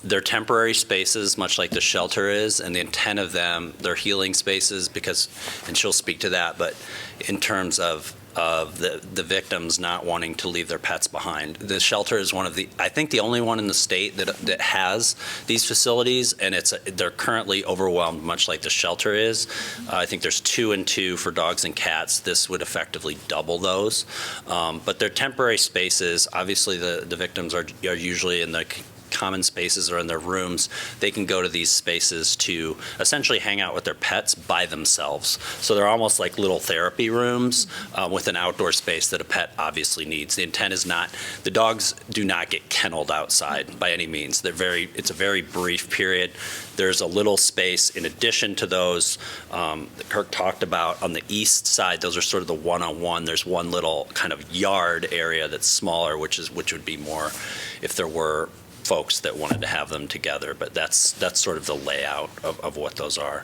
They're temporary spaces, much like the shelter is, and the intent of them, they're healing spaces because, and she'll speak to that, but in terms of the victims not wanting to leave their pets behind. The shelter is one of the, I think the only one in the state that has these facilities, and they're currently overwhelmed, much like the shelter is. I think there's 2 and 2 for dogs and cats. This would effectively double those. But they're temporary spaces. Obviously, the victims are usually in the common spaces or in their rooms. They can go to these spaces to essentially hang out with their pets by themselves. So they're almost like little therapy rooms with an outdoor space that a pet obviously needs. The intent is not, the dogs do not get kenneled outside by any means. It's a very brief period. There's a little space in addition to those that Kirk talked about on the east side. Those are sort of the one-on-one. There's one little kind of yard area that's smaller, which would be more if there were folks that wanted to have them together, but that's sort of the layout of what those are.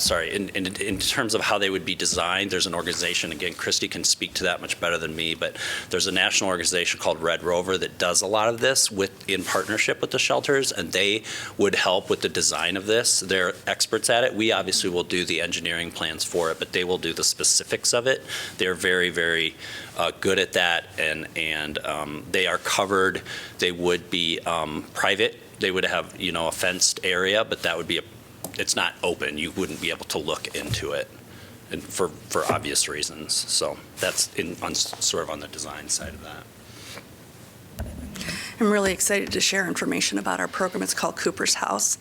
In terms of how they would be designed, there's an organization, again, Christy can speak to that much better than me, but there's a national organization called Red Rover that does a lot of this in partnership with the shelters, and they would help with the design of this. They're experts at it. We obviously will do the engineering plans for it, but they will do the specifics of it. They're very, very good at that, and they are covered. They would be private. They would have, a fenced area, but that would be it's not open. You wouldn't be able to look into it, and for obvious reasons. So that's sort of on the design side of that. I'm really excited to share information about our program. It's called Cooper's House.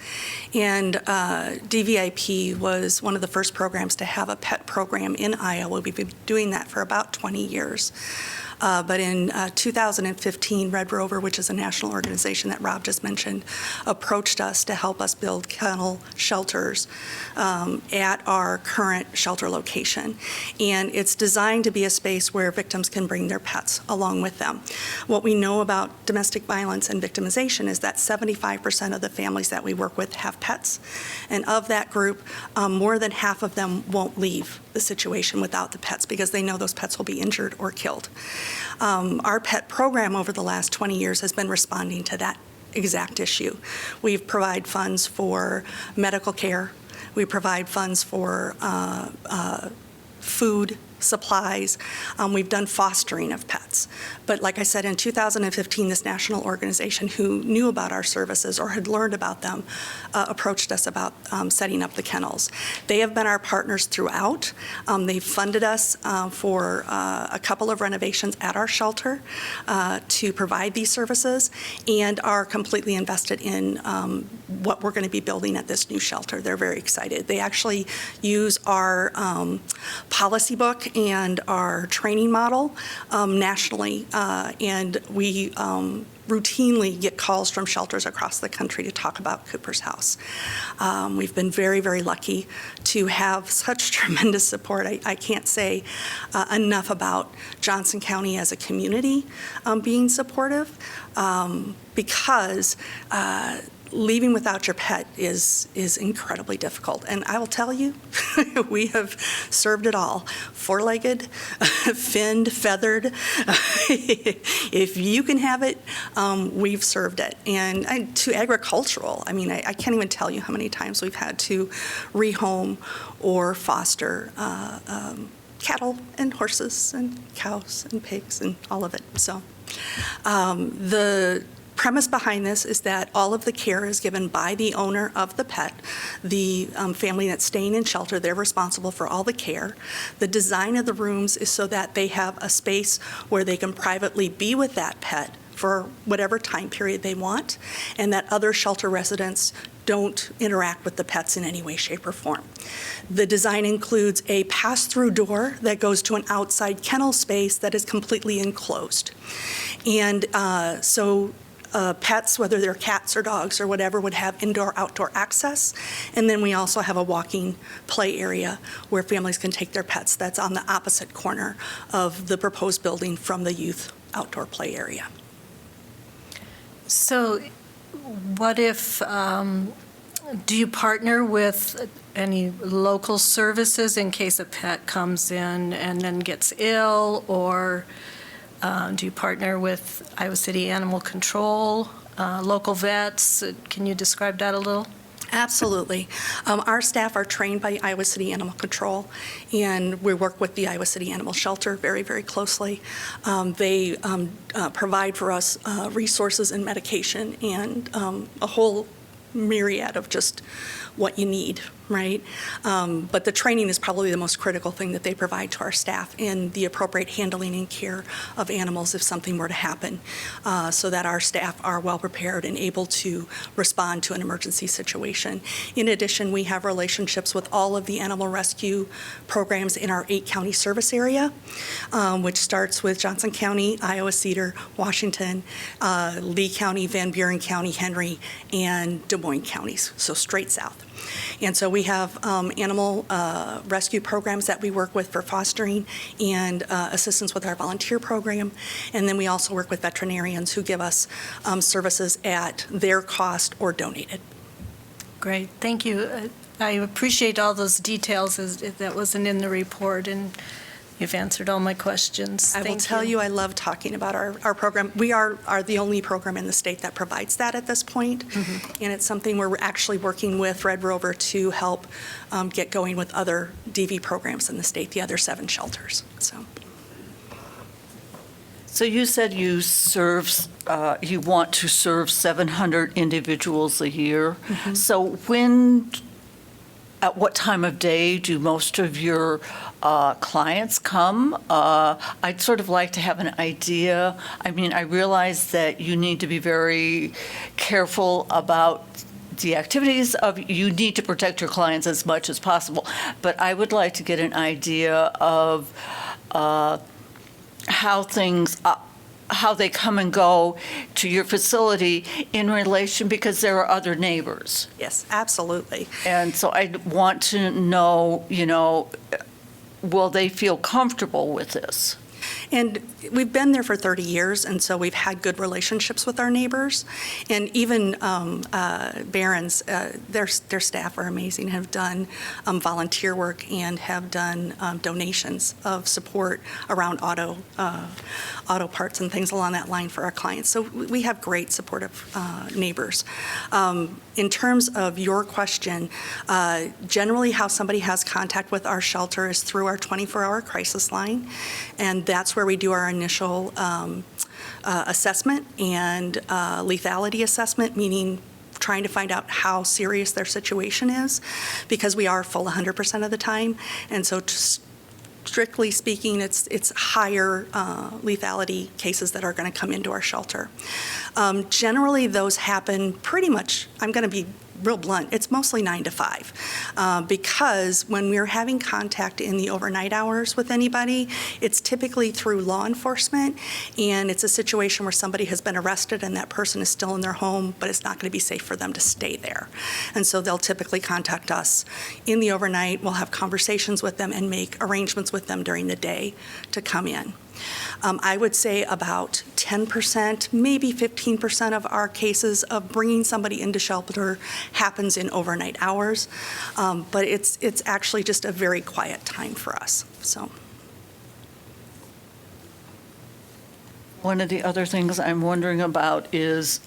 And DVIP was one of the first programs to have a pet program in Iowa. We've been doing that for about 20 years. But in 2015, Red Rover, which is a national organization that Rob just mentioned, approached us to help us build kennel shelters at our current shelter location. And it's designed to be a space where victims can bring their pets along with them. What we know about domestic violence and victimization is that 75% of the families that we work with have pets. And of that group, more than half of them won't leave the situation without the pets because they know those pets will be injured or killed. Our pet program over the last 20 years has been responding to that exact issue. We provide funds for medical care. We provide funds for food supplies. We've done fostering of pets. But like I said, in 2015, this national organization who knew about our services or had learned about them approached us about setting up the kennels. They have been our partners throughout. They've funded us for a couple of renovations at our shelter to provide these services and are completely invested in what we're going to be building at this new shelter. They're very excited. They actually use our policy book and our training model nationally, and we routinely get calls from shelters across the country to talk about Cooper's House. We've been very, very lucky to have such tremendous support. I can't say enough about Johnson County as a community being supportive because leaving without your pet is incredibly difficult. And I will tell you, we have served it all. Four-legged, finned, feathered. If you can have it, we've served it. And to agricultural, I mean, I can't even tell you how many times we've had to rehome or foster cattle and horses and cows and pigs and all of it. So the premise behind this is that all of the care is given by the owner of the pet. The family that's staying in shelter, they're responsible for all the care. The design of the rooms is so that they have a space where they can privately be with that pet for whatever time period they want, and that other shelter residents don't interact with the pets in any way, shape, or form. The design includes a pass-through door that goes to an outside kennel space that is completely enclosed. And so pets, whether they're cats or dogs or whatever, would have indoor-outdoor access. And then we also have a walking play area where families can take their pets. That's on the opposite corner of the proposed building from the youth outdoor play area. So what if, do you partner with any local services in case a pet comes in and then gets ill, or do you partner with Iowa City Animal Control, local vets? Can you describe that a little? Absolutely. Our staff are trained by Iowa City Animal Control, and we work with the Iowa City Animal Shelter very, very closely. They provide for us resources and medication and a whole myriad of just what you need, right? But the training is probably the most critical thing that they provide to our staff in the appropriate handling and care of animals if something were to happen, so that our staff are well prepared and able to respond to an emergency situation. In addition, we have relationships with all of the animal rescue programs in our 8-county service area, which starts with Johnson County, Iowa Cedar, Washington, Lee County, Van Buren County, Henry, and Des Moines counties, so straight south. And so we have animal rescue programs that we work with for fostering and assistance with our volunteer program. And then we also work with veterinarians who give us services at their cost or donated. Great, thank you. I appreciate all those details that wasn't in the report, and you've answered all my questions. I will tell you, I love talking about our program. We are the only program in the state that provides that at this point. Mm-hmm. And it's something we're actually working with Red Rover to help get going with other DV programs in the state, the other 7 shelters. So you said you want to serve 700 individuals a year. Mm-hmm. So at what time of day do most of your clients come? I'd sort of like to have an idea. I mean, I realize that you need to be very careful about the activities you need to protect your clients as much as possible, but I would like to get an idea of how they come and go to your facility in relation, because there are other neighbors. Yes, absolutely. And so I want to know, will they feel comfortable with this? And we've been there for 30 years, and so we've had good relationships with our neighbors. And even Barron's, their staff are amazing, have done volunteer work and have done donations of support around auto parts and things along that line for our clients. So we have great supportive neighbors. In terms of your question, generally how somebody has contact with our shelter is through our 24-hour crisis line, and that's where we do our initial assessment and lethality assessment, meaning trying to find out how serious their situation is, because we are full 100% of the time. And so strictly speaking, it's higher lethality cases that are going to come into our shelter. Generally, those happen pretty much, I'm going to be real blunt, it's mostly 9 to 5. Because when we're having contact in the overnight hours with anybody, it's typically through law enforcement, and it's a situation where somebody has been arrested and that person is still in their home, but it's not going to be safe for them to stay there. And so they'll typically contact us in the overnight. We'll have conversations with them and make arrangements with them during the day to come in. I would say about 10%, maybe 15% of our cases of bringing somebody into shelter happens in overnight hours, but it's actually just a very quiet time for us. So. One of the other things I'm wondering about is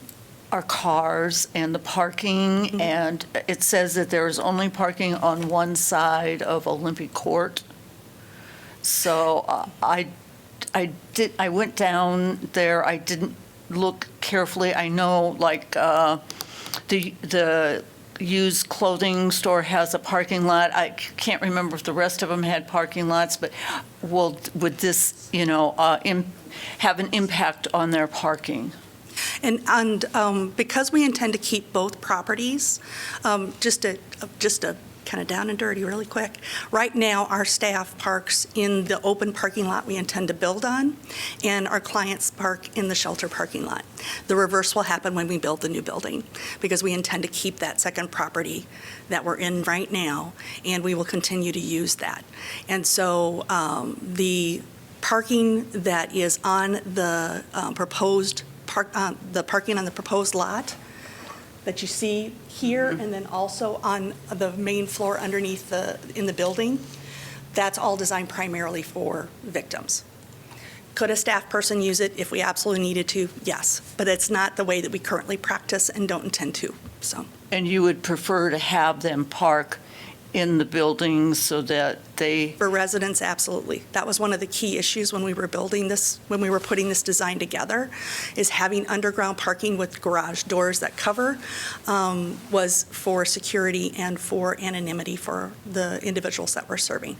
our cars and the parking, and it says that there is only parking on one side of Olympic Court. So I went down there, I didn't look carefully. I know, like, the used clothing store has a parking lot. I can't remember if the rest of them had parking lots, but would this, have an impact on their parking? And because we intend to keep both properties, just a kind of down and dirty really quick. Right now, our staff parks in the open parking lot we intend to build on, and our clients park in the shelter parking lot. The reverse will happen when we build the new building, because we intend to keep that second property that we're in right now, and we will continue to use that. And so the parking that is on the the parking on the proposed lot that you see here, and then also on the main floor underneath in the building, that's all designed primarily for victims. Could a staff person use it if we absolutely needed to? Yes, but it's not the way that we currently practice and don't intend to, so. And you would prefer to have them park in the buildings so that they... For residents, absolutely. That was one of the key issues when we were building this, when we were putting this design together, is having underground parking with garage doors that cover was for security and for anonymity for the individuals that we're serving.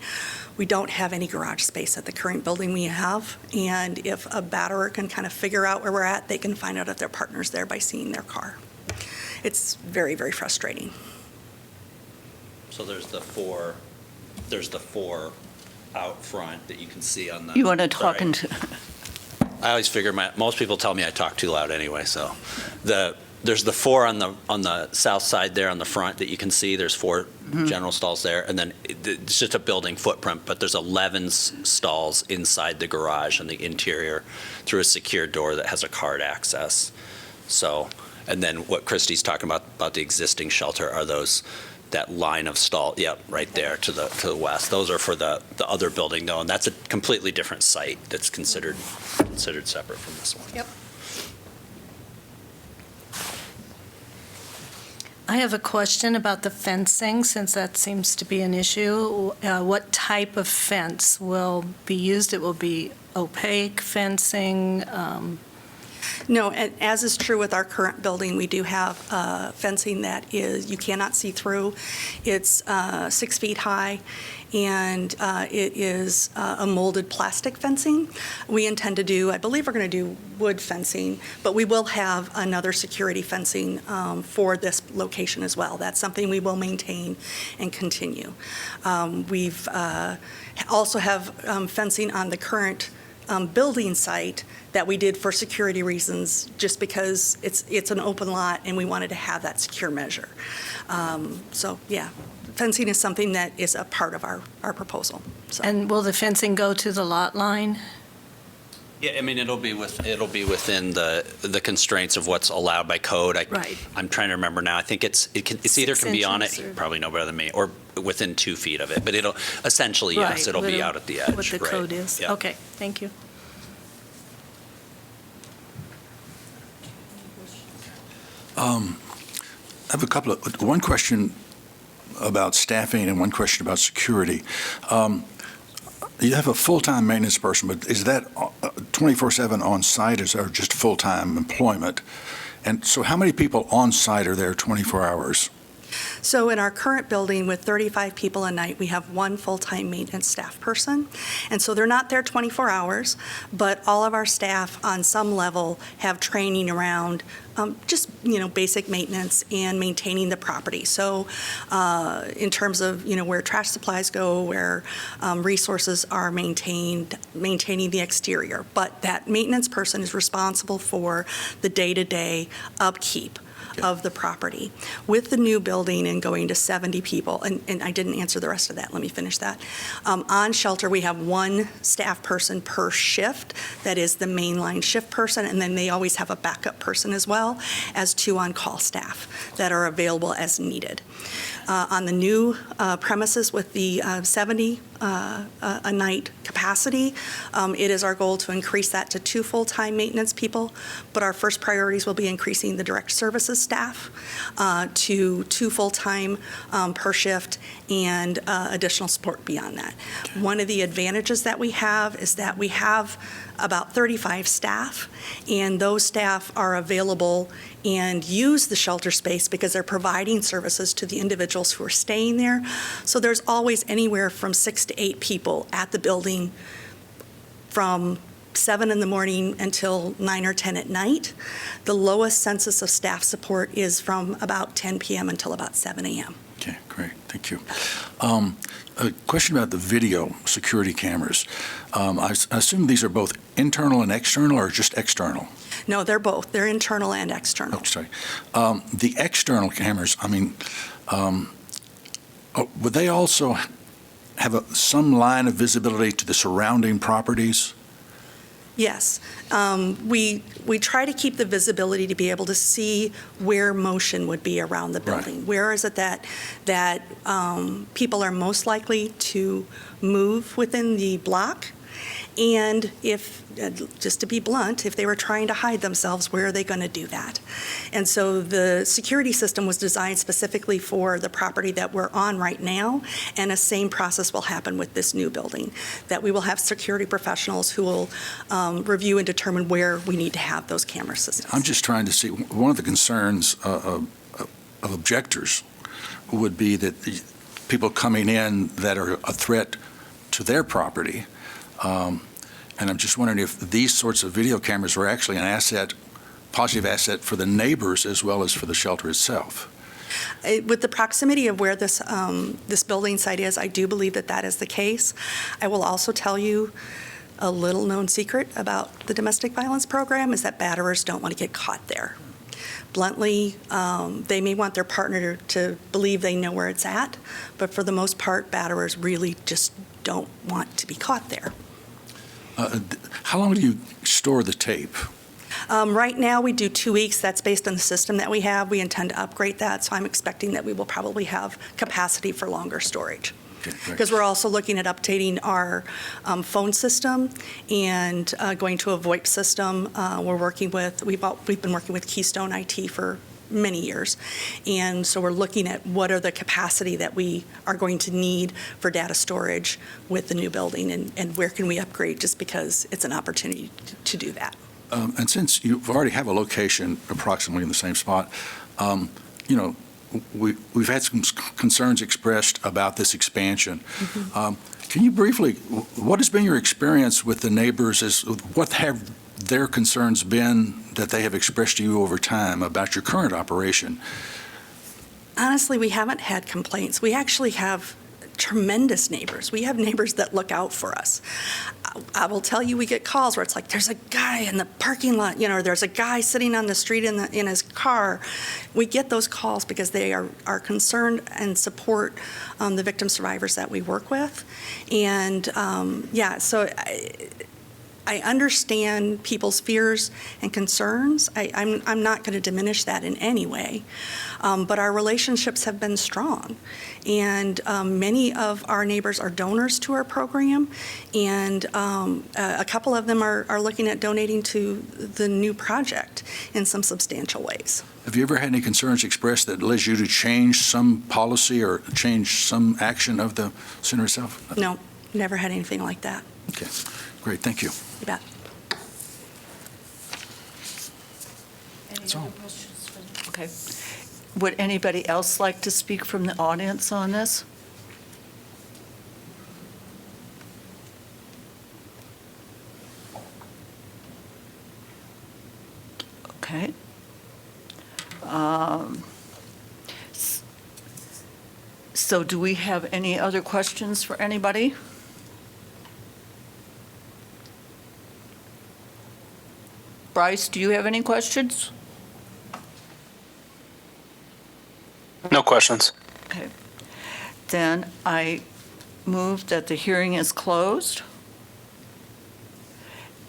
We don't have any garage space at the current building we have, and if a batterer can kind of figure out where we're at, they can find out if their partner's there by seeing their car. It's very, very frustrating. So there's the four out front that you can see on the. You want to talk Sorry. into... I always figure most people tell me I talk too loud anyway, so. There's the four on the south side there on the front that you can see. There's 4 general stalls there, and then it's just a building footprint, but there's 11 stalls inside the garage on the interior through a secure door that has a card access. So, and then what Christy's talking about the existing shelter are that line of stall, yep, right there to the west. Those are for the other building though, and that's a completely different site that's considered separate from this one. Yep. I have a question about the fencing, since that seems to be an issue. What type of fence will be used? It will be opaque fencing? No, and as is true with our current building, we do have fencing that you cannot see through. It's 6 feet high, and it is a molded plastic fencing. We intend to do, I believe we're going to do wood fencing, but we will have another security fencing for this location as well. That's something we will maintain and continue. We've also have fencing on the current building site that we did for security reasons, just because it's an open lot and we wanted to have that secure measure. So yeah, fencing is something that is a part of our proposal. So. And will the fencing go to the lot line? Yeah, I mean, it'll be within the constraints of what's allowed by code. Right. I'm trying to remember now. I think it's either 6 can be on it, inches you or- probably know better than me, or within 2 feet of it. But it'll, essentially, yes, Right, it'll be little- out at the edge. What the right. code is. Yeah. Okay, thank you. I have one question about staffing and one question about security. You have a full-time maintenance person, but is that 24/7 on-site or just full-time employment? And so how many people on-site are there 24 hours? So in our current building with 35 people a night, we have one full-time maintenance staff person. And so they're not there 24 hours, but all of our staff on some level have training around just, basic maintenance and maintaining the property. So in terms of, where trash supplies go, where resources are maintained, maintaining the exterior. But that maintenance person is responsible for the day-to-day upkeep of the property. With the new building and going to 70 people, and I didn't answer the rest of that, let me finish that. On shelter, we have one staff person per shift, that is the mainline shift person, and then they always have a backup person as well as 2 on-call staff that are available as needed. On the new premises with the 70 a night capacity, it is our goal to increase that to 2 full-time maintenance people, but our first priorities will be increasing the direct services staff to 2 full-time per shift and additional support beyond that. One of the advantages that we have is that we have about 35 staff, and those staff are available and use the shelter space because they're providing services to the individuals who are staying there. So there's always anywhere from 6 to 8 people at the building from 7 in the morning until 9 or 10 at night. The lowest census of staff support is from about 10 p.m. until about 7 a.m. Okay, great, thank you. A question about the video security cameras. I assume these are both internal and external, or just external? No, they're both. They're internal and external. Oh, sorry. The external cameras, would they also have some line of visibility to the surrounding properties? Yes. We try to keep the visibility to be able to see where motion would be around the building. Right. Where is it that people are most likely to move within the block? And if, just to be blunt, if they were trying to hide themselves, where are they going to do that? And so the security system was designed specifically for the property that we're on right now, and the same process will happen with this new building, that we will have security professionals who will review and determine where we need to have those camera systems. I'm just trying to see, one of the concerns of objectors would be that the people coming in that are a threat to their property, and I'm just wondering if these sorts of video cameras are actually an asset, positive asset for the neighbors as well as for the shelter itself. With the proximity of where this building site is, I do believe that is the case. I will also tell you a little-known secret about the domestic violence program is that batterers don't want to get caught there. Bluntly, they may want their partner to believe they know where it's at, but for the most part, batterers really just don't want to be caught there. How long do you store the tape? Right now, we do 2 weeks. That's based on the system that we have. We intend to upgrade that, so I'm expecting that we will probably have capacity for longer storage. Okay, great. Because we're also looking at updating our phone system and going to a VoIP system. We've been working with Keystone IT for many years. And so we're looking at what are the capacity that we are going to need for data storage with the new building, and where can we upgrade, just because it's an opportunity to do that. And since you already have a location approximately in the same spot, we've had some concerns expressed about this expansion. Mm-hmm. Can you briefly, what has been your experience with the neighbors? What have their concerns been that they have expressed to you over time about your current operation? Honestly, we haven't had complaints. We actually have tremendous neighbors. We have neighbors that look out for us. I will tell you, we get calls where it's like, there's a guy in the parking lot, or there's a guy sitting on the street in his car. We get those calls because they are concerned and support the victim survivors that we work with. And so I understand people's fears and concerns. I'm not going to diminish that in any way. But our relationships have been strong. And many of our neighbors are donors to our program. And a couple of them are looking at donating to the new project in some substantial ways. Have you ever had any concerns expressed that led you to change some policy or change some action of the center itself? No, never had anything like that. Okay, great, thank you. You bet. That's all. Okay. Would anybody else like to speak from the audience on this? Okay. So do we have any other questions for anybody? Bryce, do you have any questions? No questions. Okay. Then I move that the hearing is closed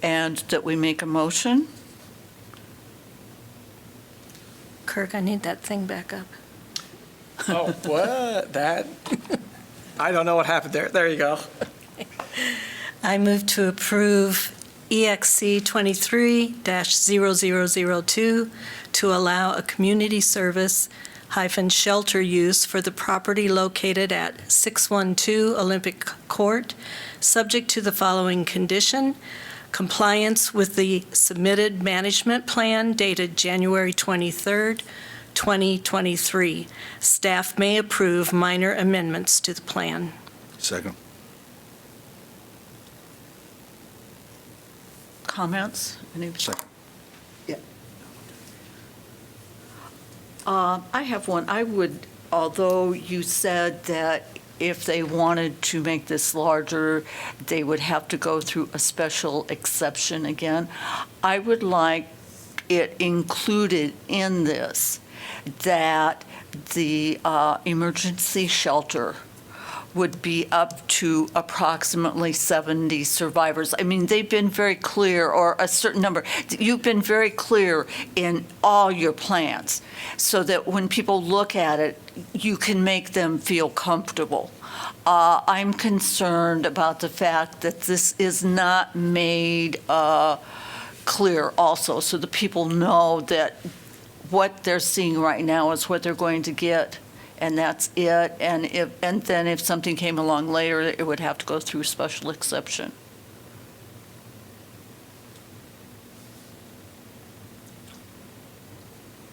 and that we make a motion. Kirk, I need that thing back up. Oh, what? That? I don't know what happened there. There you go. I move to approve EXC 23-0002 to allow a community service shelter use for the property located at 612 Olympic Court, subject to the following condition: compliance with the submitted management plan dated January 23rd, 2023. Staff may approve minor amendments to the plan. Second. Comments? Any? Second. I have one. I would, although you said that if they wanted to make this larger, they would have to go through a special exception again, I would like it included in this that the emergency shelter would be up to approximately 70 survivors. I mean, they've been very clear, or a certain number. You've been very clear in all your plans, so that when people look at it, you can make them feel comfortable. I'm concerned about the fact that this is not made clear also, so the people know that what they're seeing right now is what they're going to get, and that's it. And then if something came along later, it would have to go through special exception.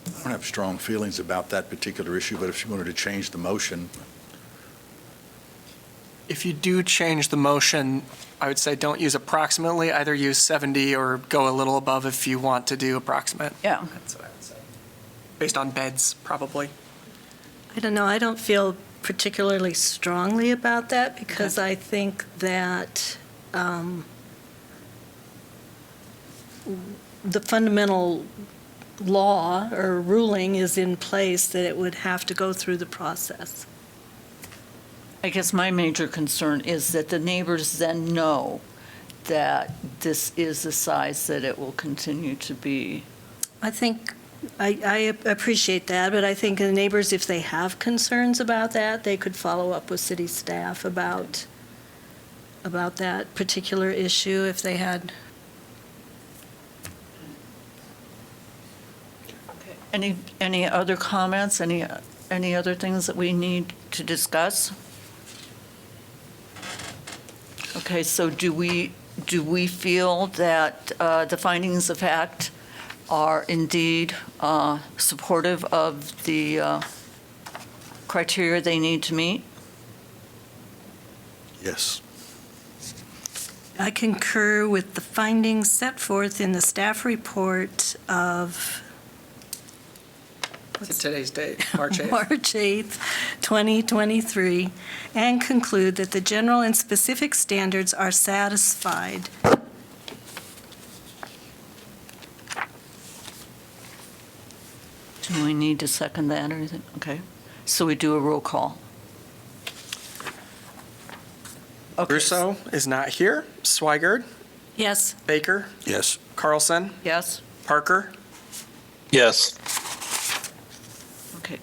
I don't have strong feelings about that particular issue, but if you wanted to change the motion, If you do change the motion, I would say don't use approximately, either use 70 or go a little above if you want to do approximate. Yeah. That's what I would say. Based on beds, probably. I don't know, I don't feel particularly strongly about that because I think that the fundamental law or ruling is in place that it would have to go through the process. I guess my major concern is that the neighbors then know that this is the size that it will continue to be. I think, I appreciate that, but I think the neighbors, if they have concerns about that, they could follow up with city staff about that particular issue if they had. Any other comments, any other things that we need to discuss? Okay, so do we feel that the findings of fact are indeed supportive of the criteria they need to meet? yes. I concur with the findings set forth in the staff report of What's today's date? March 8th. March 8th, 2023, and conclude that the general and specific standards are satisfied. Do we need to second that or anything? Okay, so we do a roll call. Okay. Russo is not here. Swigert, Yes. Baker, Yes. Carlson, Yes? Parker. Yes. Okay.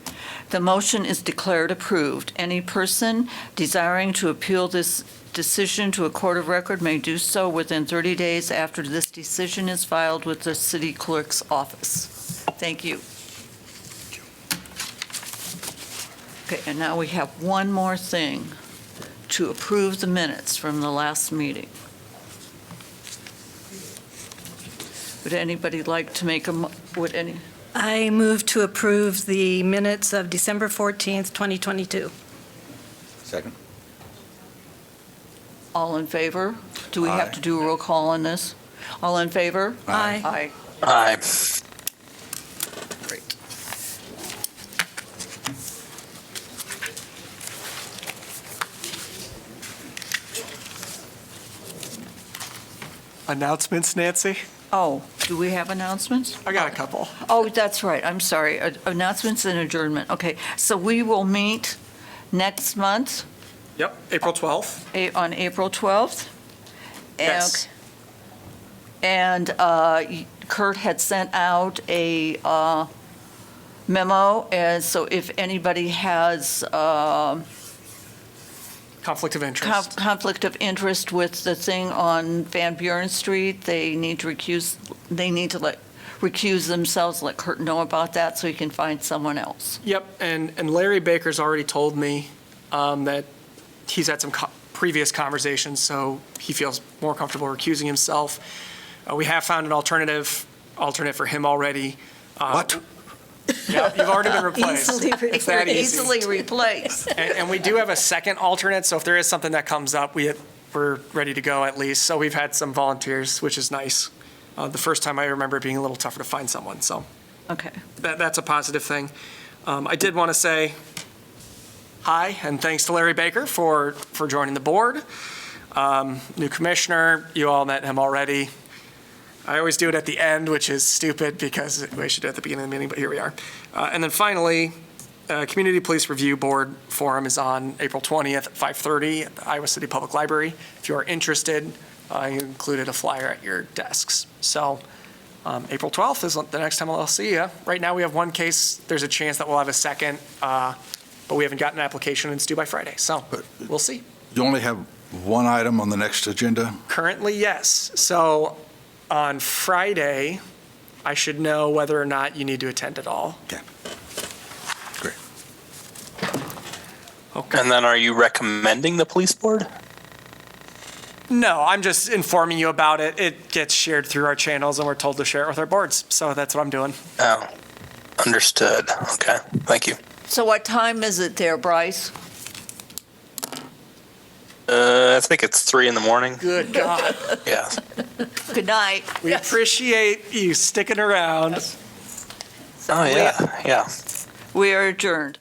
The motion is declared approved. Any person desiring to appeal this decision to a court of record may do so within 30 days after this decision is filed with the city clerk's office. Thank you. Okay, and now we have one more thing, to approve the minutes from the last meeting. Would anybody like to make would any? I move to approve the minutes of December 14th, 2022. Second. All in favor? Do we have Aye. to do a roll call on this? All in favor? Aye. Aye. Aye. Great. Announcements, Nancy? Oh, do we have announcements? I got a couple. Oh, that's right, I'm sorry. Announcements and adjournment. Okay, so we will meet next month Yep, April 12th. on April 12th. Yes. And Kurt had sent out a memo, and so if anybody has Conflict of interest. conflict of interest with the thing on Van Buren Street, they need to recuse themselves, let Kurt know about that, so he can find someone else. Yep, and Larry Baker's already told me that he's had some previous conversations, so he feels more comfortable recusing himself. We have found an alternate for him already. What? Yeah, you've already been replaced. Easily It's that easy. Easily replaced. And we do have a second alternate, so if there is something that comes up, we're ready to go at least. So we've had some volunteers, which is nice. The first time I remember it being a little tougher to find someone, so Okay. that's a positive thing. I did want to say hi and thanks to Larry Baker for joining the board. New commissioner, you all met him already. I always do it at the end, which is stupid because we should do it at the beginning of the meeting, but here we are. And then finally, Community Police Review Board Forum is on April 20th at 5:30 at the Iowa City Public Library. If you are interested, I included a flyer at your desks. So April 12th is the next time I'll see you. Right now, we have one case. There's a chance that we'll have a second, but we haven't gotten an application and it's due by Friday. So we'll see. You only have one item on the next agenda? Currently, yes. So on Friday, I should know whether or not you need to attend at all. Okay. Great. Okay. And then are you recommending the police board? No, I'm just informing you about it. It gets shared through our channels and we're told to share it with our boards. So that's what I'm doing. Oh, understood. Okay, thank you. So what time is it there, Bryce? I think it's 3 a.m. Good God. Yeah. Good night. We appreciate you sticking around. Oh, yeah, yeah. We are adjourned.